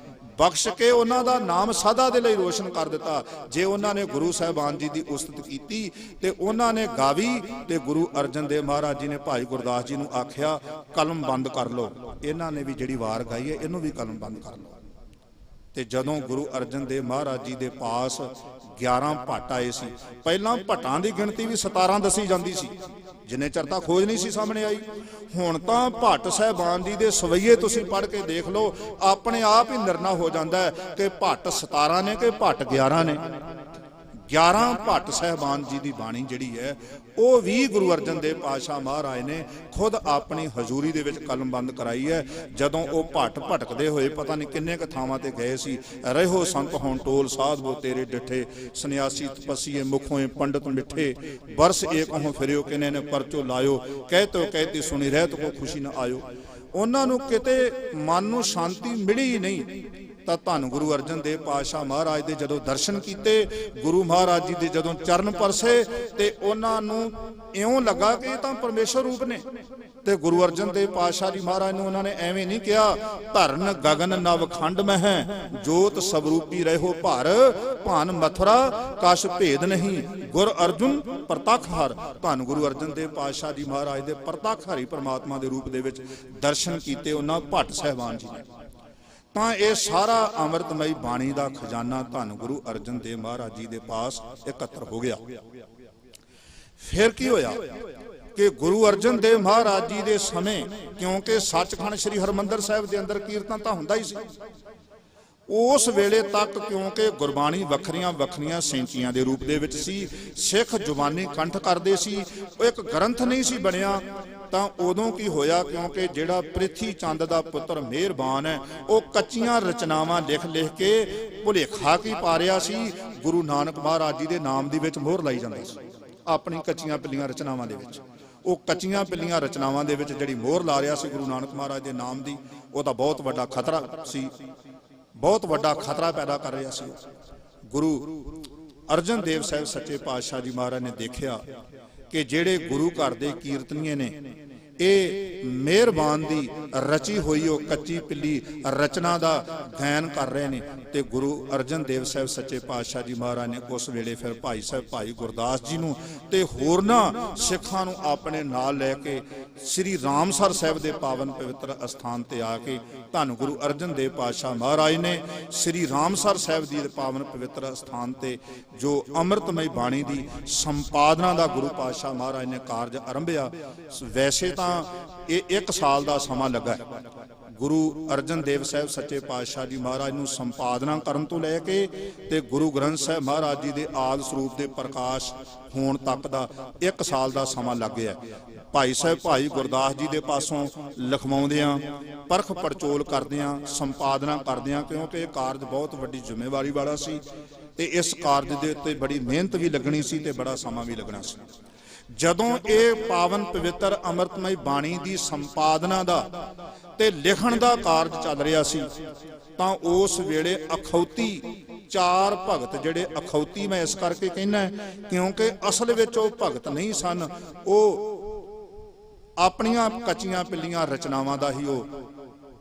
ਬਖਸ਼ ਕੇ ਉਹਨਾਂ ਦਾ ਨਾਮ ਸਦਾ ਦੇ ਲਈ ਰੋਸ਼ਨ ਕਰ ਦਿੱਤਾ। ਜੇ ਉਹਨਾਂ ਨੇ ਗੁਰੂ ਸਾਹਿਬਾਨ ਜੀ ਦੀ ਉਸਤਤ ਕੀਤੀ ਤੇ ਉਹਨਾਂ ਨੇ ਗਾਵੀ, ਤੇ ਗੁਰੂ ਅਰਜਨ ਦੇਵ ਮਹਾਰਾਜ ਜੀ ਨੇ ਭਾਈ ਗੁਰਦਾਸ ਜੀ ਨੂੰ ਆਖਿਆ ਕਲਮ ਬੰਦ ਕਰ ਲਓ, ਇਹਨਾਂ ਨੇ ਵੀ ਜਿਹੜੀ ਵਾਰ ਗਾਈ ਹੈ ਇਹਨੂੰ ਵੀ ਕਲਮ ਬੰਦ ਕਰ ਲਓ। ਤੇ ਜਦੋਂ ਗੁਰੂ ਅਰਜਨ ਦੇਵ ਮਹਾਰਾਜ ਜੀ ਦੇ ਪਾਸ 11 ਭੱਟ ਆਏ ਸੀ, ਪਹਿਲਾਂ ਭੱਟਾਂ ਦੀ ਗਿਣਤੀ ਵੀ 17 ਦੱਸੀ ਜਾਂਦੀ ਸੀ, ਜਿੰਨੇ ਚਿਰ ਤੱਕ ਖੋਜ ਨਹੀਂ ਸੀ ਸਾਹਮਣੇ ਆਈ। ਹੁਣ ਤਾਂ ਭੱਟ ਸਾਹਿਬਾਨ ਜੀ ਦੇ ਸਵਈਏ ਤੁਸੀਂ ਪੜ੍ਹ ਕੇ ਦੇਖ ਲਓ, ਆਪਣੇ ਆਪ ਹੀ ਨਿਰਣਾ ਹੋ ਜਾਂਦਾ ਹੈ ਕਿ ਭੱਟ 17 ਨੇ ਕਿ ਭੱਟ 11 ਨੇ। 11 ਭੱਟ ਸਾਹਿਬਾਨ ਜੀ ਦੀ ਬਾਣੀ ਜਿਹੜੀ ਹੈ ਉਹ ਵੀ ਗੁਰੂ ਅਰਜਨ ਦੇਵ ਪਾਤਸ਼ਾਹ ਮਹਾਰਾਜ ਨੇ ਖੁਦ ਆਪਣੀ ਹਜ਼ੂਰੀ ਦੇ ਵਿੱਚ ਕਲਮਬੰਦ ਕਰਾਈ ਹੈ। ਜਦੋਂ ਉਹ ਭੱਟ ਭਟਕਦੇ ਹੋਏ ਪਤਾ ਨਹੀਂ ਕਿੰਨੇ ਕੁ ਥਾਵਾਂ ਤੇ ਗਏ ਸੀ, ਰਹਿਓ ਸੰਤ ਹੋਣ ਟੋਲ ਸਾਧਵੋ ਤੇਰੇ ਡਿਠੇ, ਸੰਨਿਆਸੀ ਤਪਸੀਏ ਮੁਖੋਂ ਪੰਡਤ ਮਿੱਠੇ, ਬਰਸ ਏਕੋਂ ਫਿਰਿਓ ਕਿਨੇ ਨੇ ਪਰਚੋ ਲਾਇਓ, ਕਹਿ ਤੋ ਕਹਿਤੀ ਸੁਣੀ ਰਹਿਤ ਕੋ ਖੁਸ਼ੀ ਨਾ ਆਇਓ। ਉਹਨਾਂ ਨੂੰ ਕਿਤੇ ਮਨ ਨੂੰ ਸ਼ਾਂਤੀ ਮਿਲੀ ਨਹੀਂ। ਤਾਂ ਧੰਨ ਗੁਰੂ ਅਰਜਨ ਦੇਵ ਪਾਤਸ਼ਾਹ ਮਹਾਰਾਜ ਦੇ ਜਦੋਂ ਦਰਸ਼ਨ ਕੀਤੇ, ਗੁਰੂ ਮਹਾਰਾਜ ਜੀ ਦੇ ਜਦੋਂ ਚਰਨ ਪਰਸੇ, ਤੇ ਉਹਨਾਂ ਨੂੰ ਇਉਂ ਲੱਗਾ ਕਿ ਇਹ ਤਾਂ ਪਰਮੇਸ਼ਰ ਰੂਪ ਨੇ। ਤੇ ਗੁਰੂ ਅਰਜਨ ਦੇਵ ਪਾਤਸ਼ਾਹ ਜੀ ਮਹਾਰਾਜ ਨੂੰ ਉਹਨਾਂ ਨੇ ਐਵੇਂ ਨਹੀਂ ਕਿਹਾ, ਧਰਨ ਗਗਨ ਨਵ ਖੰਡ ਮਹਿ, ਜੋਤ ਸਵਰੂਪੀ ਰਹਿਓ ਭਰ, ਭਾਨ ਮਥੁਰਾ ਕਛ ਭੇਦ ਨਹੀਂ, ਗੁਰ ਅਰਜੁਨ ਪ੍ਰਤੱਖ ਹਰ। ਧੰਨ ਗੁਰੂ ਅਰਜਨ ਦੇਵ ਪਾਤਸ਼ਾਹ ਜੀ ਮਹਾਰਾਜ ਦੇ ਪ੍ਰਤੱਖ ਹਰੀ ਪਰਮਾਤਮਾ ਦੇ ਰੂਪ ਦੇ ਵਿੱਚ ਦਰਸ਼ਨ ਕੀਤੇ ਉਹਨਾਂ ਭੱਟ ਸਾਹਿਬਾਨ ਜੀ ਨੇ। ਤਾਂ ਇਹ ਸਾਰਾ ਅੰਮ੍ਰਿਤਮਈ ਬਾਣੀ ਦਾ ਖਜ਼ਾਨਾ ਧੰਨ ਗੁਰੂ ਅਰਜਨ ਦੇਵ ਮਹਾਰਾਜ ਜੀ ਦੇ ਪਾਸ ਇਕੱਤਰ ਹੋ ਗਿਆ। ਫਿਰ ਕੀ ਹੋਇਆ ਕਿ ਗੁਰੂ ਅਰਜਨ ਦੇਵ ਮਹਾਰਾਜ ਜੀ ਦੇ ਸਮੇਂ, ਕਿਉਂਕਿ ਸੱਚਖੰਡ ਸ੍ਰੀ ਹਰਿਮੰਦਰ ਸਾਹਿਬ ਦੇ ਅੰਦਰ ਕੀਰਤਨ ਤਾਂ ਹੁੰਦਾ ਹੀ ਸੀ, ਉਸ ਵੇਲੇ ਤੱਕ ਕਿਉਂਕਿ ਗੁਰਬਾਣੀ ਵੱਖਰੀਆਂ ਵੱਖਰੀਆਂ ਸੈਂਚੀਆਂ ਦੇ ਰੂਪ ਦੇ ਵਿੱਚ ਸੀ, ਸਿੱਖ ਜ਼ੁਬਾਨੀ ਕੰਠ ਕਰਦੇ ਸੀ, ਉਹ ਇੱਕ ਗ੍ਰੰਥ ਨਹੀਂ ਸੀ ਬਣਿਆ। ਤਾਂ ਉਦੋਂ ਕੀ ਹੋਇਆ, ਕਿਉਂਕਿ ਜਿਹੜਾ ਪ੍ਰਿਥੀ ਚੰਦ ਦਾ ਪੁੱਤਰ ਮਿਹਰਬਾਨ ਹੈ, ਉਹ ਕੱਚੀਆਂ ਰਚਨਾਵਾਂ ਲਿਖ ਲਿਖ ਕੇ ਭੁਲੇਖਾ ਕੀ ਪਾ ਰਿਹਾ ਸੀ, ਗੁਰੂ ਨਾਨਕ ਮਹਾਰਾਜ ਜੀ ਦੇ ਨਾਮ ਦੇ ਵਿੱਚ ਮੋਹਰ ਲਾਈ ਜਾਂਦਾ ਸੀ ਆਪਣੀ ਕੱਚੀਆਂ ਪਿੱਲੀਆਂ ਰਚਨਾਵਾਂ ਦੇ ਵਿੱਚ। ਉਹ ਕੱਚੀਆਂ ਪਿੱਲੀਆਂ ਰਚਨਾਵਾਂ ਦੇ ਵਿੱਚ ਜਿਹੜੀ ਮੋਹਰ ਲਾ ਰਿਹਾ ਸੀ ਗੁਰੂ ਨਾਨਕ ਮਹਾਰਾਜ ਦੇ ਨਾਮ ਦੀ, ਉਹ ਤਾਂ ਬਹੁਤ ਵੱਡਾ ਖਤਰਾ ਸੀ, ਬਹੁਤ ਵੱਡਾ ਖਤਰਾ ਪੈਦਾ ਕਰ ਰਿਹਾ ਸੀ। ਗੁਰੂ ਅਰਜਨ ਦੇਵ ਸਾਹਿਬ ਸੱਚੇ ਪਾਤਸ਼ਾਹ ਜੀ ਮਹਾਰਾਜ ਨੇ ਦੇਖਿਆ ਕਿ ਜਿਹੜੇ ਗੁਰੂ ਘਰ ਦੇ ਕੀਰਤਨੀਏ ਨੇ ਇਹ ਮਿਹਰਬਾਨ ਦੀ ਰਚੀ ਹੋਈ ਉਹ ਕੱਚੀ ਪਿੱਲੀ ਰਚਨਾ ਦਾ ਗਾਇਨ ਕਰ ਰਹੇ ਨੇ। ਤੇ ਗੁਰੂ ਅਰਜਨ ਦੇਵ ਸਾਹਿਬ ਸੱਚੇ ਪਾਤਸ਼ਾਹ ਜੀ ਮਹਾਰਾਜ ਨੇ ਉਸ ਵੇਲੇ ਫਿਰ ਭਾਈ ਸਾਹਿਬ ਭਾਈ ਗੁਰਦਾਸ ਜੀ ਨੂੰ ਤੇ ਹੋਰਨਾਂ ਸਿੱਖਾਂ ਨੂੰ ਆਪਣੇ ਨਾਲ ਲੈ ਕੇ ਸ੍ਰੀ ਰਾਮਸਰ ਸਾਹਿਬ ਦੇ ਪਾਵਨ ਪਵਿੱਤਰ ਅਸਥਾਨ ਤੇ ਆ ਕੇ ਧੰਨ ਗੁਰੂ ਅਰਜਨ ਦੇਵ ਪਾਤਸ਼ਾਹ ਮਹਾਰਾਜ ਨੇ ਸ੍ਰੀ ਰਾਮਸਰ ਸਾਹਿਬ ਦੀ ਪਾਵਨ ਪਵਿੱਤਰ ਅਸਥਾਨ ਤੇ ਜੋ ਅੰਮ੍ਰਿਤਮਈ ਬਾਣੀ ਦੀ ਸੰਪਾਦਨਾ ਦਾ ਗੁਰੂ ਪਾਤਸ਼ਾਹ ਮਹਾਰਾਜ ਨੇ ਕਾਰਜ ਆਰੰਭਿਆ। ਵੈਸੇ ਤਾਂ ਇਹ 1 ਸਾਲ ਦਾ ਸਮਾਂ ਲੱਗਾ ਗੁਰੂ ਅਰਜਨ ਦੇਵ ਸਾਹਿਬ ਸੱਚੇ ਪਾਤਸ਼ਾਹ ਜੀ ਮਹਾਰਾਜ ਨੂੰ ਸੰਪਾਦਨਾ ਕਰਨ ਤੋਂ ਲੈ ਕੇ ਤੇ ਗੁਰੂ ਗ੍ਰੰਥ ਸਾਹਿਬ ਮਹਾਰਾਜ ਜੀ ਦੇ ਆਦਿ ਸਰੂਪ ਦੇ ਪ੍ਰਕਾਸ਼ ਹੋਣ ਤੱਕ ਦਾ 1 ਸਾਲ ਦਾ ਸਮਾਂ ਲੱਗ ਗਿਆ। ਭਾਈ ਸਾਹਿਬ ਭਾਈ ਗੁਰਦਾਸ ਜੀ ਦੇ ਪਾਸੋਂ ਲਿਖਵਾਉਂਦਿਆਂ, ਪਰਖ ਪੜਚੋਲ ਕਰਦਿਆਂ, ਸੰਪਾਦਨਾ ਕਰਦਿਆਂ, ਕਿਉਂਕਿ ਇਹ ਕਾਰਜ ਬਹੁਤ ਵੱਡੀ ਜ਼ਿੰਮੇਵਾਰੀ ਵਾਲਾ ਸੀ ਤੇ ਇਸ ਕਾਰਜ ਦੇ ਉੱਤੇ ਬੜੀ ਮਿਹਨਤ ਵੀ ਲੱਗਣੀ ਸੀ ਤੇ ਬੜਾ ਸਮਾਂ ਵੀ ਲੱਗਣਾ ਸੀ। ਜਦੋਂ ਇਹ ਪਾਵਨ ਪਵਿੱਤਰ ਅੰਮ੍ਰਿਤਮਈ ਬਾਣੀ ਦੀ ਸੰਪਾਦਨਾ ਦਾ ਤੇ ਲਿਖਣ ਦਾ ਕਾਰਜ ਚੱਲ ਰਿਹਾ ਸੀ, ਤਾਂ ਉਸ ਵੇਲੇ ਅਖੌਤੀ 4 ਭਗਤ, ਜਿਹੜੇ ਅਖੌਤੀ ਮੈਂ ਇਸ ਕਰਕੇ ਕਹਿੰਦਾ ਕਿਉਂਕਿ ਅਸਲ ਵਿੱਚ ਉਹ ਭਗਤ ਨਹੀਂ ਸਨ, ਉਹ ਆਪਣੀਆਂ ਕੱਚੀਆਂ ਪਿੱਲੀਆਂ ਰਚਨਾਵਾਂ ਦਾ ਹੀ ਉਹ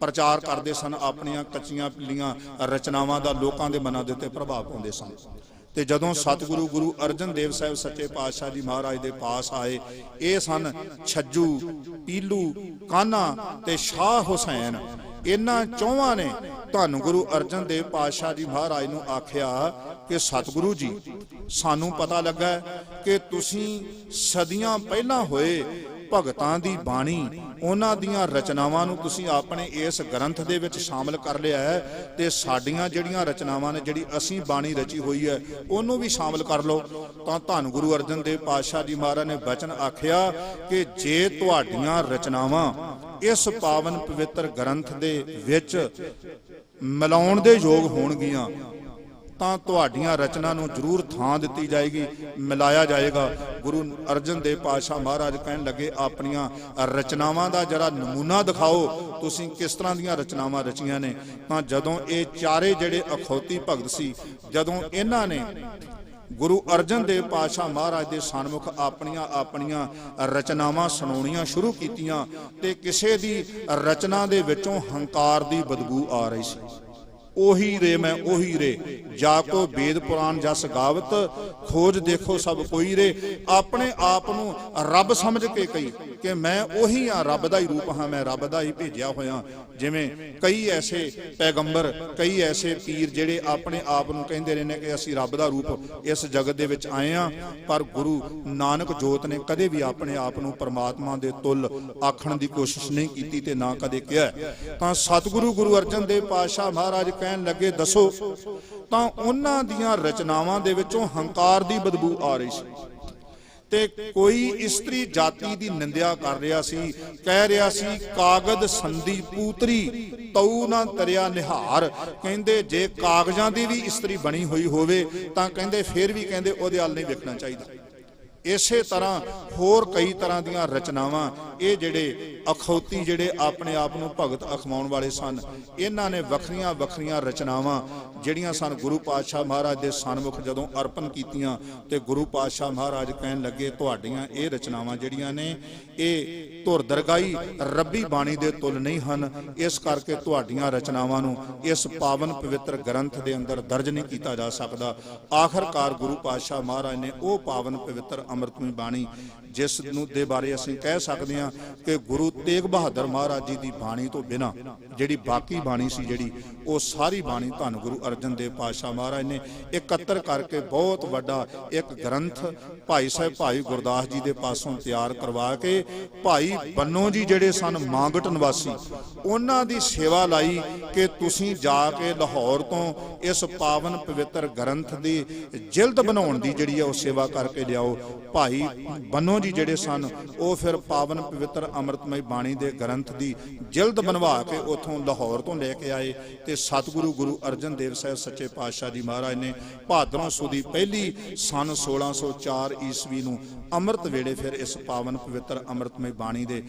ਪ੍ਰਚਾਰ ਕਰਦੇ ਸਨ, ਆਪਣੀਆਂ ਕੱਚੀਆਂ ਪਿੱਲੀਆਂ ਰਚਨਾਵਾਂ ਦਾ ਲੋਕਾਂ ਦੇ ਮਨਾਂ ਦੇ ਉੱਤੇ ਪ੍ਰਭਾਵ ਪਾਉਂਦੇ ਸਨ। ਤੇ ਜਦੋਂ ਸਤਿਗੁਰੂ ਗੁਰੂ ਅਰਜਨ ਦੇਵ ਸਾਹਿਬ ਸੱਚੇ ਪਾਤਸ਼ਾਹ ਜੀ ਮਹਾਰਾਜ ਦੇ ਪਾਸ ਆਏ, ਇਹ ਸਨ ਛੱਜੂ, ਪੀਲੂ, ਕਾਨਾ ਤੇ ਸ਼ਾਹ ਹੁਸੈਨ। ਇਹਨਾਂ ਚੌਹਾਂ ਨੇ ਧੰਨ ਗੁਰੂ ਅਰਜਨ ਦੇਵ ਪਾਤਸ਼ਾਹ ਜੀ ਮਹਾਰਾਜ ਨੂੰ ਆਖਿਆ कि सतगुरु जी सानू पता लगा कि तुसी सदियां पहला होए भगतां दी बाणी उन्हां दियां रचनावां नूं तुसी अपने इस ग्रंथ दे विच शामिल कर लिया है ते साडियां जिहड़ियां रचनावां ने जिहड़ी असीं बाणी रची हुई है ਉਹਨੂੰ भी शामिल कर लो। तां धन गुरु अर्जन देव पातशाह जी महाराज ने वचन आखिया कि जे तुहाडियां रचनावां इस पावन पवित्र ग्रंथ दे विच मिलाउण दे योग होणगीਆਂ ਤਾਂ ਤੁਹਾਡੀਆਂ ਰਚਨਾ ਨੂੰ ਜ਼ਰੂਰ ਥਾਂ ਦਿੱਤੀ ਜਾਏਗੀ, ਮਿਲਾਇਆ ਜਾਏਗਾ। ਗੁਰੂ ਅਰਜਨ ਦੇਵ ਪਾਤਸ਼ਾਹ ਮਹਾਰਾਜ ਕਹਿਣ ਲੱਗੇ ਆਪਣੀਆਂ ਰਚਨਾਵਾਂ ਦਾ ਜਰਾ ਨਮੂਨਾ ਦਿਖਾਓ, ਤੁਸੀਂ ਕਿਸ ਤਰ੍ਹਾਂ ਦੀਆਂ ਰਚਨਾਵਾਂ ਰਚੀਆਂ ਨੇ। ਤਾਂ ਜਦੋਂ ਇਹ ਚਾਰੇ ਜਿਹੜੇ ਅਖੌਤੀ ਭਗਤ ਸੀ, ਜਦੋਂ ਇਹਨਾਂ ਨੇ ਗੁਰੂ ਅਰਜਨ ਦੇਵ ਪਾਤਸ਼ਾਹ ਮਹਾਰਾਜ ਦੇ ਸਨਮੁਖ ਆਪਣੀਆਂ ਰਚਨਾਵਾਂ ਸੁਣਾਉਣੀਆਂ ਸ਼ੁਰੂ ਕੀਤੀਆਂ ਤੇ ਕਿਸੇ ਦੀ ਰਚਨਾ ਦੇ ਵਿੱਚੋਂ ਹੰਕਾਰ ਦੀ ਬਦਬੂ ਆ ਰਹੀ ਸੀ। ओही रे मैं ओही रे जाको वेद पुराण जस गावत खोज देखो सब कोई रे। अपने आप नूं रब समझ के कही कि मैं ओही हाँ, रब दा ही रूप हाँ, मैं रब दा ही भेजिया होया। जिवें कई ऐसे पैगंबर कई ऐसे पीर जिहड़े अपने आप नूं कहिंदे रहे ने कि असीं रब दा रूप इस जगत दे विच आए हाँ, पर गुरु नानक जोत ने कदे भी अपने आप नूं परमात्मा दे तुल आखण दी कोशिश नहीं कीती ते ना कदे किहा। तां सतगुरु गुरु अर्जन देव पातशाह महाराज कहन लगे दसो। तां उन्हां दियां रचनावां दे विचों हंकार दी बदबू आ रही सी ते कोई इस्त्री जाति दी निंदिया कर रहा सी, कह रहा सी कागद संधि पूतरी तऊ ना तरिया निहार। कहंदे जे कागजां दी भी इस्त्री बनी हुई होवे तां कहंदे फिर भी कहंदे ओहदे अल नहीं वेखना चाहिए। इसे तरह होर कई तरह दीयां रचनावां ये जिहड़े अखौती जिहड़े अपने आप नूं भगत अखवाउण वाले सन, इन्हां ने वखरियां वखरियां रचनावां जिहड़ियां सन गुरु पातशाह महाराज दे सन्मुख जदों अर्पण कीतियां ते गुरु पातशाह महाराज कहण लगे तुहाडीआं ये रचनावां जिहड़ियां ने ये धुर दरगाई रब्बी बाणी दे तुल नहीं हन, इस करके तुहाडीआं रचनावां नूं इस पावन पवित्र ग्रंथ दे अंदर दर्ज नहीं कीता जा सकदा। आखिरकार गुरु पातशाह महाराज ने वो पावन पवित्र अमृतमई बाणी जिस दे बारे असीं कह सकते हैं कि गुरु तेग बहादुर महाराज जी की बाणी तो बिना जिहड़ी बाकी बाणी सी जिहड़ी वो सारी बाणी धन गुरु अर्जन देव पातशाह महाराज ने एकत्र करके बहुत वड्डा एक ग्रंथ भाई साहब भाई गुरदास जी के पासों तैयार करवा के भाई बन्नो जी जिहड़े सन मांगट निवासी उन्हां दी सेवा लाई कि तुसीं जाके लाहौर तो इस पावन पवित्र ग्रंथ की जिल्द बनाउण दी जिहड़ी है वो सेवा करके लियाओ। भाई बन्नो जी जिहड़े सन वो फिर पावन पवित्र अमृतमई बाणी दे ग्रंथ की जिल्द बनवा के उथों लाहौर तो लैके आए ते सतगुरु गुरु अर्जन देव साहब सच्चे पातशाह जी महाराज ने भादरों सुदी पहली सन 1604 ईस्वी नूं अमृत वेले फिर इस पावन पवित्र अमृतमई बाणी दे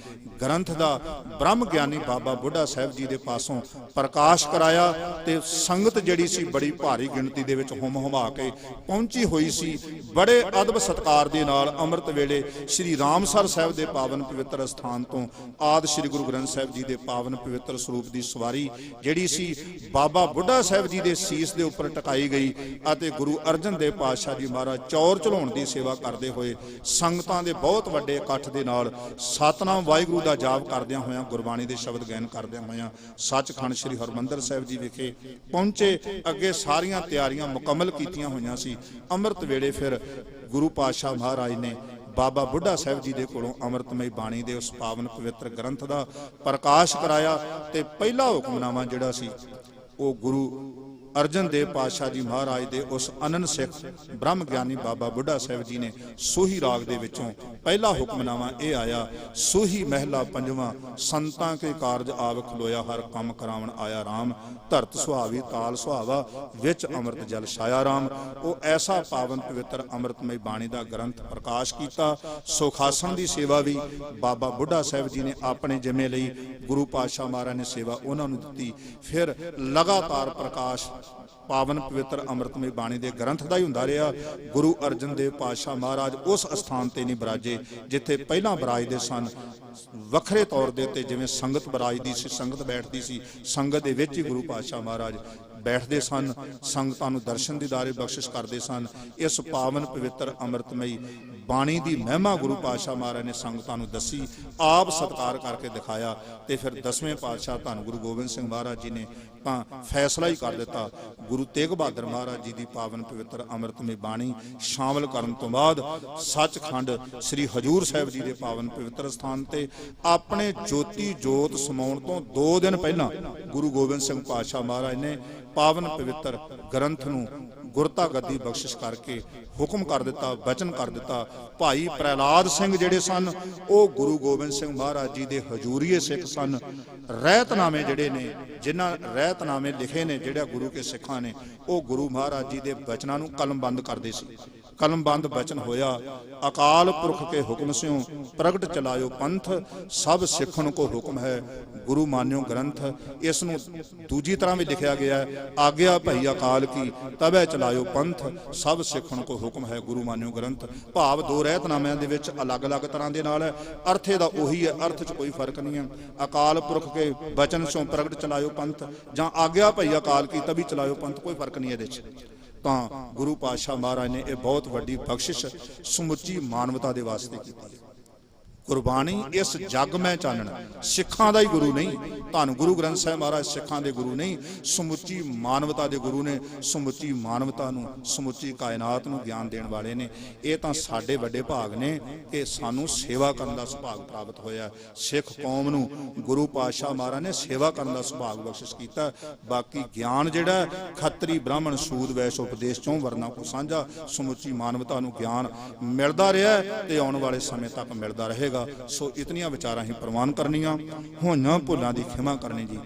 ग्रंथ का ब्रह्म ज्ञानी बाबा बुढ़ा साहब जी के पासों प्रकाश कराया ते संगत जिहड़ी सी बड़ी भारी गिणती दे विच हुम हुमा के पहुंची हुई सी। बड़े अदब सत्कार दे नाल अमृत वेले श्री रामसर साहब के पावन पवित्र स्थान तो आदि श्री गुरु ग्रंथ साहब जी के पावन पवित्र स्वरूप की सवारी जिहड़ी सी बाबा बुढ़ा साहब जी के सीस के उपर टकाई गई अते गुरु अर्जन देव पातशाह जी महाराज चौर चढ़ाउण की सेवा करते हुए संगतां दे बहुत वड्डे इकट्ठ दे नाल सतनाम वाहिगुरू दा जाप करदियां होइयां गुरबाणी दे शब्द गायन करदियां होइयां सचखंड श्री हरमंदर साहिब जी विखे पहुंचे। अगे सारियां तैयारियां मुकम्मल कीतियां होइयां सी। अमृत वेले फिर गुरु पातशाह महाराज ने बाबा बुढ़ा साहब जी के कोलों अमृतमई बाणी दे उस पावन पवित्र ग्रंथ का प्रकाश कराया ते पहला हुक्मनामा जिहड़ा सी वो गुरु अर्जन देव पातशाह जी महाराज दे उस अनंद सिख ब्रह्म ज्ञानी बाबा बुढ़ा साहब जी ने सूही राग दे विचों पहला हुक्मनामा यह आया सूही महला पंजवां संतां के कारज आव खलोया हर कम करावण आया राम धरत सुहावी ताल सुहावा विच अमृत जल छाया राम। वो ऐसा पावन पवित्र अमृतमई बाणी का ग्रंथ प्रकाश किया। सुखासन की सेवा भी बाबा बुढ़ा साहब जी ने अपने जिम्मे लई गुरु पातशाह महाराज ने सेवा उन्होंने दी। फिर लगातार प्रकाश पावन पवित्र अमृतमई बाणी दे ग्रंथ का ही हुंदा रहा। गुरु अर्जन देव पातशाह महाराज उस स्थान ते नहीं बराजे जिथे पहला बराजदे सन ਵੱਖਰੇ ਤੌਰ ਦੇ ਉੱਤੇ ਜਿਵੇਂ ਸੰਗਤ ਬਰਾਜਦੀ ਸੀ, ਸੰਗਤ ਬੈਠਦੀ ਸੀ, ਸੰਗਤ ਦੇ ਵਿੱਚ ਹੀ ਗੁਰੂ ਪਾਤਸ਼ਾਹ ਮਹਾਰਾਜ ਬੈਠਦੇ ਸਨ, ਸੰਗਤਾਂ ਨੂੰ ਦਰਸ਼ਨ ਦੀਦਾਰੇ ਬਖਸ਼ਿਸ਼ ਕਰਦੇ ਸਨ। ਇਸ ਪਾਵਨ ਪਵਿੱਤਰ ਅੰਮ੍ਰਿਤਮਈ ਬਾਣੀ ਦੀ ਮਹਿਮਾ ਗੁਰੂ ਪਾਤਸ਼ਾਹ ਮਹਾਰਾਜ ਨੇ ਸੰਗਤਾਂ ਨੂੰ ਦੱਸੀ, ਆਪ ਸਤਿਕਾਰ ਕਰਕੇ ਦਿਖਾਇਆ। ਤੇ ਫਿਰ 10ਵੇਂ ਪਾਤਸ਼ਾਹ ਧੰਨ ਗੁਰੂ ਗੋਬਿੰਦ ਸਿੰਘ ਮਹਾਰਾਜ ਜੀ ਨੇ ਤਾਂ ਫੈਸਲਾ ਹੀ ਕਰ ਦਿੱਤਾ, ਗੁਰੂ ਤੇਗ ਬਹਾਦਰ ਮਹਾਰਾਜ ਜੀ ਦੀ ਪਾਵਨ ਪਵਿੱਤਰ ਅੰਮ੍ਰਿਤਮਈ ਬਾਣੀ ਸ਼ਾਮਲ ਕਰਨ ਤੋਂ ਬਾਅਦ ਸੱਚਖੰਡ ਸ੍ਰੀ ਹਜੂਰ ਸਾਹਿਬ ਜੀ ਦੇ ਪਾਵਨ ਪਵਿੱਤਰ ਸਥਾਨ ਤੇ ਆਪਣੇ ਜੋਤੀ ਜੋਤ ਸਮਾਉਣ ਤੋਂ 2 ਦਿਨ ਪਹਿਲਾਂ ਗੁਰੂ ਗੋਬਿੰਦ ਸਿੰਘ ਪਾਤਸ਼ਾਹ ਮਹਾਰਾਜ ਨੇ ਪਾਵਨ ਪਵਿੱਤਰ ਗ੍ਰੰਥ ਨੂੰ ਗੁਰਤਾ ਗੱਦੀ ਬਖਸ਼ਿਸ਼ ਕਰਕੇ ਹੁਕਮ ਕਰ ਦਿੱਤਾ, ਬਚਨ ਕਰ ਦਿੱਤਾ। ਭਾਈ ਪ੍ਰਹਿਲਾਦ ਸਿੰਘ ਜਿਹੜੇ ਸਨ ਉਹ ਗੁਰੂ ਗੋਬਿੰਦ ਸਿੰਘ ਮਹਾਰਾਜ ਜੀ ਦੇ ਹਜੂਰੀਏ ਸਿੱਖ ਸਨ। ਰਹਿਤਨਾਮੇ ਜਿਹੜੇ ਨੇ, ਜਿਨ੍ਹਾਂ ਰਹਿਤਨਾਮੇ ਲਿਖੇ ਨੇ ਜਿਹੜਾ ਗੁਰੂ ਕੇ ਸਿੱਖਾਂ ਨੇ, ਉਹ ਗੁਰੂ ਮਹਾਰਾਜ ਜੀ ਦੇ ਬਚਨਾਂ ਨੂੰ ਕਲਮਬੰਦ ਕਰਦੇ ਸੀ। कलमबंद बचन होया, अकाल पुरख के हुक्म स्यों प्रगट चलायो पंथ, सब सिखन को हुक्म है गुरु मान्यो ग्रंथ। इस नूं दूजी तरह भी लिखा गया है, आग्या भई अकाल की तबै चलायो पंथ, सब सिखन को हुक्म है गुरु मान्यो ग्रंथ। भाव दो रहतनामिਆਂ ਦੇ ਵਿੱਚ अलग अलग तरह ਦੇ ਨਾਲ है, अर्थ ਇਹਦਾ ਉਹੀ है, अर्थ 'ਚ ਕੋਈ फर्क नहीं है। अकाल पुरख के बचन स्यों प्रगट चलायो पंथ ਜਾਂ आग्या भई अकाल की तभी चलायो पंथ, कोई फर्क नहीं ਇਹਦੇ 'ਚ। ਤਾਂ ਗੁਰੂ ਪਾਤਸ਼ਾਹ ਮਹਾਰਾਜ ਨੇ ਇਹ ਬਹੁਤ ਵੱਡੀ ਬਖਸ਼ਿਸ਼ ਸਮੁੱਚੀ ਮਾਨਵਤਾ ਦੇ ਵਾਸਤੇ ਕੀਤੀ ਹੈ। ਗੁਰਬਾਣੀ ਇਸ ਜੱਗ ਮੈਂ ਚਾਨਣ, ਸਿੱਖਾਂ ਦਾ ਹੀ ਗੁਰੂ ਨਹੀਂ, ਧੰਨ ਗੁਰੂ ਗ੍ਰੰਥ ਸਾਹਿਬ ਮਹਾਰਾਜ ਸਿੱਖਾਂ ਦੇ ਗੁਰੂ ਨਹੀਂ, ਸਮੁੱਚੀ ਮਾਨਵਤਾ ਦੇ ਗੁਰੂ ਨੇ। ਸਮੁੱਚੀ ਮਾਨਵਤਾ ਨੂੰ, ਸਮੁੱਚੀ ਕਾਇਨਾਤ ਨੂੰ ਗਿਆਨ ਦੇਣ ਵਾਲੇ ਨੇ। ਇਹ ਤਾਂ ਸਾਡੇ ਵੱਡੇ ਭਾਗ ਨੇ ਕਿ ਸਾਨੂੰ ਸੇਵਾ ਕਰਨ ਦਾ ਸੁਭਾਗ ਪ੍ਰਾਪਤ ਹੋਇਆ। ਸਿੱਖ ਕੌਮ ਨੂੰ ਗੁਰੂ ਪਾਤਸ਼ਾਹ ਮਹਾਰਾਜ ਨੇ ਸੇਵਾ ਕਰਨ ਦਾ ਸੁਭਾਗ ਬਖਸ਼ਿਸ਼ ਕੀਤਾ। ਬਾਕੀ ਗਿਆਨ ਜਿਹੜਾ ਖੱਤਰੀ ਬ੍ਰਾਹਮਣ ਸੂਦ ਵੈਸ਼ ਉਪਦੇਸ਼ ਚੋਂ ਵਰਨਾ ਕੋ ਸਾਂਝਾ, ਸਮੁੱਚੀ ਮਾਨਵਤਾ ਨੂੰ ਗਿਆਨ ਮਿਲਦਾ ਰਿਹਾ ਤੇ ਆਉਣ ਵਾਲੇ ਸਮੇਂ ਤੱਕ ਮਿਲਦਾ ਰਹੇਗਾ। सो इतनियां विचारां ही प्रवान करनियां, होइयां भुलां दी खिमा करनी जी।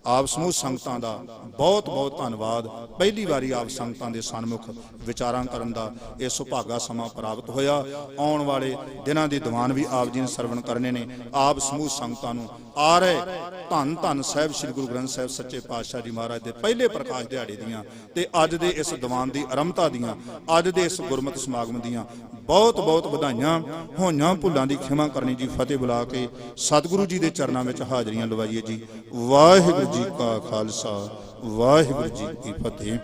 आप समूह संगतां दा बहुत बहुत धन्नवाद। पहली बारी आप संगतां दे सन्मुख विचारां करन दा इह सुभागा समा प्राप्त होया। आउण वाले दिनां दी दीवान भी आप जी ने सरवण करने ने। आप समूह संगतां नूं आ रहे धन धन साहिब श्री गुरु ग्रंथ साहिब सच्चे पातशाह जी महाराज दे पहले प्रकाश दिहाड़े दियां ते अज दे इस दीवान दी आरंभता दियां, अज दे इस गुरमत समागम दियां बहुत बहुत वधाइयां। होइयां भुलां दी खिमा करनी जी। फतेह बुला के सतगुरु जी दे चरनां विच हाजरियां लवाइए जी। वाहिगुरू जी का खालसा, वाहिगुरू जी की फतेह।